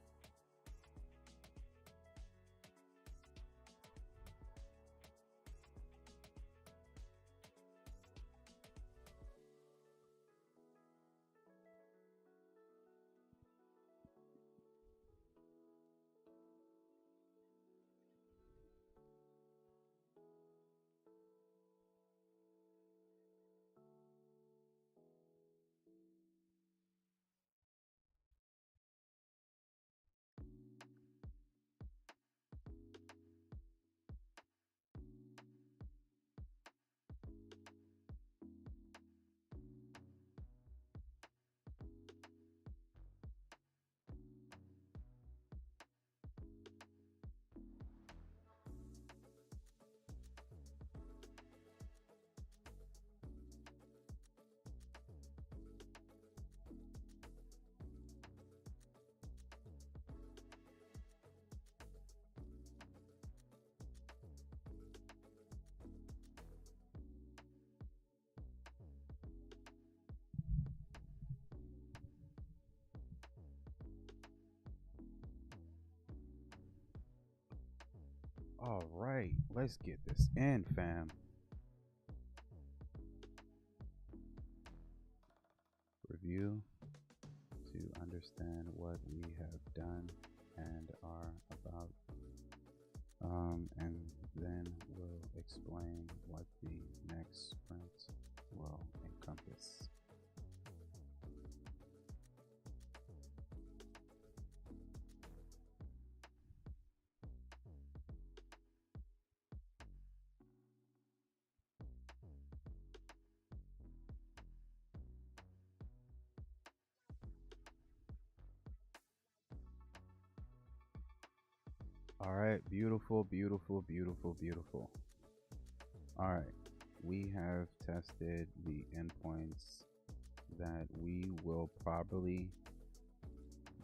All right, let's get this in, fam. Review to understand what we have done and are about. And then we'll explain what the next sprint will encompass. All right, beautiful, beautiful, beautiful, beautiful. All right, we have tested the endpoints that we will probably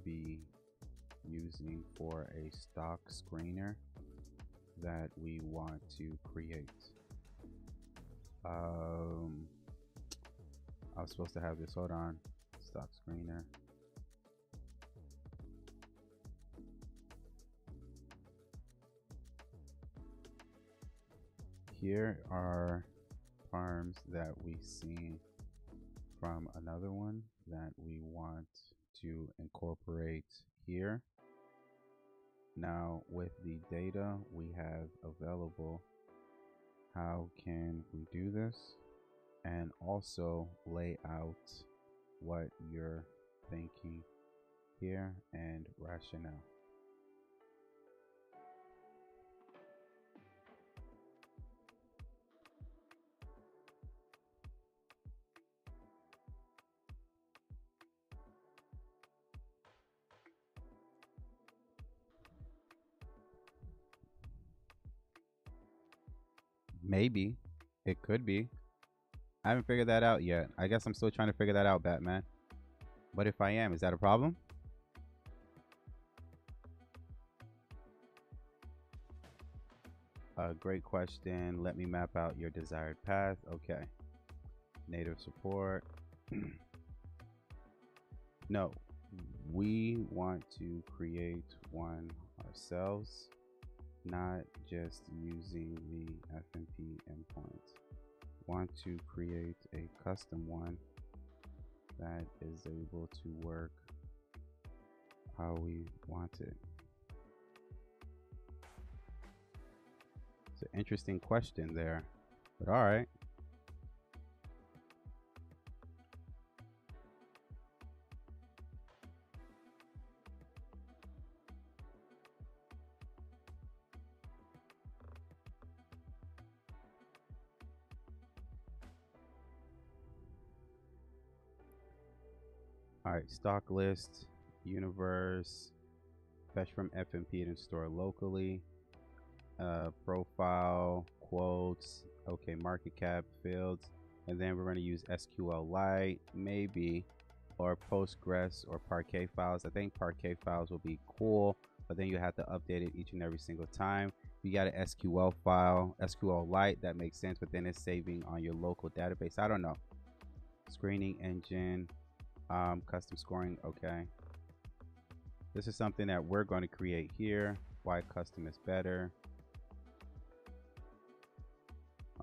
be using for a stock screener that we want to create. I was supposed to have this, hold on, stock screener. Here are terms that we see from another one that we want to incorporate here. Now, with the data we have available, how can we do this? And also lay out what you're thinking here and rationale. Maybe it could be. I haven't figured that out yet. I guess I'm still trying to figure that out, Batman. But if I am, is that a problem? Great question. Let me map out your desired path. Okay. Native support. No, we want to create one ourselves, not just using the FMP endpoint. Want to create a custom one that is able to work how we want it. It's an interesting question there, but all right. All right, stock list, universe, fetch from FMP and store locally, profile, quotes, okay, market cap, fields, and then we're going to use SQLite, maybe, or Postgres or Parquet files. I think Parquet files will be cool, but then you have to update it each and every single time. You got an SQL file, SQLite, that makes sense, but then it's saving on your local database. I don't know. screening engine, custom scoring. Okay. This is something that we're going to create here. Why custom is better.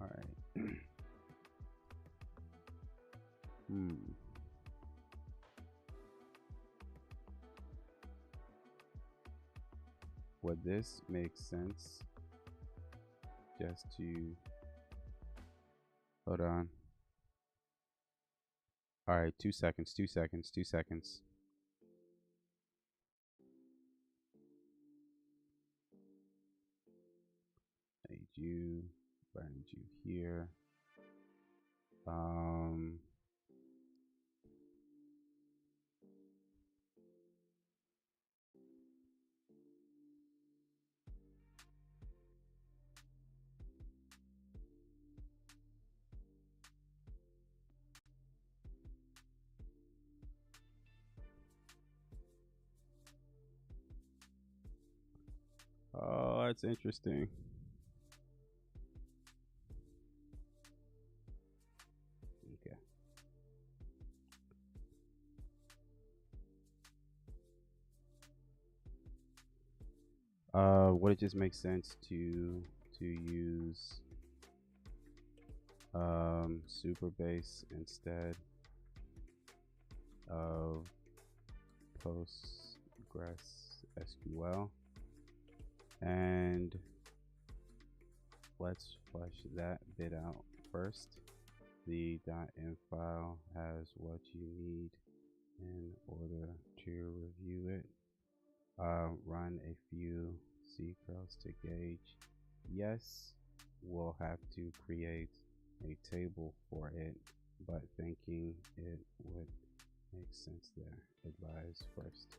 All right. Would this make sense just to hold on? All right, 2 seconds, 2 seconds, 2 seconds. I need you, but I need you here. Oh, that's interesting. Okay. Would it just make sense to use Superbase instead of Postgres SQL? And let's flesh that bit out first. The .env file has what you need in order to review it. Run a few C curls to gauge. Yes, we'll have to create a table for it, but thinking it would make sense there. Advise first.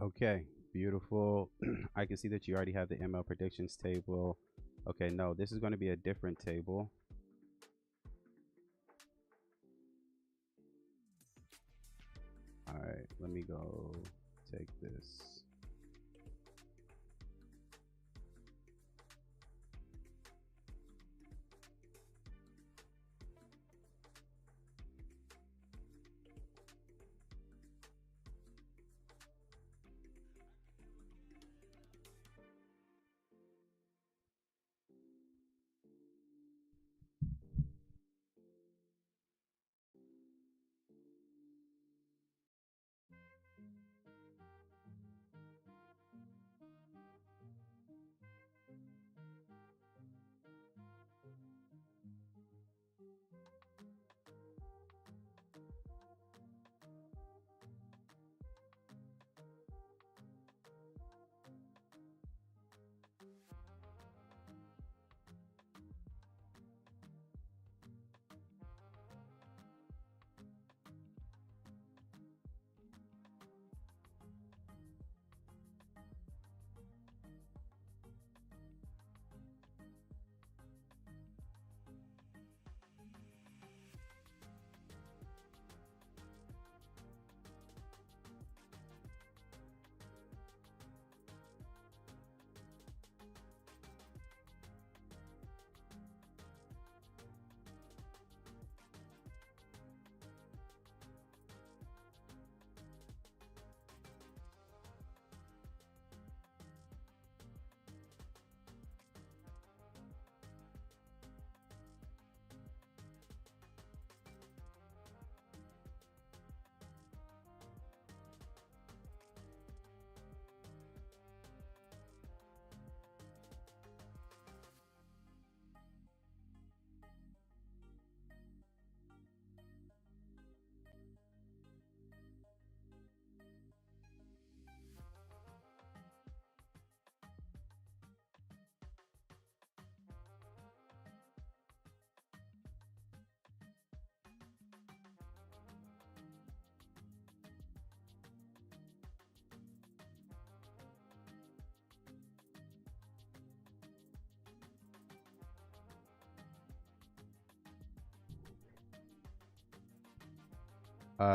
Okay, beautiful. I can see that you already have the ML predictions table. Okay, no, this is going to be a different table. All right, let me go take this.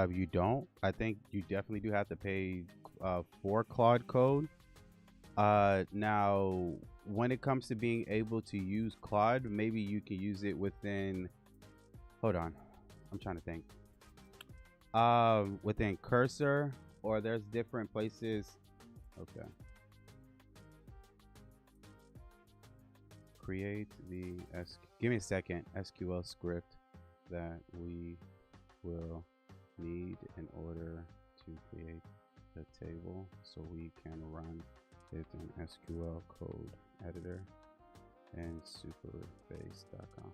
You don't. I think you definitely do have to pay for Claude Code. Now, when it comes to being able to use Claude, maybe you can use it within. Hold on, I'm trying to think. Within Cursor, or there's different places. Okay. Create the give me a second SQL script that we will need in order to create the table so we can run it in SQL code editor and superbase.com.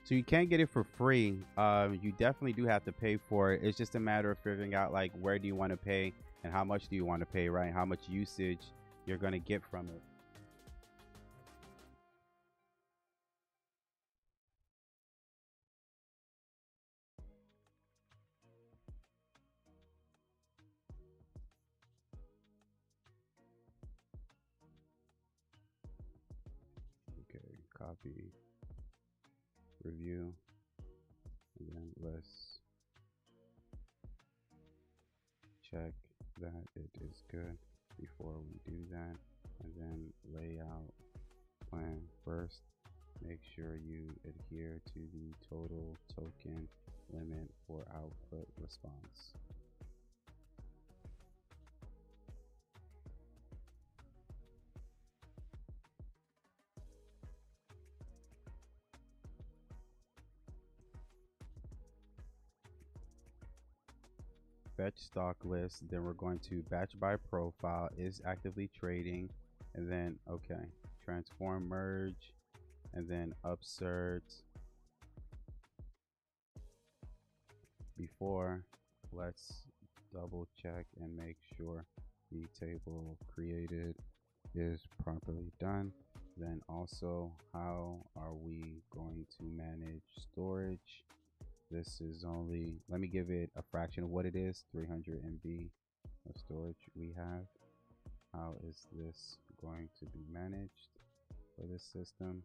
So you can't get it for free. You definitely do have to pay for it. It's just a matter of figuring out like where do you want to pay and how much do you want to pay, right? How much usage you're going to get from it. Okay, copy, review, and then let's check that it is good before we do that. And then layout plan first. Make sure you adhere to the total token limit for output response. Fetch stock list, then we're going to batch by profile, is actively trading, and then okay, transform merge, and then upsert before. Let's double check and make sure the table created is properly done. Then also, how are we going to manage storage? This is only, let me give it a fraction of what it is, 300 MB of storage we have. How is this going to be managed for this system?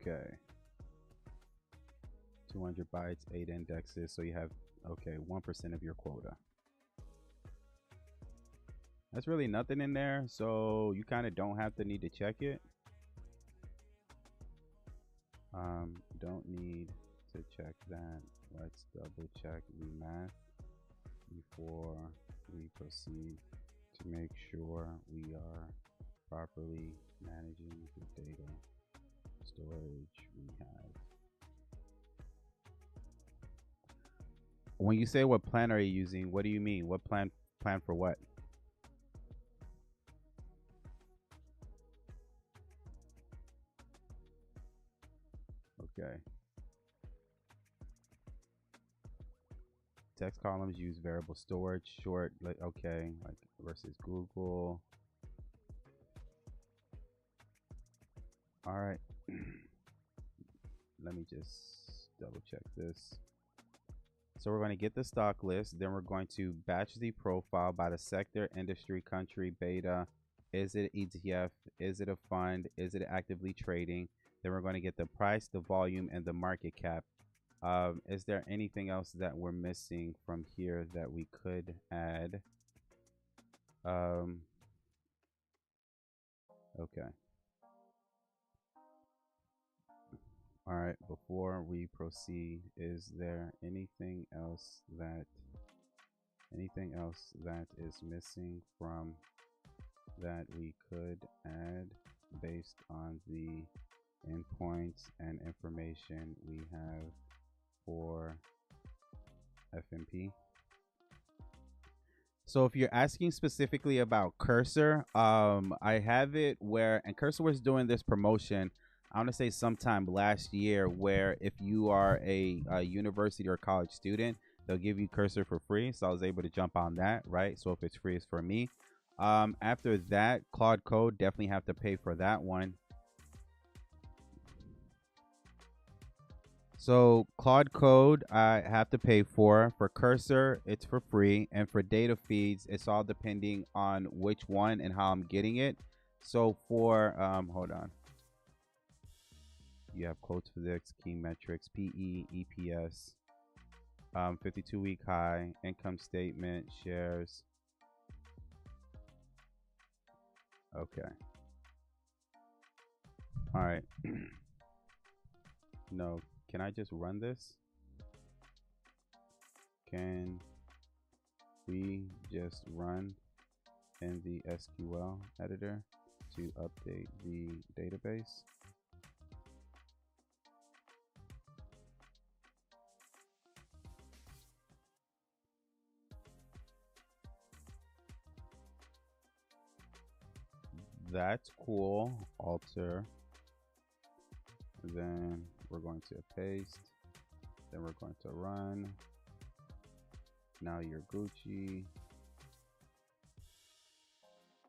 Okay. 200 bytes, 8 indexes. So you have, okay, 1% of your quota. That's really nothing in there. So you kind of don't have to need to check it. Don't need to check that. Let's double check the math before we proceed to make sure we are properly managing the data storage we have. When you say what plan are you using, what do you mean? What plan for what? Okay. Text columns use variable storage, short, like okay, like versus Google. All right. Let me just double check this. So we're going to get the stock list. Then we're going to batch the profile by the sector, industry, country, beta. Is it ETF? Is it a fund? Is it actively trading? Then we're going to get the price, the volume, and the market cap. Is there anything else that we're missing from here that we could add? Okay. All right, before we proceed, is there anything else that is missing from that we could add based on the endpoints and information we have for FMP? So if you're asking specifically about Cursor, I have it where, and Cursor was doing this promotion, I want to say sometime last year, where if you are a university or college student, they'll give you Cursor for free. So I was able to jump on that, right? So if it's free, it's for me. After that, Claude Code, definitely have to pay for that one. So Claude Code, I have to pay for. For Cursor, it's for free. And for data feeds, it's all depending on which one and how I'm getting it. So for, hold on. You have quotes physics, key metrics, PE, EPS, 52-week high, income statement, shares. Okay. All right. No, can I just run this? Can we just run in the SQL editor to update the database? That's cool. Alter. Then we're going to paste. Then we're going to run. Now you're Gucci.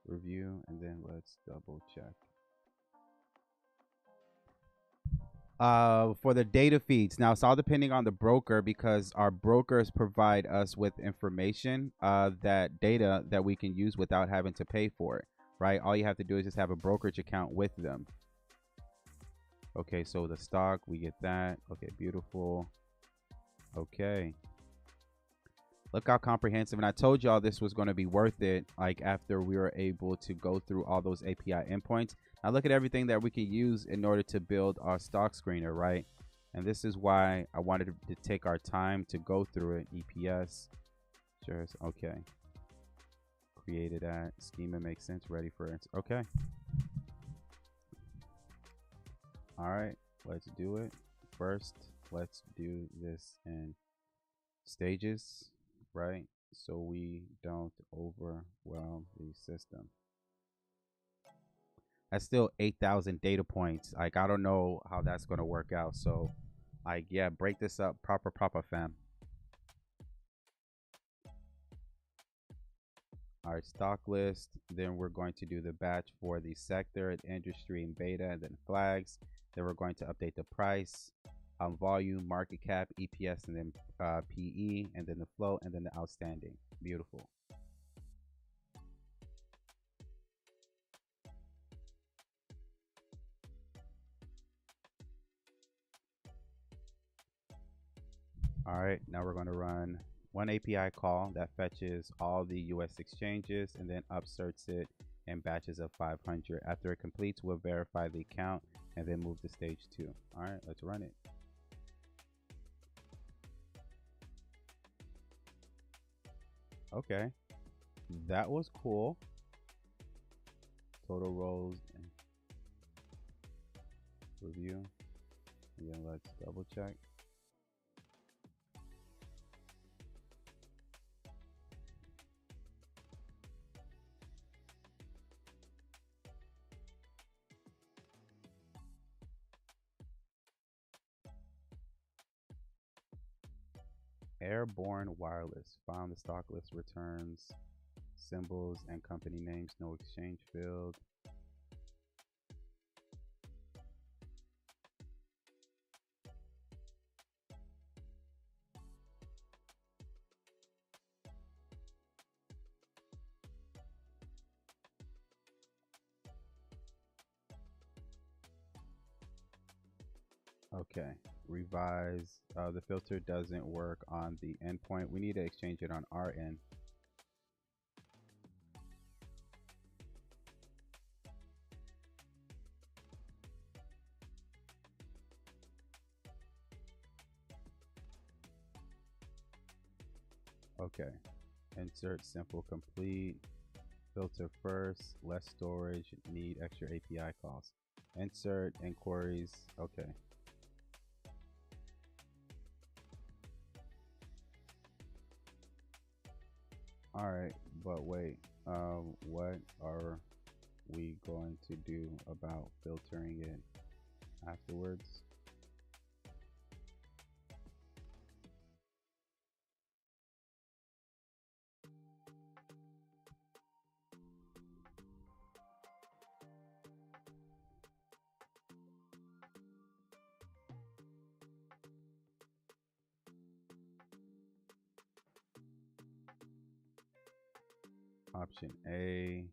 Review, and then let's double check. For the data feeds, now it's all depending on the broker, because our brokers provide us with information, that data that we can use without having to pay for it, right? All you have to do is just have a brokerage account with them. Okay, so the stock, we get that. Okay, beautiful. Okay. Look how comprehensive. And I told y'all this was going to be worth it, like after we were able to go through all those API endpoints. Now look at everything that we can use in order to build our stock screener, right? And this is why I wanted to take our time to go through it. EPS. Sure. Okay. Created at. Schema makes sense. Ready for it. Okay. All right. Let's do it. First, let's do this in stages, right? So we don't overwhelm the system. That's still 8,000 data points. Like, I don't know how that's going to work out. So, like, yeah, break this up proper, fam. All right, stock list. Then we're going to do the batch for the sector, industry, and beta, and then flags. Then we're going to update the price, volume, market cap, EPS, and then PE, and then the flow, and then the outstanding. Beautiful. All right, now we're going to run one API call that fetches all the US exchanges and then upserts it in batches of 500. After it completes, we'll verify the account and then move to stage 2. All right, let's run it. Okay, that was cool. Total rows and review, and then let's double check. Airborne wireless. Found the stock list, returns symbols and company names, no exchange field. Okay, revise. The filter doesn't work on the endpoint. We need to exchange it on our end. Okay, insert simple complete. Filter first, less storage, need extra API calls. Insert inquiries. Okay. All right, but wait. What are we going to do about filtering it afterwards? Option A,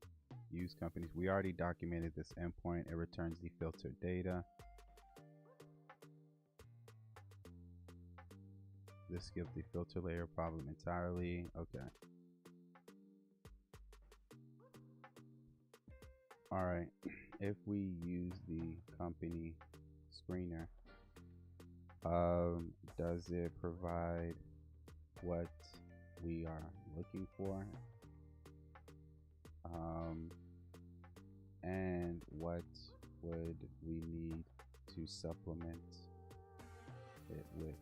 use companies. We already documented this endpoint. It returns the filtered data. This skips the filter layer problem entirely. Okay. All right. If we use the company screener, does it provide what we are looking for? And what would we need to supplement it with?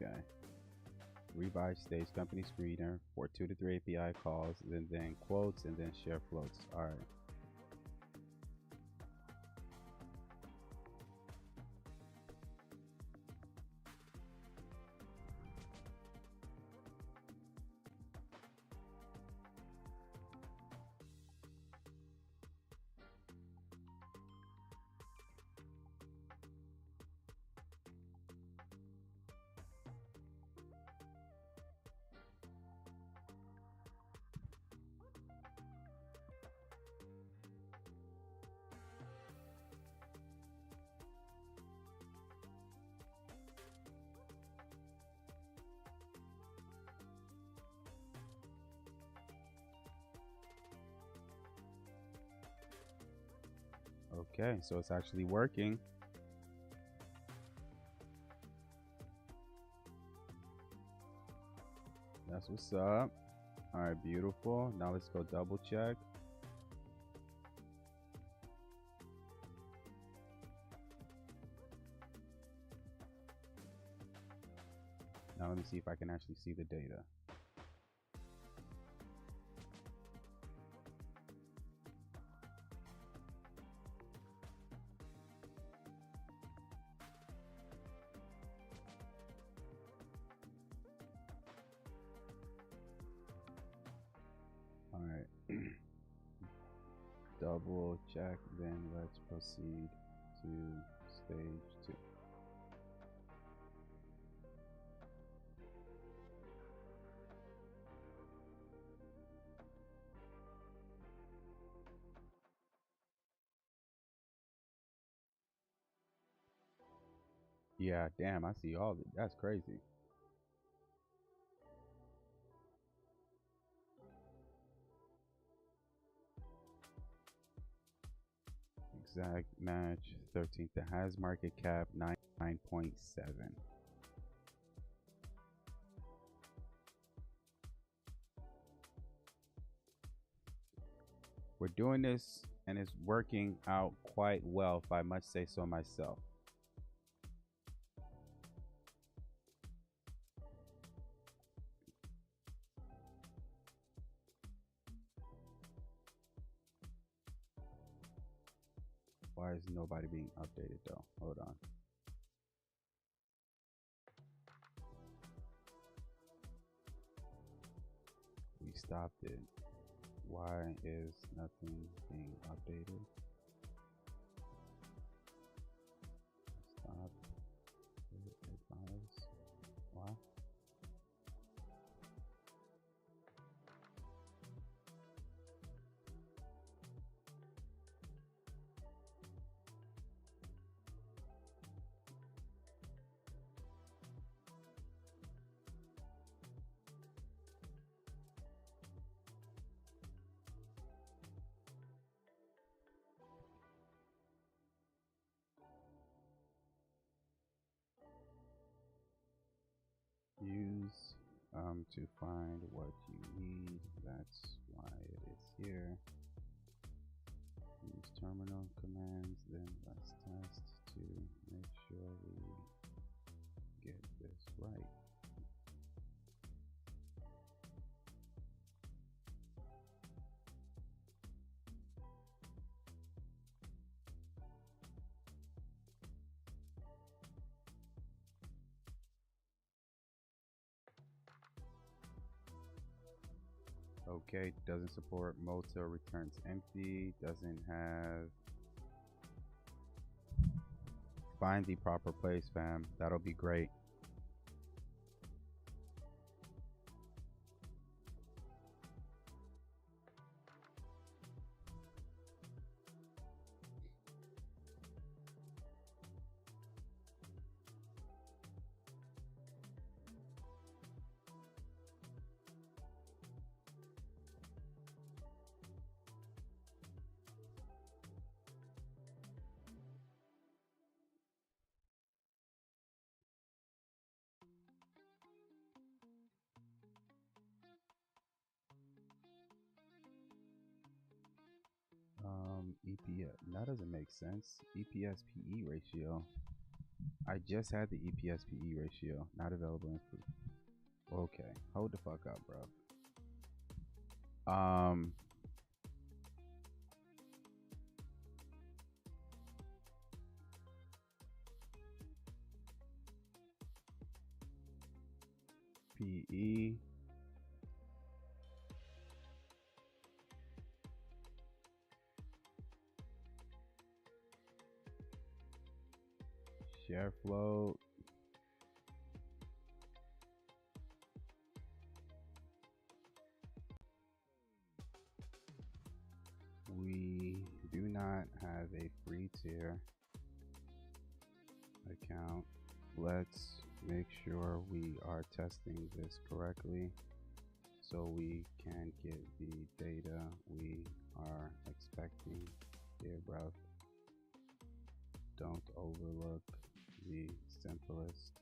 Okay. Revise stage company screener for 2 to 3 API calls, and then quotes, and then share floats. All right. Okay, so it's actually working. That's what's up. All right, beautiful. Now let's go double check. Now let me see if I can actually see the data. All right. Double check, then let's proceed to stage 2. Yeah, damn, I see all of it. That's crazy. Exact match 13th. That has market cap 9.7. We're doing this and it's working out quite well, if I must say so myself. Why is nobody being updated though? Hold on. We stopped it. Why is nothing being updated? Stop. Advise. Why? to find what you need. That's why it is here. Use terminal commands, then let's test to make sure we get this right. Okay, doesn't support motor, returns empty, doesn't have. Find the proper place, fam. That'll be great. EPS, that doesn't make sense. EPS PE ratio. I just had the EPS PE ratio, not available in food. Okay, hold the fuck up, bro. PE. Share float. We do not have a free tier account. Let's make sure we are testing this correctly so we can get the data we are expecting here, bro. Don't overlook the simplest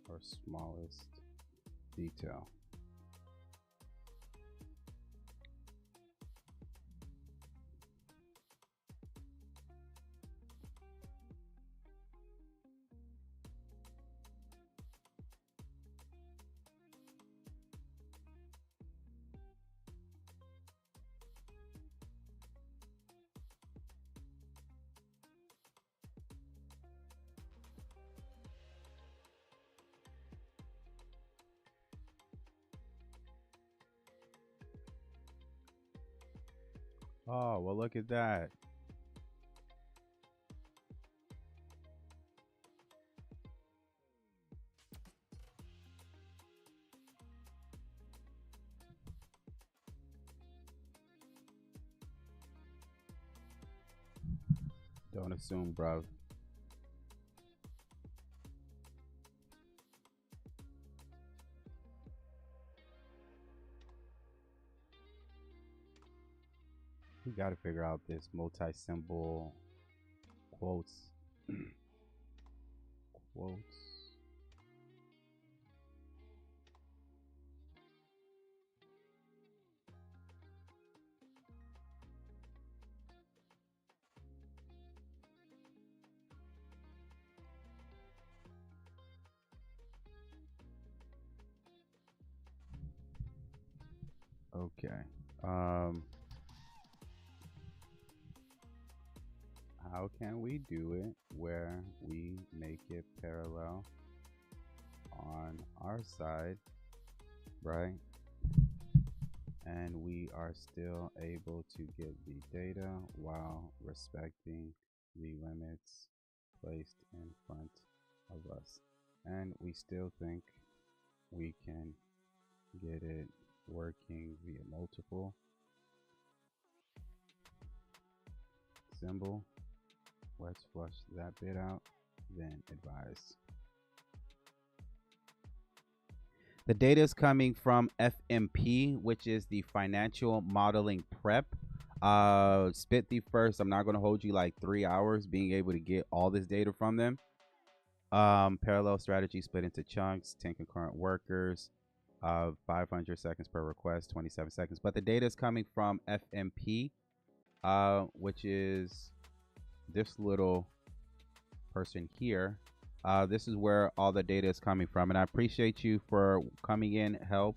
or smallest detail. Oh, well, look at that. Don't assume, bruv. We got to figure out this multi-symbol quotes. Quotes. Okay. How can we do it where we make it parallel on our side, right? And we are still able to get the data while respecting the limits placed in front of us. And we still think we can get it working via multiple symbol. Let's flush that bit out, then advise. The data is coming from FMP, which is the financial modeling prep. Spit the first. I'm not going to hold you like 3 hours being able to get all this data from them. Parallel strategy split into chunks, 10 concurrent workers. 500 seconds per request, 27 seconds. But the data is coming from FMP, which is this little person here. This is where all the data is coming from, and I appreciate you for coming in. Help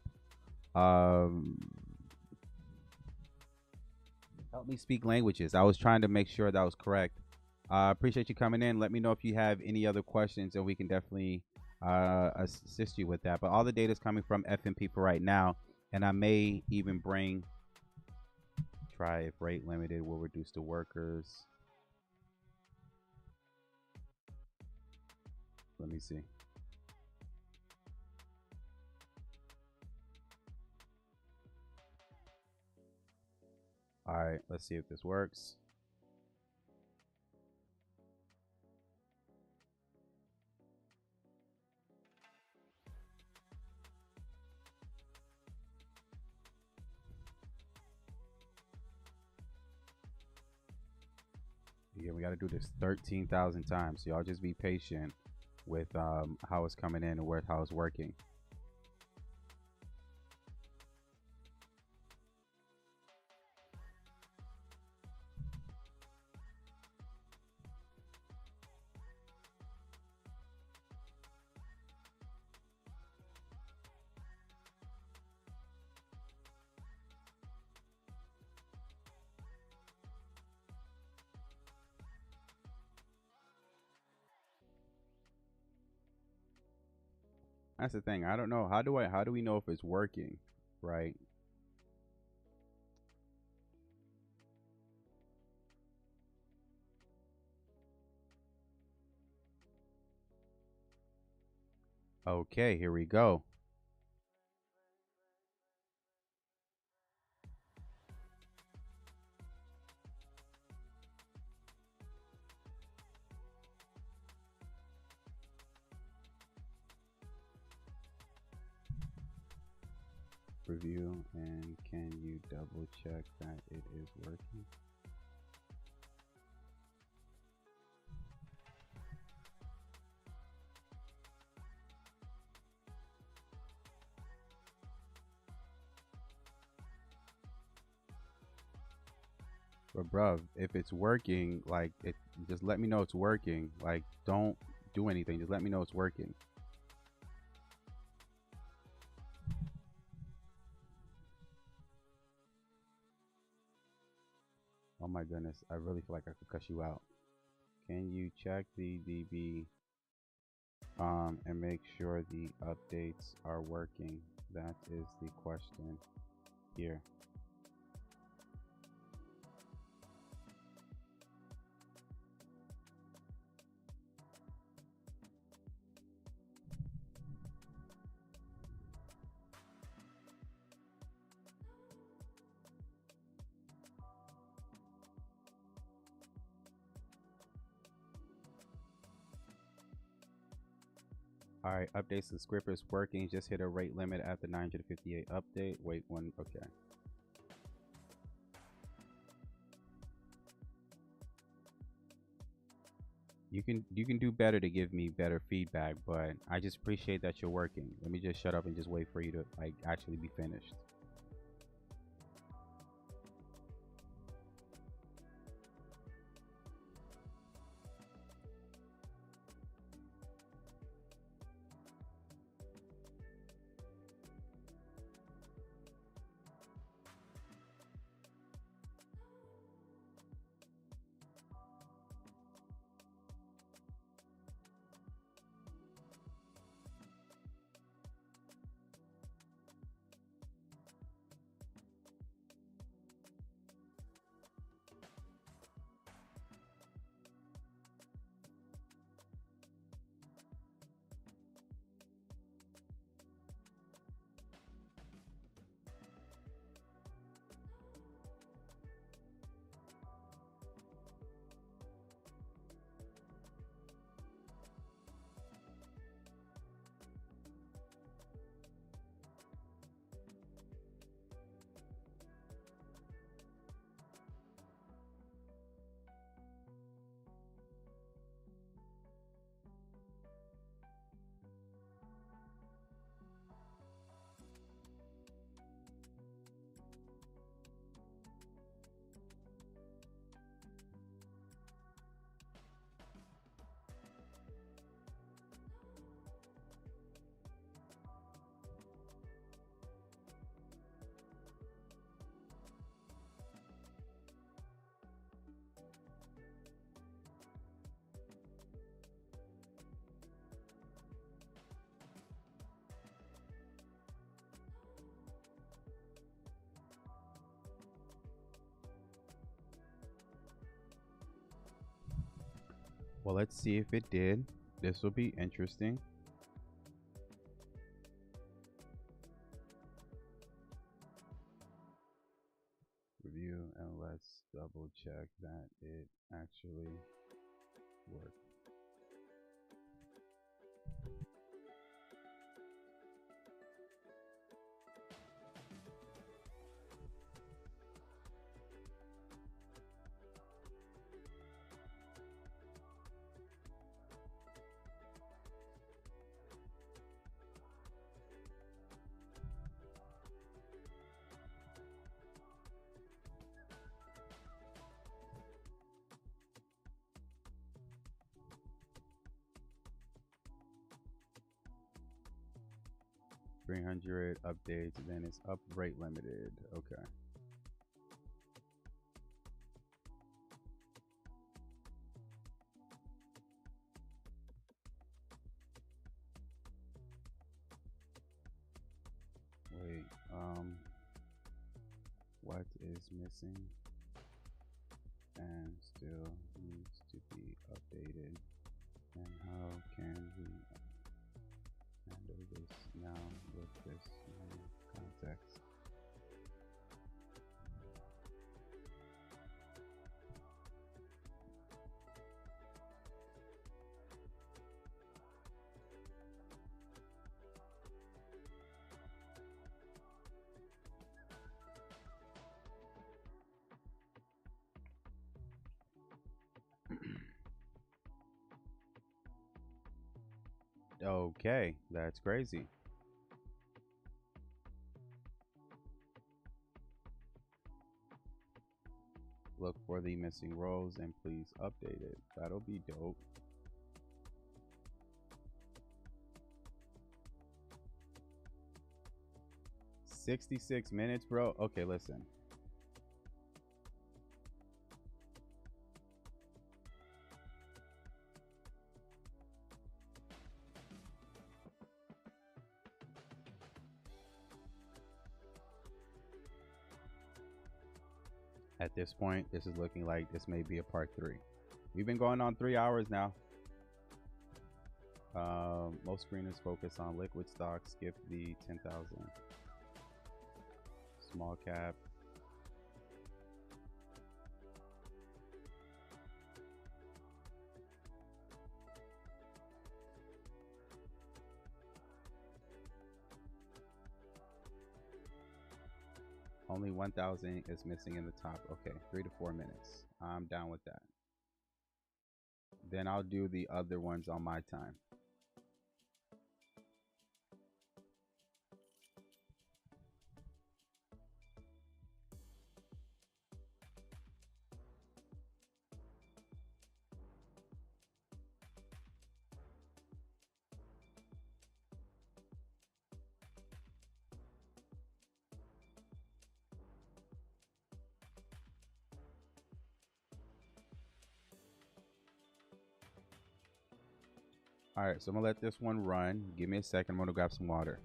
me speak languages. I was trying to make sure that was correct. I appreciate you coming in. Let me know if you have any other questions, and we can definitely assist you with that. But all the data is coming from FMP for right now, and I may even try if rate limited will reduce the workers. Let me see. All right, let's see if this works. Yeah, we got to do this 13,000 times. So y'all just be patient with how it's coming in and how it's working. That's the thing. I don't know. How do we know if it's working, right? Okay, here we go. Review, and can you double check that it is working? But bruv, if it's working, like, just let me know it's working. Like, don't do anything. Just let me know it's working. Oh my goodness, I really feel like I could cuss you out. Can you check the DB and make sure the updates are working? That is the question here. All right, updates the script is working. Just hit a rate limit at the 958 update. Wait one. Okay. You can do better to give me better feedback, but I just appreciate that you're working. Let me just shut up and just wait for you to like actually be finished. Well, let's see if it did. This will be interesting. Review, and let's double check that it actually worked. $300 updates, then it's up rate limited. Okay. Wait, what is missing and still needs to be updated, and how can we handle this now with this new context? Okay, that's crazy. Look for the missing rows and please update it. That'll be dope. $66 minutes, bro. Okay, listen. At this point, this is looking like this may be a part 3. We've been going on 3 hours now. Most screeners focus on liquid stocks. Skip the 10,000. Small cap. Only 1,000 is missing in the top. Okay, 3 to 4 minutes. I'm down with that. Then I'll do the other ones on my time. All right, so I'm gonna let this one run. Give me a second. I'm gonna grab some water.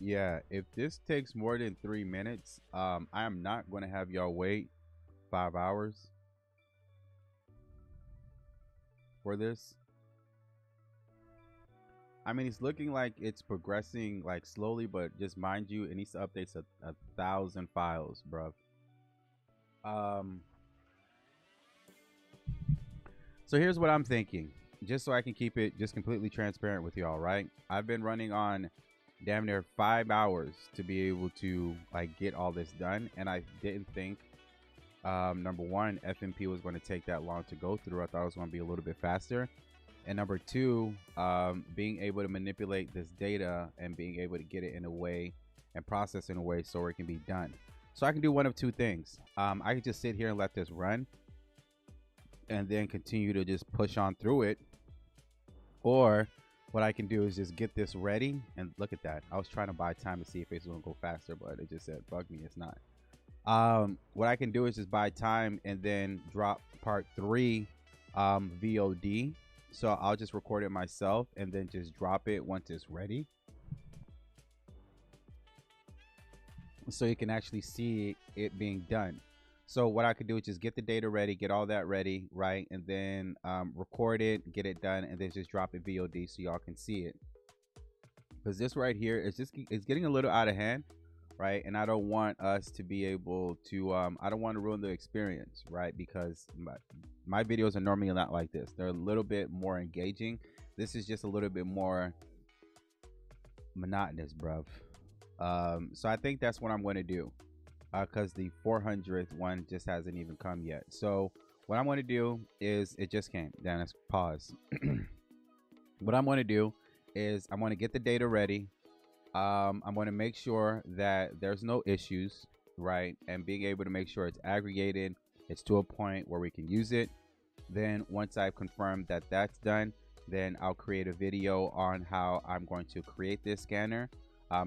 Yeah, if this takes more than 3 minutes, I am not going to have y'all wait 5 hours for this. I mean, it's looking like it's progressing like slowly, but just mind you, it needs to update 1,000 files, bruv. So here's what I'm thinking, just so I can keep it just completely transparent with y'all, right? I've been running on damn near 5 hours to be able to like get all this done, and I didn't think number one, FMP was going to take that long to go through. I thought it was going to be a little bit faster. And number two, being able to manipulate this data and being able to get it in a way and process in a way so it can be done. So I can do one of two things. I can just sit here and let this run and then continue to just push on through it. Or what I can do is just get this ready. And look at that. I was trying to buy time to see if it's going to go faster, but it just said, bug me, it's not. What I can do is just buy time and then drop part 3 VOD. So I'll just record it myself and then just drop it once it's ready, so you can actually see it being done. So what I could do is just get the data ready, get all that ready, right? And then record it, get it done, and then just drop it VOD so y'all can see it. Because this right here is just, it's getting a little out of hand, right? And I don't want us to be able to, I don't want to ruin the experience, right? Because my videos are normally not like this. They're a little bit more engaging. This is just a little bit more monotonous, bruv. So I think that's what I'm going to do, because the 400th one just hasn't even come yet. So what I'm going to do is, it just came. Then let's pause. What I'm going to do is I'm going to get the data ready. I'm going to make sure that there's no issues, right? And being able to make sure it's aggregated, it's to a point where we can use it. Then once I've confirmed that that's done, then I'll create a video on how I'm going to create this scanner,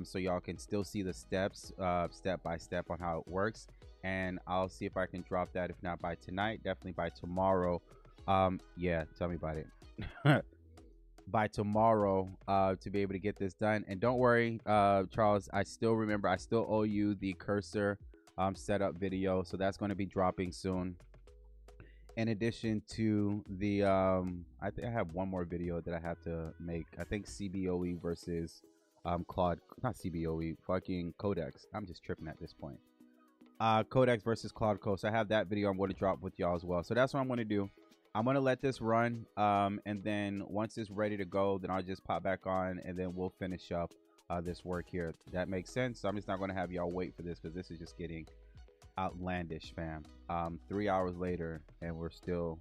so y'all can still see the steps, step by step, on how it works. And I'll see if I can drop that, if not by tonight, definitely by tomorrow. Yeah, tell me about it. By tomorrow, to be able to get this done. And don't worry, Charles, I still remember, I still owe you the cursor setup video, so that's going to be dropping soon. In addition to the I think I have one more video that I have to make. I think CBOE versus Claude, not CBOE, fucking Codex. I'm just tripping at this point. Codex versus Claude Code. So I have that video I'm going to drop with y'all as well. So that's what I'm going to do. I'm going to let this run, and then once it's ready to go, then I'll just pop back on, and then we'll finish up this work here. That makes sense. So I'm just not going to have y'all wait for this, because this is just getting outlandish, fam. 3 hours later, and we're still,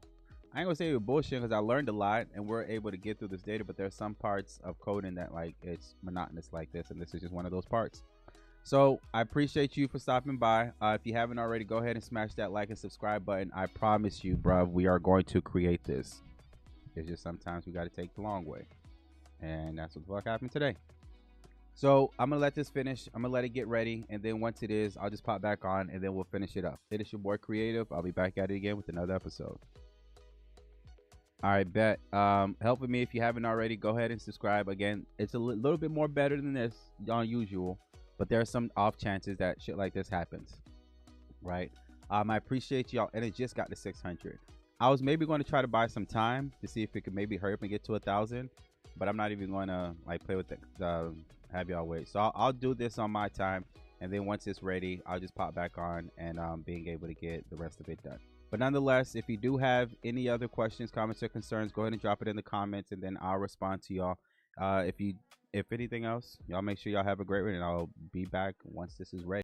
I ain't gonna say we're bullshit, because I learned a lot and we're able to get through this data, but there's some parts of coding that, like, it's monotonous like this, and this is just one of those parts. So I appreciate you for stopping by. If you haven't already, go ahead and smash that like and subscribe button. I promise you, bruv, we are going to create this. It's just sometimes we got to take the long way, and that's what the fuck happened today. So I'm gonna let this finish. I'm gonna let it get ready, and then once it is, I'll just pop back on, and then we'll finish it up. It is your boy Creative. I'll be back at it again with another episode. All right, bet. Helping me, if you haven't already, go ahead and subscribe. Again, it's a little bit more better than this than usual, but there are some off chances that shit like this happens, right? I appreciate y'all, and it just got to 600. I was maybe going to try to buy some time to see if it could maybe hurry up and get to 1,000, but I'm not even going to like play with the have y'all wait. So I'll do this on my time, and then once it's ready, I'll just pop back on and being able to get the rest of it done. But nonetheless, if you do have any other questions, comments, or concerns, go ahead and drop it in the comments, and then I'll respond to y'all. If anything else, y'all make sure y'all have a great one, and I'll be back once this is ready.